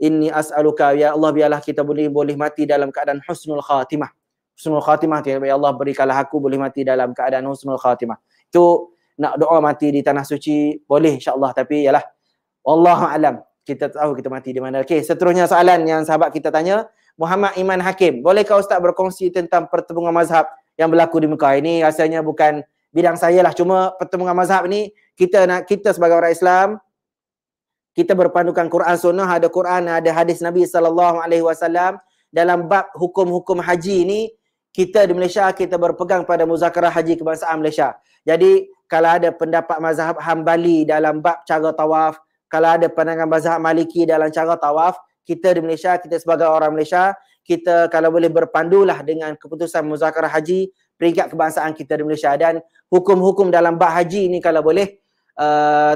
inni as'aluka, ya Allah biarlah kita boleh mati dalam keadaan husnul khatimah. Husnul khatimah, ya Allah berikanlah aku boleh mati dalam keadaan husnul khatimah. Itu nak doa mati di tanah suci boleh insya-Allah, tapi yalah wallahu alam, kita tahu kita mati di mana. Okey, seterusnya soalan yang sahabat kita tanya, Muhammad Iman Hakim, bolehkah Ustaz berkongsi tentang pertemuan mazhab yang berlaku di Mekah? Ini rasanya bukan bidang saya lah, cuma pertemuan mazhab ni kita sebagai orang Islam, kita berpandukan Quran Sunnah, ada Quran, ada hadis Nabi sallallahu alaihi wasallam. Dalam bab hukum-hukum haji ni, kita di Malaysia kita berpegang pada Muzakarah Haji Kebangsaan Malaysia. Jadi kalau ada pendapat mazhab Hambali dalam bab cara tawaf, kalau ada pandangan mazhab Maliki dalam cara tawaf, kita di Malaysia, kita sebagai orang Malaysia, kita kalau boleh berpandulah dengan keputusan Muzakarah Haji peringkat kebangsaan kita di Malaysia. Dan hukum-hukum dalam bab haji ni kalau boleh,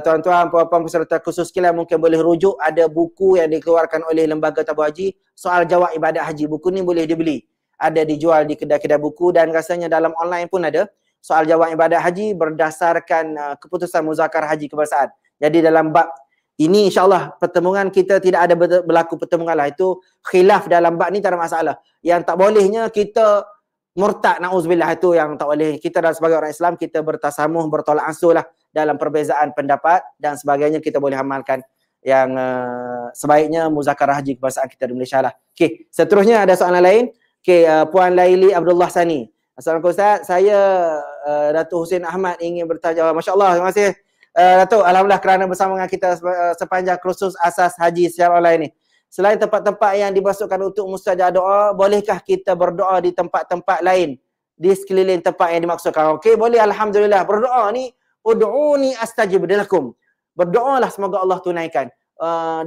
tuan-tuan, puan-puan peserta khusus sekalian mungkin boleh rujuk, ada buku yang dikeluarkan oleh Lembaga Tabung Haji, soal jawab ibadat haji. Buku ni boleh dibeli. ada dijual di kedai-kedai buku dan rasanya dalam online pun ada soal jawab ibadat haji berdasarkan keputusan muzakarah haji kebangsaan. Jadi dalam bab ini insyaAllah pertemuan kita tidak ada berlaku pertemuan lah. Itu khilaf dalam bab ni tak ada masalah. Yang tak bolehnya kita murtad, na'udzubillah, itu yang tak boleh. Kita dan sebagai orang Islam kita bertasamuh, bertolak ansur lah dalam perbezaan pendapat dan sebagainya kita boleh amalkan. Yang sebaiknya muzakarah haji kebangsaan kita di Malaysia lah. Okey, seterusnya ada soalan lain. Okey, Puan Laili Abdullah Sani. Assalamualaikum Ustaz, saya Datuk Hussein Ahmad ingin bertanya. Masya-Allah, terima kasih Datuk, alhamdulillah kerana bersama dengan kita sepanjang kursus asas haji secara online ni. Selain tempat-tempat yang dimasukkan untuk mustajab doa, bolehkah kita berdoa di tempat-tempat lain di sekeliling tempat yang dimaksudkan? Okey, boleh, alhamdulillah. Berdoa ni ud'uni astajib lakum. Berdoalah semoga Allah tunaikan.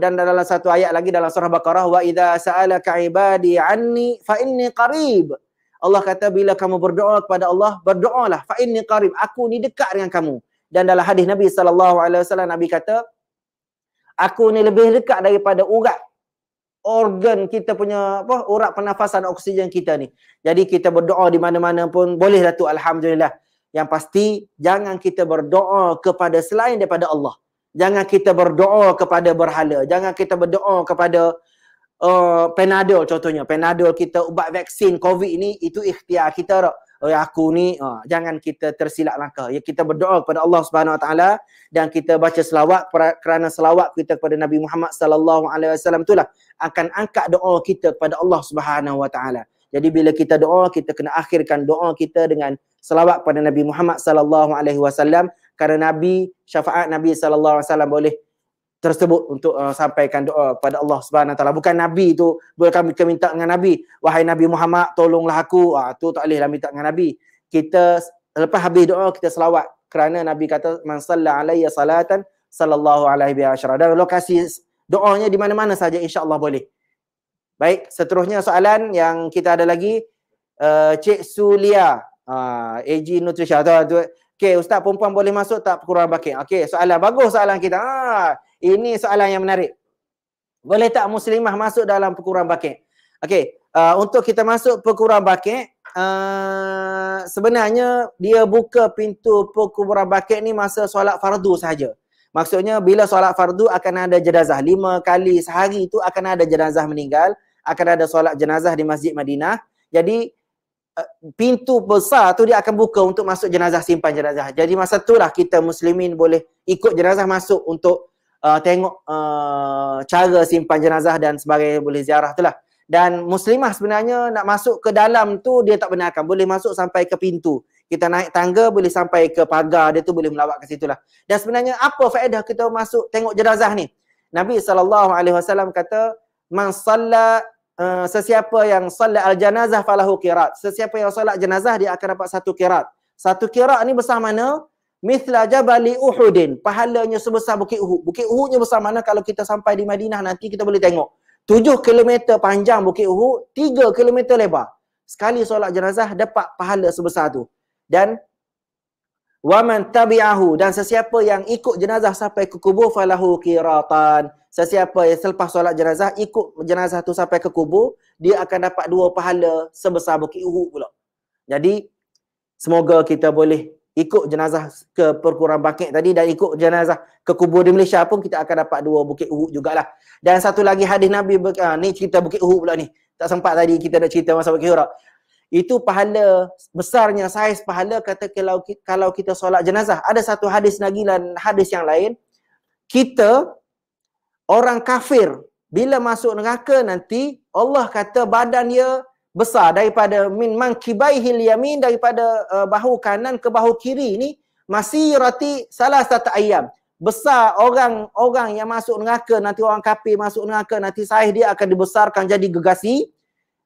Dan dalam satu ayat lagi dalam surah Baqarah, wa idza sa'alaka ibadi anni fa inni qarib. Allah kata bila kamu berdoa kepada Allah, berdoalah fa inni qarib. Aku ni dekat dengan kamu. Dan dalam hadis Nabi SAW, Nabi kata, aku ni lebih dekat daripada urat organ kita punya urat pernafasan oksigen kita ni. Jadi kita berdoa di mana-mana pun boleh Datuk, alhamdulillah. Yang pasti jangan kita berdoa kepada selain daripada Allah. Jangan kita berdoa kepada berhala. Jangan kita berdoa kepada Panadol contohnya. Panadol kita ubat vaksin COVID ni, itu ikhtiar kita tak? Aku ni, jangan kita tersilap langkah. Ya, kita berdoa kepada Allah Subhanahu Wa Taala dan kita baca selawat, kerana selawat kita kepada Nabi Muhammad sallallahu alaihi wasallam itulah akan angkat doa kita kepada Allah Subhanahu Wa Taala. Jadi bila kita doa, kita kena akhirkan doa kita dengan selawat kepada Nabi Muhammad sallallahu alaihi wasallam, kerana Nabi, syafaat Nabi sallallahu alaihi wasallam boleh tersebut untuk sampaikan doa kepada Allah Subhanahu Wa Taala. Bukan Nabi tu boleh kami minta dengan Nabi, wahai Nabi Muhammad tolonglah aku. Tu tak bolehlah minta dengan Nabi. Kita lepas habis doa kita selawat, kerana Nabi kata man salla alayya salatan sallallahu alaihi wasallam. Dan lokasi doanya di mana-mana saja insya-Allah boleh. Baik, seterusnya soalan yang kita ada lagi, Cik Sulia, AG Nutrition tu. Okey, Ustaz, perempuan boleh masuk tak perkuruan bakit? Okey, soalan bagus soalan kita. Ini soalan yang menarik. Boleh tak muslimah masuk dalam perkuruan bakit? Okey, untuk kita masuk perkuruan bakit, sebenarnya dia buka pintu perkuruan bakit ni masa solat fardu sahaja. Maksudnya bila solat fardu akan ada jenazah. 5 kali sehari itu akan ada jenazah meninggal, akan ada solat jenazah di Masjid Madinah. Jadi pintu besar tu dia akan buka untuk masuk jenazah, simpan jenazah. Jadi masa itulah kita muslimin boleh ikut jenazah masuk untuk tengok cara simpan jenazah dan sebagainya, boleh ziarah tu lah. Dan muslimah sebenarnya nak masuk ke dalam tu dia tak benarkan, boleh masuk sampai ke pintu. Kita naik tangga boleh sampai ke pagar dia tu, boleh melawat ke situ lah. Dan sebenarnya apa faedah kita masuk tengok jenazah ni? Nabi SAW kata, man salla, sesiapa yang salat al-janazah falahu qirat. Sesiapa yang salat jenazah dia akan dapat 1 qirat. 1 qirat ni besar mana? Mithla jabali Uhudin. Pahalanya sebesar Bukit Uhud. Bukit Uhudnya besar mana? Kalau kita sampai di Madinah nanti kita boleh tengok. 7 km panjang Bukit Uhud, 3 km lebar. Sekali solat jenazah dapat pahala sebesar tu. Dan waman tabi'ahu, dan sesiapa yang ikut jenazah sampai ke kubur falahu qiratan. Sesiapa yang selepas solat jenazah ikut jenazah tu sampai ke kubur, dia akan dapat 2 pahala sebesar Bukit Uhud pula. Jadi semoga kita boleh ikut jenazah ke perkuruan bakit tadi dan ikut jenazah ke kubur di Malaysia pun kita akan dapat 2 Bukit Uhud jugalah. Dan satu lagi hadis Nabi, ni cerita Bukit Uhud pula ni. Tak sempat tadi kita nak cerita masa Bukit Uhud. Itu pahala besarnya, saiz pahala kata kalau kita solat jenazah. Ada satu hadis lagi dan hadis yang lain. Kita orang kafir bila masuk neraka nanti Allah kata badan dia besar daripada min mankibaihil yamin, daripada bahu kanan ke bahu kiri ni masirati salasata ayyam. Besar orang yang masuk neraka nanti, orang kafir masuk neraka nanti, saiz dia akan dibesarkan jadi gegasi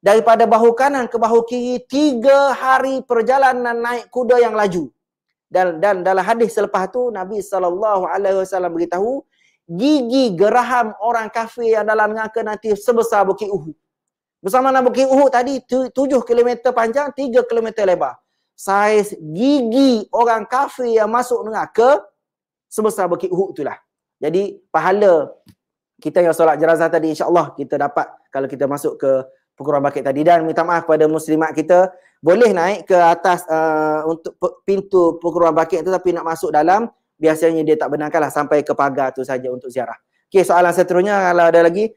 daripada bahu kanan ke bahu kiri 3 hari perjalanan naik kuda yang laju. Dan dalam hadis selepas tu Nabi SAW beritahu gigi geraham orang kafir yang dalam neraka nanti sebesar Bukit Uhud. Bersama mana Bukit Uhud tadi 7 km panjang, 3 km lebar. Saiz gigi orang kafir yang masuk neraka sebesar Bukit Uhud itulah. Jadi pahala kita yang solat jenazah tadi insya-Allah kita dapat kalau kita masuk ke penguruan bakit tadi. Dan minta maaf kepada muslimat kita, boleh naik ke atas untuk pintu penguruan bakit tu, tapi nak masuk dalam biasanya dia tak benarkanlah, sampai ke pagar tu saja untuk ziarah. Okey, soalan seterusnya kalau ada lagi,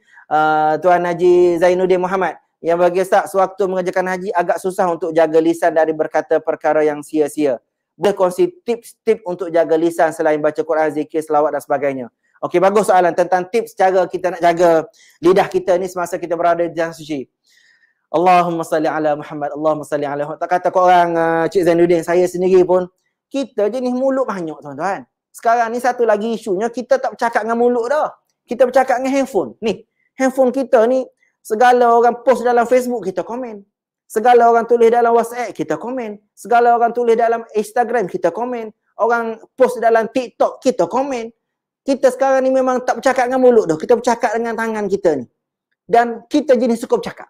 Tuan Haji Zainuddin Muhammad, yang bagi Ustaz, sewaktu mengerjakan haji agak susah untuk jaga lisan dari berkata perkara yang sia-sia. Boleh kongsi tips-tips untuk jaga lisan selain baca Quran, zikir, selawat dan sebagainya. Okey, bagus soalan tentang tips cara kita nak jaga lidah kita ni semasa kita berada di tanah suci. Allahumma salli ala Muhammad, Allahumma salli ala Muhammad. Tak kata kau orang Cik Zainuddin, saya sendiri pun, kita jenis mulut banyak tuan-tuan. Sekarang ni satu lagi isunya, kita tak bercakap dengan mulut dah. Kita bercakap dengan handphone. Ni, handphone kita ni, segala orang post dalam Facebook, kita komen. Segala orang tulis dalam WhatsApp, kita komen. Segala orang tulis dalam Instagram, kita komen. Orang post dalam TikTok, kita komen. Kita sekarang ni memang tak bercakap dengan mulut dah. Kita bercakap dengan tangan kita ni. Dan kita jenis suka bercakap.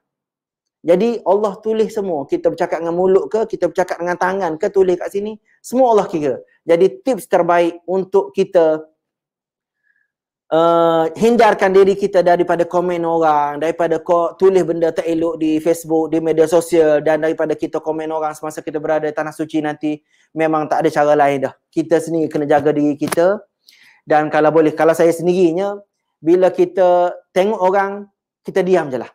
Jadi Allah tulis semua. Kita bercakap dengan mulut ke, kita bercakap dengan tangan ke, tulis kat sini. Semua Allah kira. Jadi tips terbaik untuk kita hindarkan diri kita daripada komen orang, daripada tulis benda tak elok di Facebook, di media sosial, dan daripada kita komen orang semasa kita berada di tanah suci nanti, memang tak ada cara lain dah. Kita sendiri kena jaga diri kita. Dan kalau boleh, kalau saya sendirinya, bila kita tengok orang, kita diam je lah.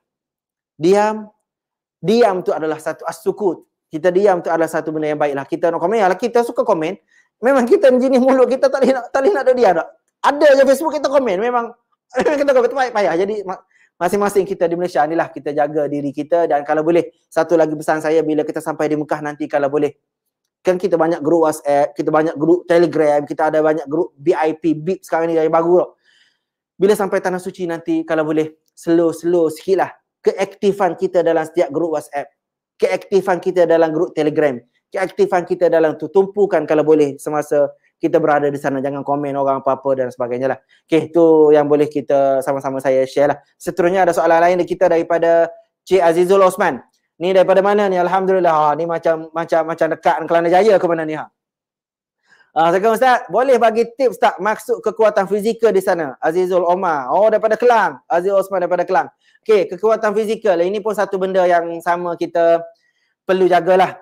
Diam tu adalah satu as-sukut. Kita diam tu adalah satu benda yang baiklah. Kita nak komen, yalah kita suka komen. Memang kita jenis mulut kita tak boleh nak diam tak. Ada je Facebook kita komen, memang kita komen tu payah. Jadi masing-masing kita di Malaysia ni lah, kita jaga diri kita. Dan kalau boleh, satu lagi pesan saya, bila kita sampai di Mekah nanti, kalau boleh, kan kita banyak grup WhatsApp, kita banyak grup Telegram, kita ada banyak grup BIP sekarang ni yang baru tau. Bila sampai tanah suci nanti, kalau boleh, slow sikit lah keaktifan kita dalam setiap grup WhatsApp, keaktifan kita dalam grup Telegram, keaktifan kita dalam tu, tumpukan kalau boleh semasa kita berada di sana. Jangan komen orang apa-apa dan sebagainya lah. Okay, tu yang boleh kita sama-sama saya share lah. Seterusnya ada soalan lain kita daripada Cik Azizul Osman. Ni daripada mana ni? Alhamdulillah. Ni macam dekat Kelana Jaya ke mana ni? Sekarang Ustaz, boleh bagi tips tak maksud kekuatan fizikal di sana? Azizul Omar. Oh, daripada Kelang. Azizul Osman daripada Kelang. Okay, kekuatan fizikal. Ini pun satu benda yang sama kita perlu jagalah.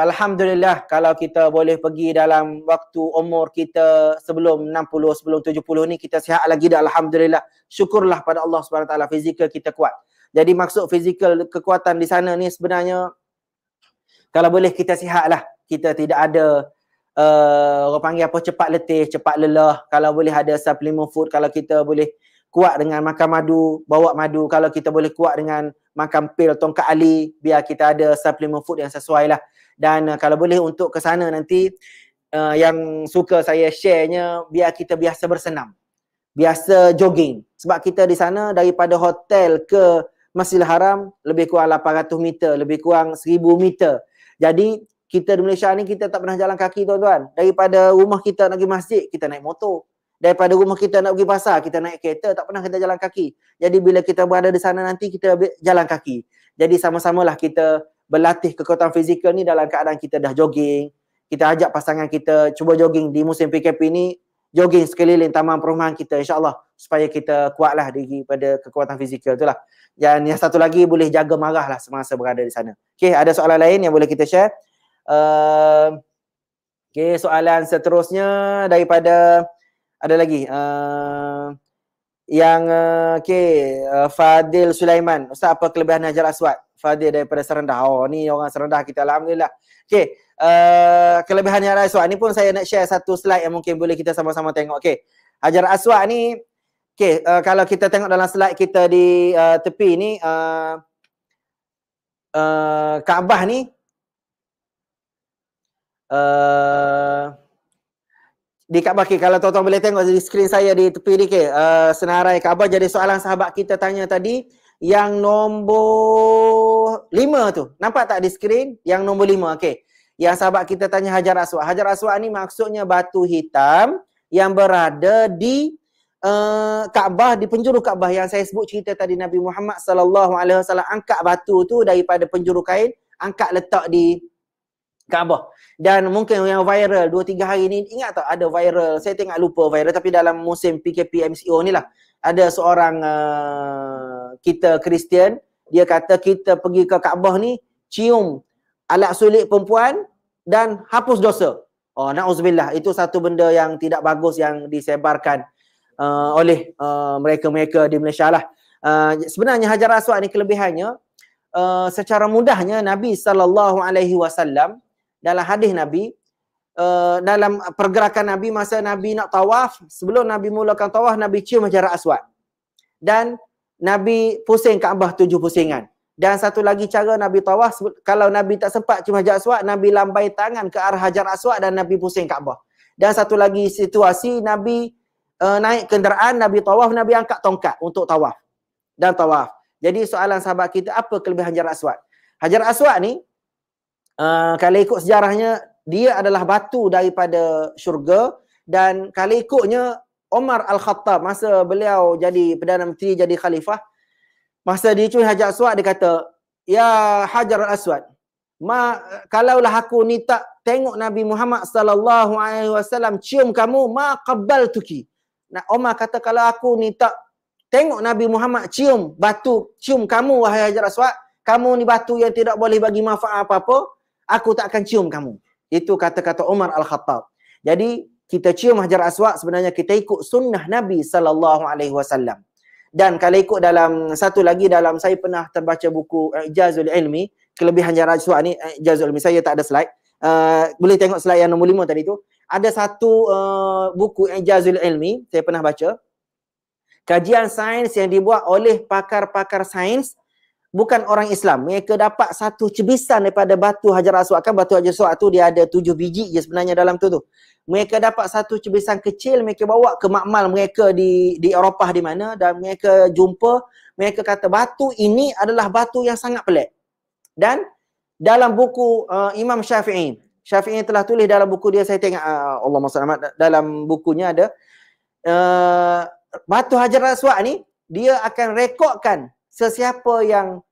Alhamdulillah kalau kita boleh pergi dalam waktu umur kita sebelum 60, sebelum 70 ni, kita sihat lagi dah, alhamdulillah. Syukurlah pada Allah SWT, fizikal kita kuat. Jadi maksud fizikal, kekuatan di sana ni sebenarnya, kalau boleh kita sihat lah. Kita tidak ada orang panggil apa, cepat letih, cepat lelah. Kalau boleh ada supplement food, kalau kita boleh kuat dengan makan madu, bawa madu. Kalau kita boleh kuat dengan makan pil tongkat ali, biar kita ada supplement food yang sesuai lah. Dan kalau boleh untuk ke sana nanti, yang suka saya sharenya, biar kita biasa bersenam, biasa jogging. Sebab kita di sana daripada hotel ke Masjidil Haram lebih kurang 800 meter, lebih kurang 1000 meter. Jadi kita di Malaysia ni kita tak pernah jalan kaki tuan-tuan. Daripada rumah kita nak pergi masjid, kita naik motor. Daripada rumah kita nak pergi pasar, kita naik kereta, tak pernah kita jalan kaki. Jadi bila kita berada di sana nanti, kita jalan kaki. Jadi sama-samalah kita berlatih kekuatan fizikal ni dalam keadaan kita dah jogging. Kita ajak pasangan kita cuba jogging di musim PKP ni, jogging sekeliling taman perumahan kita, insyaAllah, supaya kita kuatlah daripada kekuatan fizikal tu lah. Dan yang satu lagi, boleh jaga marah lah semasa berada di sana. Okay, ada soalan lain yang boleh kita share? Okay, soalan seterusnya daripada ada lagi Fadil Sulaiman. Ustaz, apa kelebihan Hajar Aswad? Fadil daripada Serendah. Oh, ni orang Serendah kita, alhamdulillah. Okey, kelebihan Hajar Aswad ni pun saya nak share satu slide yang mungkin boleh kita sama-sama tengok. Okey, Hajar Aswad ni, okey, kalau kita tengok dalam slide kita di tepi ni, Kaabah ni, di Kaabah, kalau tuan-tuan boleh tengok di skrin saya di tepi ni, senarai Kaabah. Jadi soalan sahabat kita tanya tadi, yang nombor 5 tu, nampak tak di skrin? Yang nombor 5, okey. Yang sahabat kita tanya Hajar Aswad. Hajar Aswad ni maksudnya batu hitam yang berada di Kaabah, di penjuru Kaabah yang saya sebut cerita tadi. Nabi Muhammad SAW angkat batu tu daripada penjuru kain, angkat letak di Kaabah. Dan mungkin yang viral 2-3 hari ni, ingat tak ada viral, saya tengok lupa viral, tapi dalam musim PKP MCO ni lah, ada seorang kita Kristian, Dia kata kita pergi ke Kaabah ni, cium alat sulit perempuan dan hapus dosa. Oh, na'udzubillah. Itu satu benda yang tidak bagus yang disebarkan oleh mereka-mereka di Malaysia lah. Sebenarnya Hajar Aswad ni kelebihannya, secara mudahnya Nabi SAW dalam hadis Nabi, dalam pergerakan Nabi masa Nabi nak tawaf, sebelum Nabi mulakan tawaf, Nabi cium Hajar Aswad. Dan Nabi pusing Kaabah 7 pusingan. Dan satu lagi cara Nabi tawaf, kalau Nabi tak sempat cium Hajar Aswad, Nabi lambai tangan ke arah Hajar Aswad dan Nabi pusing Kaabah. Dan satu lagi situasi, Nabi naik kenderaan, Nabi tawaf, Nabi angkat tongkat untuk tawaf. Dan tawaf. Jadi soalan sahabat kita, apa kelebihan Hajar Aswad? Hajar Aswad ni, kalau ikut sejarahnya, dia adalah batu daripada syurga. Dan kalau ikutnya, Umar Al-Khattab, masa beliau jadi Perdana Menteri, jadi khalifah, masa dia cium Hajar Aswad, dia kata, ya Hajar Aswad, kalaulah aku ni tak tengok Nabi Muhammad SAW cium kamu, ma qabbaltuki. Nah, Umar kata, kalau aku ni tak tengok Nabi Muhammad cium kamu, wahai Hajar Aswad, kamu ni batu yang tidak boleh bagi manfaat apa-apa, aku tak akan cium kamu. Itu kata-kata Umar Al-Khattab. Jadi, kita cium Hajar Aswad, sebenarnya kita ikut sunnah Nabi SAW. Dan kalau ikut dalam satu lagi, dalam saya pernah terbaca buku I'jazul Ilmi, kelebihan Hajar Aswad ni, I'jazul Ilmi, saya tak ada slide. Boleh tengok slide yang nombor 5 tadi tu. Ada satu buku I'jazul Ilmi, saya pernah baca. Kajian sains yang dibuat oleh pakar-pakar sains, bukan orang Islam. Mereka dapat satu cebisan daripada batu Hajar Aswad. Kan batu Hajar Aswad tu dia ada 7 biji je sebenarnya dalam tu. Mereka dapat satu cebisan kecil, mereka bawa ke makmal mereka di Eropah di mana, dan mereka jumpa, mereka kata batu ini adalah batu yang sangat pelik. Dan dalam buku Imam Syafi'i telah tulis dalam buku dia, saya tengok Allahumma salli alaihi, dalam bukunya ada batu Hajar Aswad ni, dia akan rekodkan sesiapa yang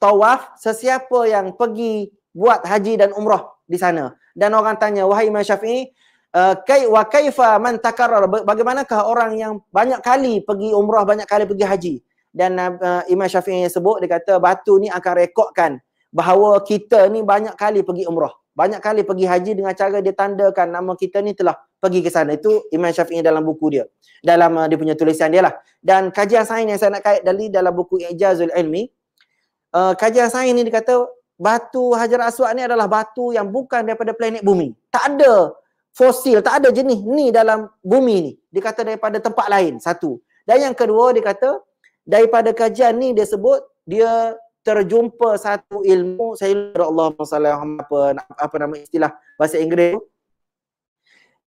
tawaf, sesiapa yang pergi buat haji dan umrah di sana. Dan orang tanya, wahai Imam Syafi'i, wa kaifa man takarrar, bagaimanakah orang yang banyak kali pergi umrah, banyak kali pergi haji? Dan Imam Syafi'i sebut, dia kata batu ni akan rekodkan bahawa kita ni banyak kali pergi umrah, banyak kali pergi haji, dengan cara dia tandakan nama kita ni telah pergi ke sana. Itu Imam Syafi'i dalam buku dia, dalam dia punya tulisan dia lah. Dan kajian sains yang saya nak kait dalam buku I'jazul Ilmi, kajian sains ni dia kata batu Hajar Aswad ni adalah batu yang bukan daripada planet bumi. Tak ada fosil, tak ada jenis ni dalam bumi ni. Dia kata daripada tempat lain, satu. Dan yang kedua, dia kata daripada kajian ni dia sebut dia terjumpa satu ilmu, saya lupa Allahumma salli apa nama istilah bahasa Inggeris tu.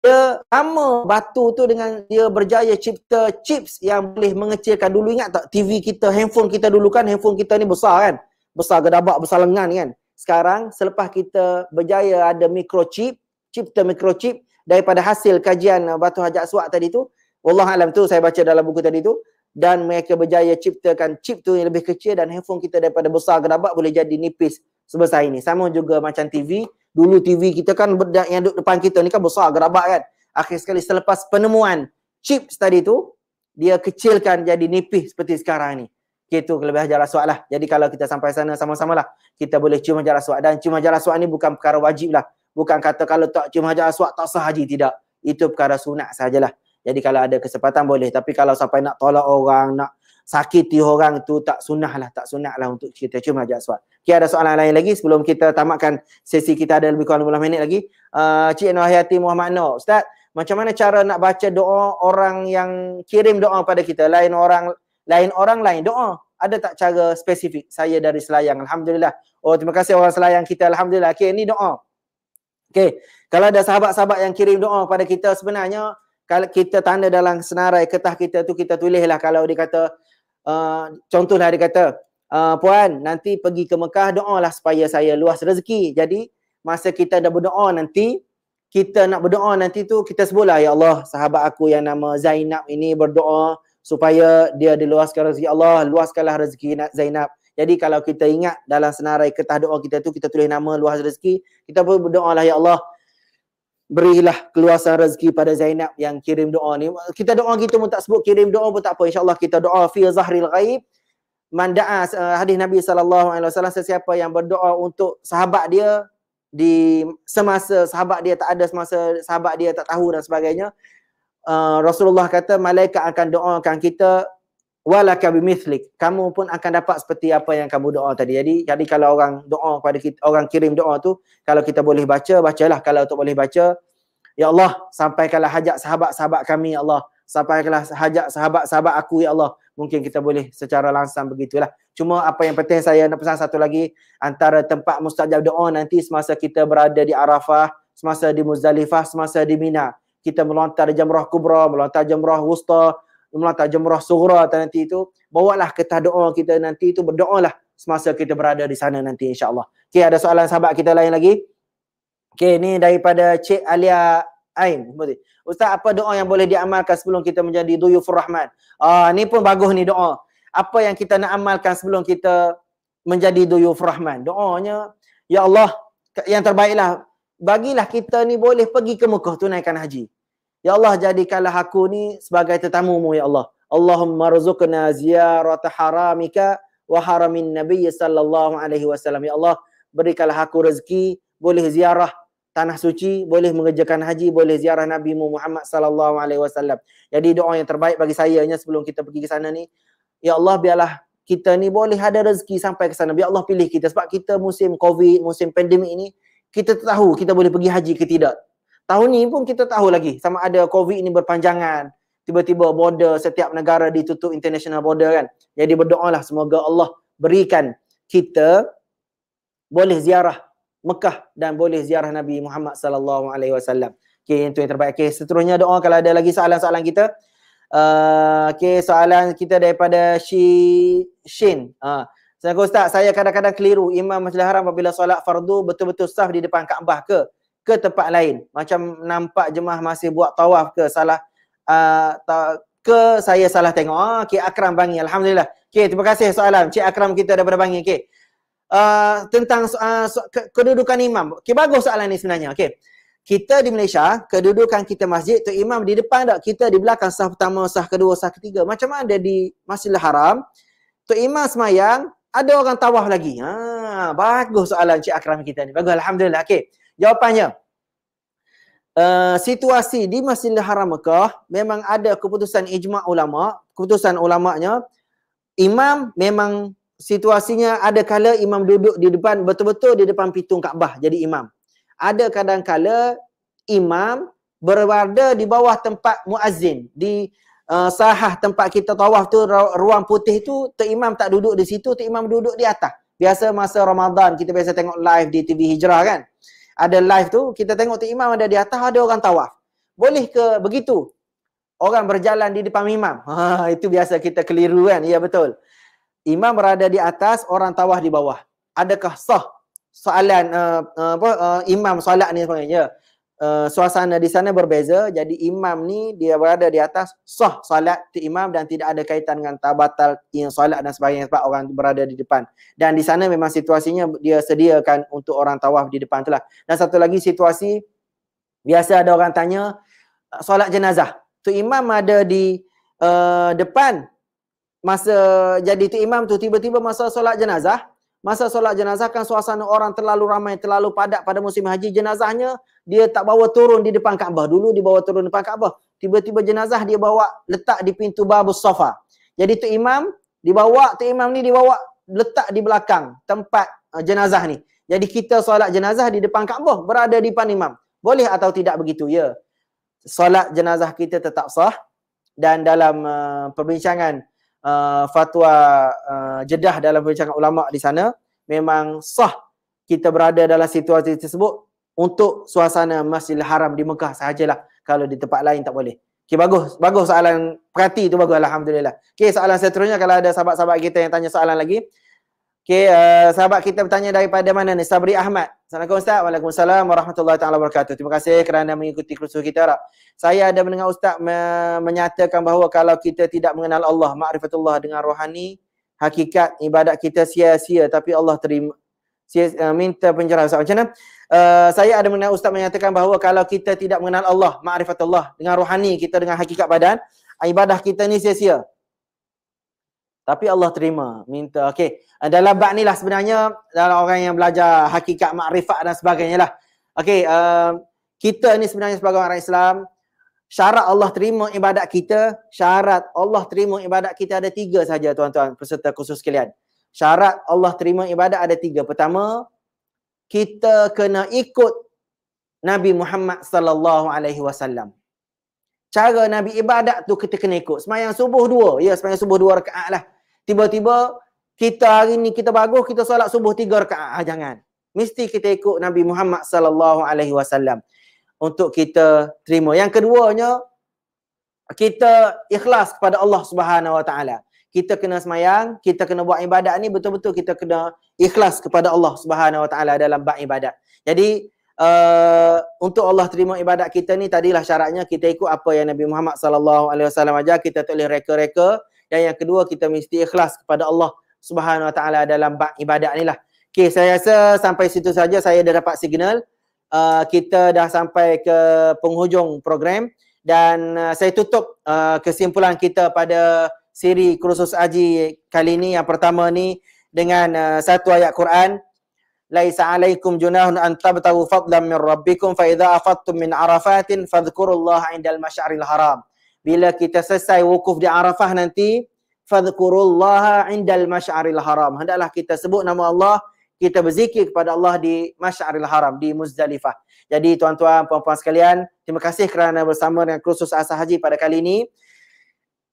Dia sama batu tu dengan dia berjaya cipta chips yang boleh mengecilkan. Dulu ingat tak TV kita, handphone kita dulu kan, handphone kita ni besar kan, besar gedabak, besar lengan kan. Sekarang selepas kita berjaya ada microchip, cipta microchip daripada hasil kajian batu Hajar Aswad tadi tu, wallahualam tu saya baca dalam buku tadi tu, dan mereka berjaya ciptakan chip tu yang lebih kecil, dan handphone kita daripada besar gedabak boleh jadi nipis sebesar ini. Sama juga macam TV. Dulu TV kita kan yang duduk depan kita ni kan besar gerabak kan. Akhir sekali selepas penemuan chips tadi tu, dia kecilkan jadi nipis seperti sekarang ni. Itu kelebihan Hajar Aswad lah. Jadi kalau kita sampai sana sama-sama lah, kita boleh cium Hajar Aswad. Dan cium Hajar Aswad ni bukan perkara wajib lah. Bukan kata kalau tak cium Hajar Aswad tak sah haji, tidak. Itu perkara sunat sajalah. Jadi kalau ada kesempatan boleh. Tapi kalau sampai nak tolak orang, nak sakiti orang, tu tak sunnah lah untuk kita cium Hajar Aswad. Okay, ada soalan lain lagi sebelum kita tamatkan sesi kita, ada lebih kurang 15 minit lagi. Cik Nur Hayati Muhammad Nur, Ustaz, macam mana cara nak baca doa orang yang kirim doa pada kita? Lain orang lain doa. Ada tak cara spesifik? Saya dari Selayang, alhamdulillah. Oh, terima kasih orang Selayang kita, alhamdulillah. Okay, ini doa. Okay, kalau ada sahabat-sahabat yang kirim doa pada kita, sebenarnya kalau kita tanda dalam senarai kertas kita tu, kita tulislah. Kalau dia kata contohlah dia kata, puan nanti pergi ke Mekah, doalah supaya saya luas rezeki. Jadi masa kita dah berdoa nanti, kita nak berdoa nanti tu, kita sebutlah, ya Allah, sahabat aku yang nama Zainab ini berdoa supaya dia diluaskan rezeki. Allah, luaskanlah rezeki Zainab. Jadi kalau kita ingat dalam senarai kertas doa kita tu, kita tulis nama luas rezeki, kita pun berdoa lah, ya Allah, berilah keluasan rezeki pada Zainab yang kirim doa ni. Kita doa gitu pun tak sebut kirim doa pun tak apa. InsyaAllah kita doa fi zahril ghaib. manda'a hadis Nabi SAW, sesiapa yang berdoa untuk sahabat dia di semasa sahabat dia tak ada, semasa sahabat dia tak tahu dan sebagainya, Rasulullah kata malaikat akan doakan kita walaka bimithlik, kamu pun akan dapat seperti apa yang kamu doa tadi. Jadi kalau orang doa kepada kita, orang kirim doa tu, kalau kita boleh baca, bacalah. Kalau tak boleh baca, ya Allah, sampaikanlah hajat sahabat-sahabat kami, ya Allah, sampaikanlah hajat sahabat-sahabat aku, ya Allah. Mungkin kita boleh secara langsam begitulah. Cuma apa yang penting saya nak pesan satu lagi, antara tempat mustajab doa nanti semasa kita berada di Arafah, semasa di Muzdalifah, semasa di Mina. Kita melontar jamrah kubra, melontar jamrah wusta, melontar jamrah sughra nanti itu, bawalah ketah doa kita nanti itu, berdoalah semasa kita berada di sana nanti, insya-Allah. Okey, ada soalan sahabat kita lain lagi? Okey, ni daripada Cik Alia Ain. Ustaz, apa doa yang boleh diamalkan sebelum kita menjadi duyufur rahman? Ni pun bagus ni doa. Apa yang kita nak amalkan sebelum kita menjadi duyufur rahman? Doanya, ya Allah, yang terbaiklah, bagilah kita ni boleh pergi ke Mekah tunaikan haji. Ya Allah, jadikanlah aku ni sebagai tetamu-Mu, ya Allah. Allahumma rzuqna ziyarata haramika wa haramin Nabi sallallahu alaihi wasallam. Ya Allah, berikanlah aku rezeki boleh ziarah tanah suci, boleh mengerjakan haji, boleh ziarah Nabi Muhammad sallallahu alaihi wasallam. Jadi doa yang terbaik bagi saya sebelum kita pergi ke sana ni, ya Allah, biarlah kita ni boleh ada rezeki sampai ke sana. Biar Allah pilih kita, sebab kita musim Covid, musim pandemik ini, kita tak tahu kita boleh pergi haji ke tidak. Tahun ni pun kita tahu lagi sama ada Covid ini berpanjangan, tiba-tiba border setiap negara ditutup, international border kan. Jadi berdoalah semoga Allah berikan kita boleh ziarah Mekah dan boleh ziarah Nabi Muhammad sallallahu alaihi wasallam. Okey, itu yang terbaik. Okey, seterusnya doa kalau ada lagi soalan-soalan kita. Okey, soalan kita daripada Shin. Ustaz, saya kadang-kadang keliru imam Masjidil Haram apabila solat fardu betul-betul saf di depan Kaabah ke tempat lain. Macam nampak jemaah masih buat tawaf ke salah ke saya salah tengok. Okey, Akram Bangi, alhamdulillah. Okey, terima kasih soalan Cik Akram kita daripada Bangi. Okey. Tentang kedudukan imam. Okey, bagus soalan ni sebenarnya. Okey. Kita di Malaysia, kedudukan kita masjid tu imam di depan tak? Kita di belakang, saf pertama, saf kedua, saf ketiga. Macam mana di Masjidil Haram? Tu imam semayang, ada orang tawaf lagi. Bagus soalan Cik Akram kita ni. Bagus, alhamdulillah. Okey. Jawapannya, situasi di Masjidil Haram Mekah memang ada keputusan ijma' ulama. Keputusan ulama'nya, imam memang situasinya ada kala imam duduk di depan, betul-betul di depan pitung Kaabah jadi imam. Ada kadang-kala imam berada di bawah tempat muazzin. Di sahah tempat kita tawaf tu, ruang putih tu, imam tak duduk di situ, imam duduk di atas. Biasa masa Ramadan kita biasa tengok live di TV Hijrah kan. Ada live tu, kita tengok imam ada di atas, ada orang tawaf. Boleh ke begitu? Orang berjalan di depan imam. Itu biasa kita keliru kan? Ya, betul. Imam berada di atas, orang tawaf di bawah. Adakah sah soalan imam solat ni sebenarnya? Suasana di sana berbeza. Jadi imam ni dia berada di atas, sah solat tu imam dan tidak ada kaitan dengan batal solat dan sebagainya sebab orang berada di depan. Dan di sana memang situasinya dia sediakan untuk orang tawaf di depan tu lah. Dan satu lagi situasi, biasa ada orang tanya solat jenazah. Tu imam ada di depan. Masa jadi tu imam tu tiba-tiba masa solat jenazah kan suasana orang terlalu ramai, terlalu padat pada musim haji, jenazahnya dia tak bawa turun di depan Kaabah. Dulu dibawa turun di depan Kaabah. Tiba-tiba jenazah dia bawa letak di pintu Babus Safa. Jadi tu imam ni dibawa letak di belakang tempat jenazah ni. Jadi kita solat jenazah di depan Kaabah, berada di depan imam. Boleh atau tidak begitu? Ya. Solat jenazah kita tetap sah dan dalam perbincangan fatwa Jeddah dalam perbincangan ulama di sana memang sah kita berada dalam situasi tersebut untuk suasana Masjidil Haram di Mekah sahajalah. Kalau di tempat lain tak boleh. Okey, bagus soalan perhati tu, bagus, alhamdulillah. Okey, soalan seterusnya kalau ada sahabat-sahabat kita yang tanya soalan lagi. Okey, sahabat kita bertanya daripada mana ni? Sabri Ahmad. Assalamualaikum Ustaz. Waalaikumsalam warahmatullahi taala wabarakatuh. Terima kasih kerana mengikuti kursus kita. Saya ada mendengar Ustaz menyatakan bahawa kalau kita tidak mengenal Allah, ma'rifatullah dengan rohani, hakikat ibadat kita sia-sia, tapi Allah terima minta penjelasan. Macam mana? Saya ada mendengar Ustaz menyatakan bahawa kalau kita tidak mengenal Allah, ma'rifatullah dengan rohani kita, dengan hakikat badan, ibadah kita ni sia-sia. Tapi Allah terima. Minta. Okey. Dalam bab ni lah sebenarnya, dalam orang yang belajar hakikat makrifat dan sebagainya lah. Okey. Kita ni sebenarnya sebagai orang Islam, syarat Allah terima ibadat kita, syarat Allah terima ibadat kita ada 3 saja tuan-tuan peserta khusus sekalian. Syarat Allah terima ibadat ada 3. Pertama, kita kena ikut Nabi Muhammad sallallahu alaihi wasallam. Cara Nabi ibadat tu kita kena ikut. Sembahyang subuh 2. Ya, sembahyang subuh 2 rakaat lah. Tiba-tiba kita hari ni kita bagus, kita solat subuh 3 rakaat. Jangan. Mesti kita ikut Nabi Muhammad sallallahu alaihi wasallam untuk kita terima. Yang keduanya, kita ikhlas kepada Allah Subhanahu wa taala. Kita kena sembahyang, kita kena buat ibadat ni betul-betul kita kena ikhlas kepada Allah Subhanahu wa taala dalam bab ibadat. Jadi untuk Allah terima ibadat kita ni, tadilah syaratnya kita ikut apa yang Nabi Muhammad sallallahu alaihi wasallam ajar, kita tak boleh reka-reka. Dan yang kedua, kita mesti ikhlas kepada Allah Subhanahu wa taala dalam bab ibadat ni lah. Okey, saya rasa sampai situ saja saya dah dapat signal. Kita dah sampai ke penghujung program dan saya tutup kesimpulan kita pada siri kursus haji kali ni. Yang pertama ni dengan satu ayat Quran. Laisa alaikum junahun an tabtagu fadlan min rabbikum fa idza afattum min arafatin fadhkurullaha indal masy'aril haram. Bila kita selesai wukuf di Arafah nanti, fadhkurullaha indal masy'aril haram. Hendaklah kita sebut nama Allah, kita berzikir kepada Allah di Masy'aril Haram, di Muzdalifah. Jadi tuan-tuan, puan-puan sekalian, terima kasih kerana bersama dengan kursus Asas Haji pada kali ini.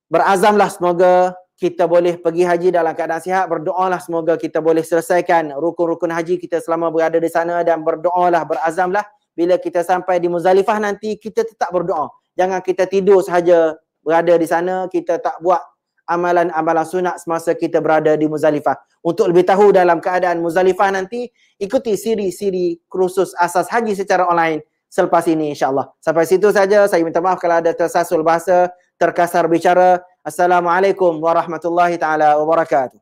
Berazamlah semoga kita boleh pergi haji dalam keadaan sihat. Berdoalah semoga kita boleh selesaikan rukun-rukun haji kita selama berada di sana, dan berdoalah, berazamlah bila kita sampai di Muzdalifah nanti kita tetap berdoa. Jangan kita tidur sahaja berada di sana, kita tak buat amalan-amalan sunat semasa kita berada di Muzdalifah. Untuk lebih tahu dalam keadaan Muzdalifah nanti, ikuti siri-siri kursus Asas Haji secara online selepas ini insya-Allah. Sampai situ saja, saya minta maaf kalau ada tersasul bahasa, terkasar bicara. Assalamualaikum warahmatullahi taala wabarakatuh.